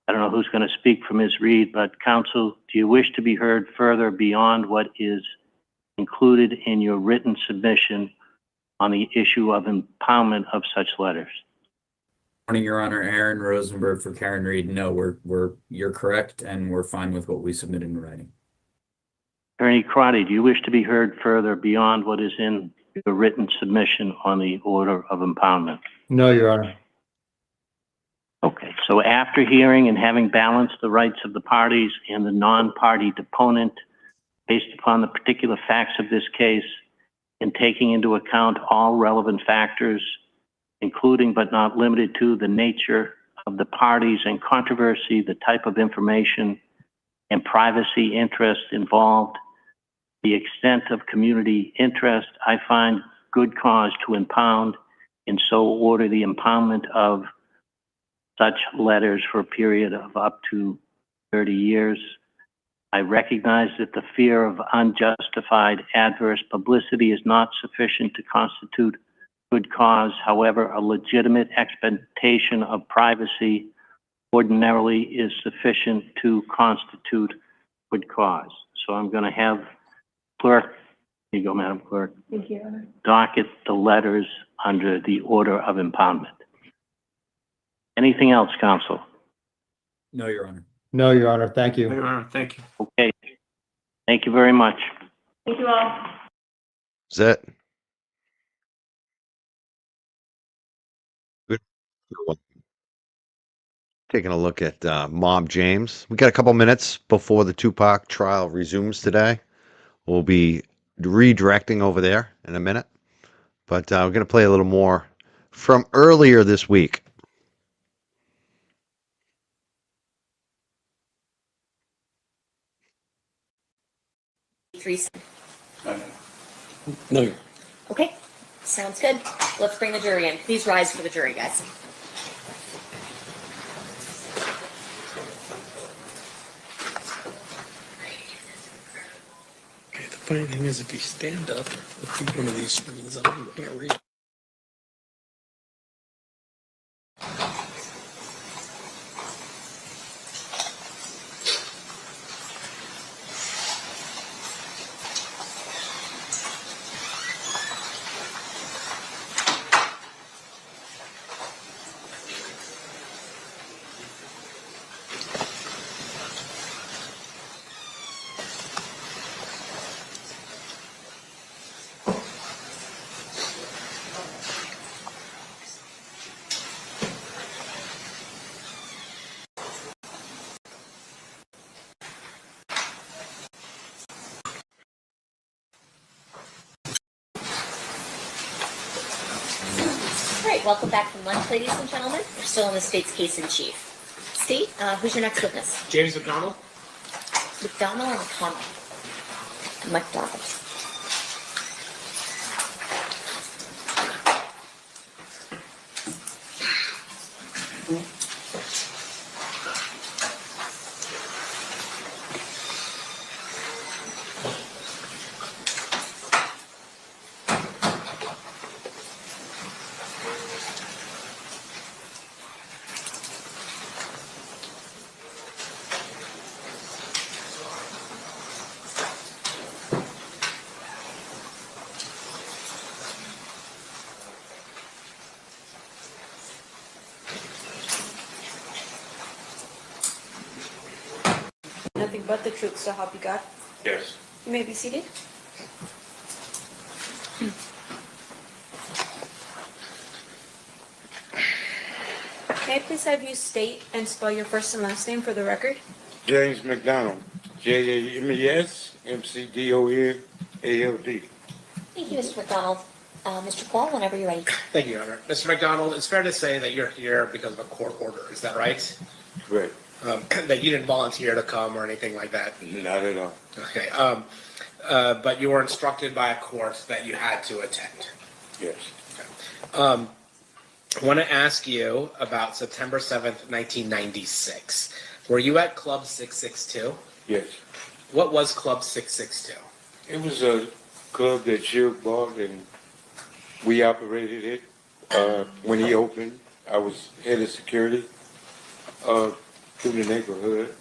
I don't know who's going to speak for Ms. Reed, but counsel, do you wish to be heard further beyond what is included in your written submission on the issue of impoundment of such letters? Morning, Your Honor. Aaron Rosenberg for Karen Reed. No, you're correct, and we're fine with what we submitted in writing. Attorney Crotty, do you wish to be heard further beyond what is in your written submission on the order of impoundment? No, Your Honor. Okay, so after hearing and having balanced the rights of the parties and the non-party deponent based upon the particular facts of this case and taking into account all relevant factors, including but not limited to the nature of the parties and controversy, the type of information and privacy interest involved, the extent of community interest, I find good cause to impound and so order the impoundment of such letters for a period of up to 30 years. I recognize that the fear of unjustified adverse publicity is not sufficient to constitute good cause. However, a legitimate expectation of privacy ordinarily is sufficient to constitute good cause. So I'm going to have clerk, here you go, Madam Clerk, Thank you, Your Honor. docket the letters under the order of impoundment. Anything else, counsel? No, Your Honor. No, Your Honor. Thank you. Your Honor, thank you. Okay. Thank you very much. Thank you all. Is that good? Taking a look at Mob James. We got a couple minutes before the Tupac trial resumes today. We'll be redirecting over there in a minute, but we're going to play a little more from earlier this week. No. Okay, sounds good. Let's bring the jury in. Please rise for the jury, guys. Okay, the funny thing is, if you stand up with one of these screens on, you can't read. All right, welcome back from lunch, ladies and gentlemen. We're still on the state's case in chief. State, who's your next witness? James McDonald? McDonald or McConnell? McDonald. Nothing but the truth, so help you God. Yes. You may be seated. May I please have you state and spell your first and last name for the record? James McDonald, JAMES, Thank you, Mr. McDonald. Mr. Paul, whenever you're ready. Thank you, Your Honor. Mr. McDonald, it's fair to say that you're here because of a court order, is that right? Correct. That you didn't volunteer to come or anything like that? Not at all. Okay, but you were instructed by a court that you had to attend? Yes. I want to ask you about September 7th, 1996. Were you at Club 662? Yes. What was Club 662? It was a club that Shug bought and we operated it. When he opened, I was head of security through the neighborhood.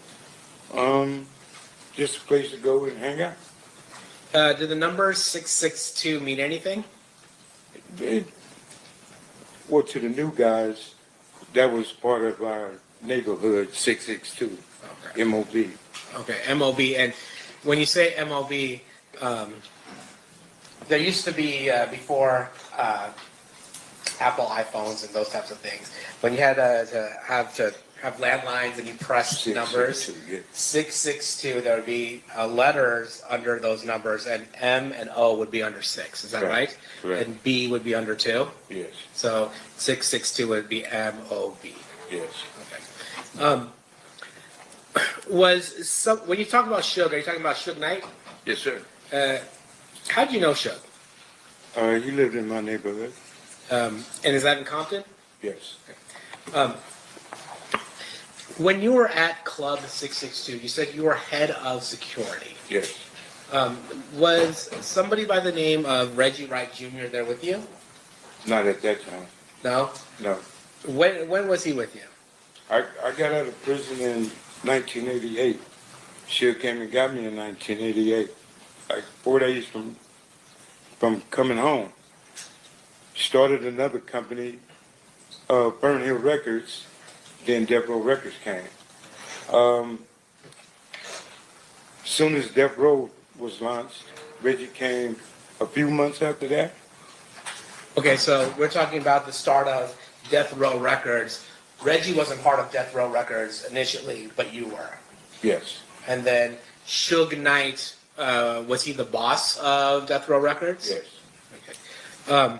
Just a place to go and hang out. Did the number 662 mean anything? Well, to the new guys, that was part of our neighborhood 662, Okay. MOB. Okay, MOB. And when you say MOB, there used to be, before Apple iPhones and those types of things, when you had to have landlines and you pressed numbers, 662, there would be letters under those numbers, and M and O would be under 6. Is that right? Correct. And B would be under 2? Yes. So 662 would be MOB. Yes. Okay. When you talk about Suge, are you talking about Suge Knight? Yes, sir. How do you know Suge? He lived in my neighborhood. And is that in Compton? Yes. When you were at Club 662, you said you were head of security. Yes. Was somebody by the name of Reggie Wright Jr. there with you? Not at that time. No? No. When was he with you? I got out of prison in 1988. She came and got me in 1988. Like 4 days from coming home. Started another company, Burn Hill Records, then Death Row Records came. Soon as Death Row was launched, Reggie came a few months after that. Okay, so we're talking about the start of Death Row Records. Reggie wasn't part of Death Row Records initially, but you were. Yes. And then Suge Knight, was he the boss of Death Row Records? Yes. Okay.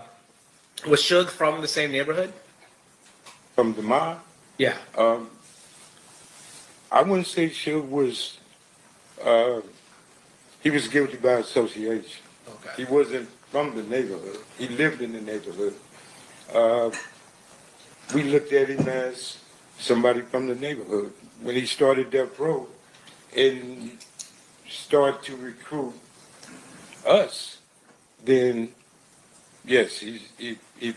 Was Suge from the same neighborhood? From the mob? Yeah. I wouldn't say Suge was, he was guilty by association. Okay. He wasn't from the neighborhood. He lived in the neighborhood. We looked at him as somebody from the neighborhood. When he started Death Row and started to recruit us, then yes, he's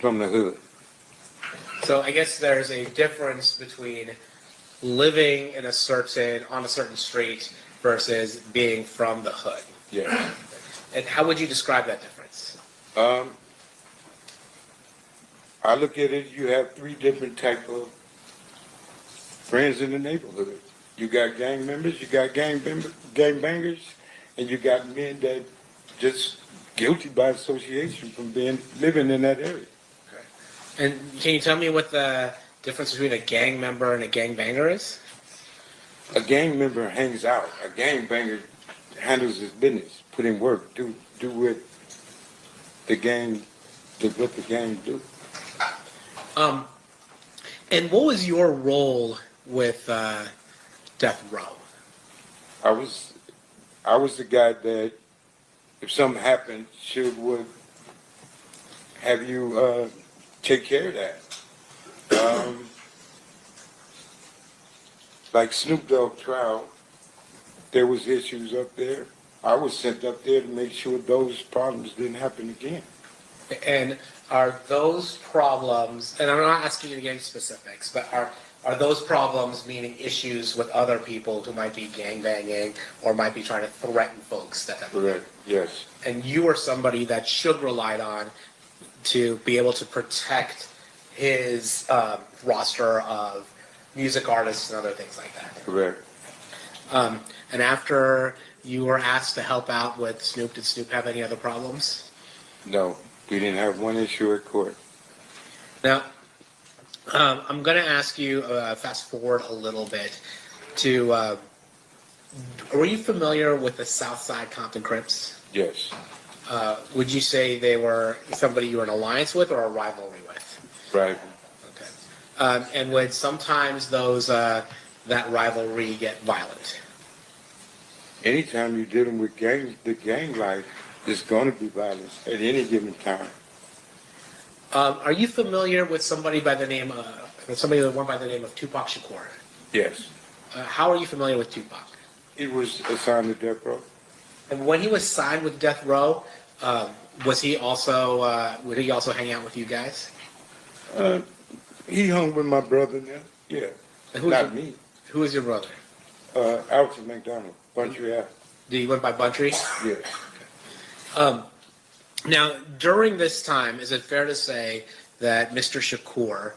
from the hood. So I guess there's a difference between living in on a certain street versus being from the hood. Yeah. And how would you describe that difference? I look at it, you have three different type of friends in the neighborhood. You got gang members, you got gang bangers, and you got men that just guilty by association from living in that area. Okay. And can you tell me what the difference between a gang member and a gang banger is? A gang member hangs out. A gang banger handles his business, put in work, do what the gang do. And what was your role with Death Row? I was the guy that if something happened, Suge would have you take care of that. Like Snoop Dogg trial, there was issues up there. I was sent up there to make sure those problems didn't happen again. And are those problems, and I'm not asking you to get into specifics, but are those problems meaning issues with other people who might be gangbanging or might be trying to threaten folks? Correct, yes. And you are somebody that Suge relied on to be able to protect his roster of music artists and other things like that. Correct. And after you were asked to help out with Snoop, did Snoop have any other problems? No, we didn't have one issue at court. Now, I'm going to ask you, fast forward a little bit, to, were you familiar with the Southside Compton Crips? Yes. Would you say they were somebody you were in alliance with or a rivalry with? Right. Okay. And would sometimes that rivalry get violent? Anytime you're dealing with the gang life, there's going to be violence at any given time. Are you familiar with somebody that went by the name of Tupac Shakur? Yes. How are you familiar with Tupac? He was assigned to Death Row. And when he was signed with Death Row, would he also hang out with you guys? He hung with my brother now. Yeah. Not me. Who is your brother? Alfred McDonald, Buntry. Did he went by Buntry? Yeah. Now, during this time, is it fair to say that Mr. Shakur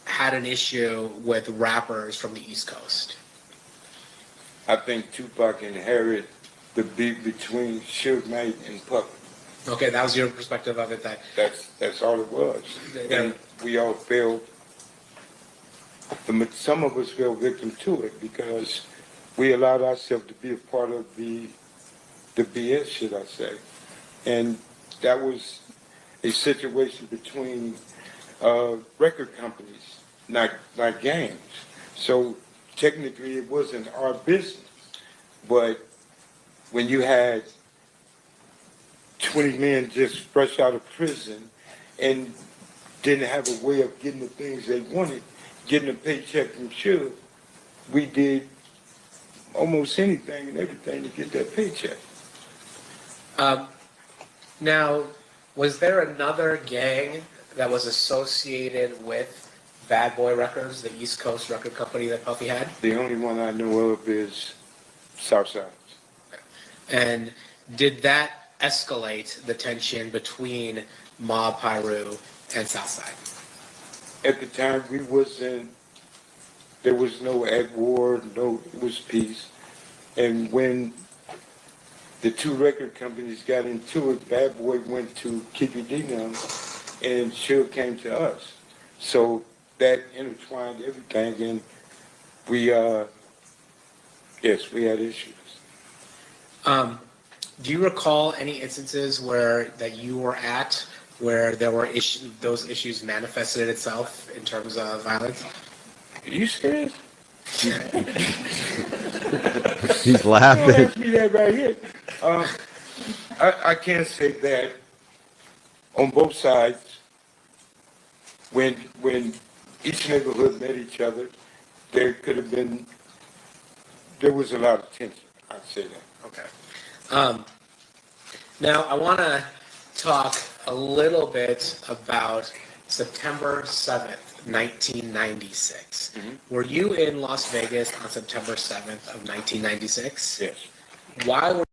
had an issue with rappers from the East Coast? I think Tupac inherited the beef between Suge Knight and Puff. Okay, that was your perspective of it. That's all it was. And we all fell. Some of us fell victim to it because we allowed ourselves to be a part of the BS, should I say. And that was a situation between record companies, not gangs. So technically it wasn't our business. But when you had 20 men just fresh out of prison and didn't have a way of getting the things they wanted, getting a paycheck from Suge, we did almost anything and everything to get that paycheck. Now, was there another gang that was associated with Bad Boy Records, the East Coast record company that Puffy had? The only one I know of is Southside. And did that escalate the tension between Mob Piru and Southside? At the time, we wasn't there was no at war, no, it was peace. And when the two record companies got into it, Bad Boy went to Keep Your D Down, and Suge came to us. So that intertwined everything, and we, yes, we had issues. Do you recall any instances where that you were at where there were those issues manifested itself in terms of violence? Are you serious? He's Don't laughing. ask me that right here. I can't say that on both sides. When each neighborhood met each other, there was a lot of tension. I'd say that. Okay. Now I want to talk a little bit about September 7th, 1996. Were you in Las Vegas on September 7th of 1996? Yes. Why were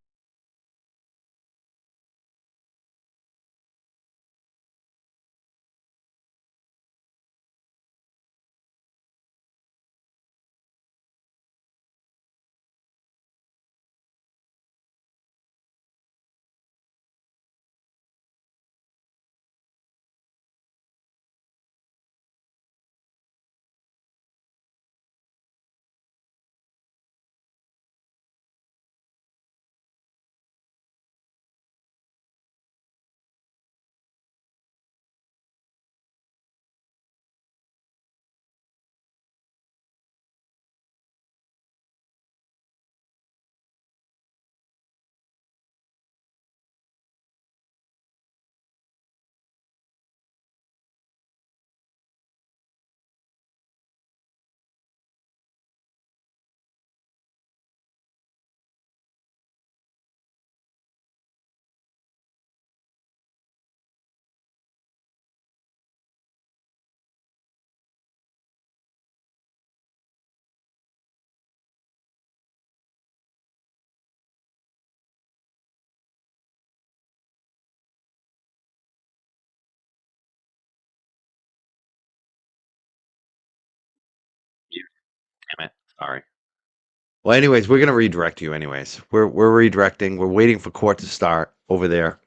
Damn it. Sorry. Well, anyways, we're gonna redirect you. Anyways, we're redirecting. We're waiting for court to start over there.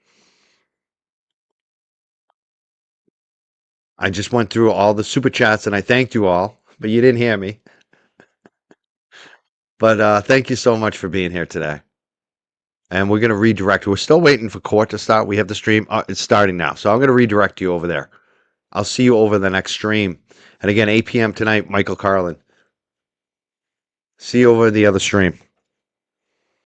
I just went through all the super chats and I thanked you all, but you didn't hear me. But thank you so much for being here today. And we're gonna redirect. We're still waiting for court to start. We have the stream. It's starting now, so I'm gonna redirect you over there. I'll see you over the next stream. And again, 8 p.m. tonight, Michael Carlin. See you over the other stream.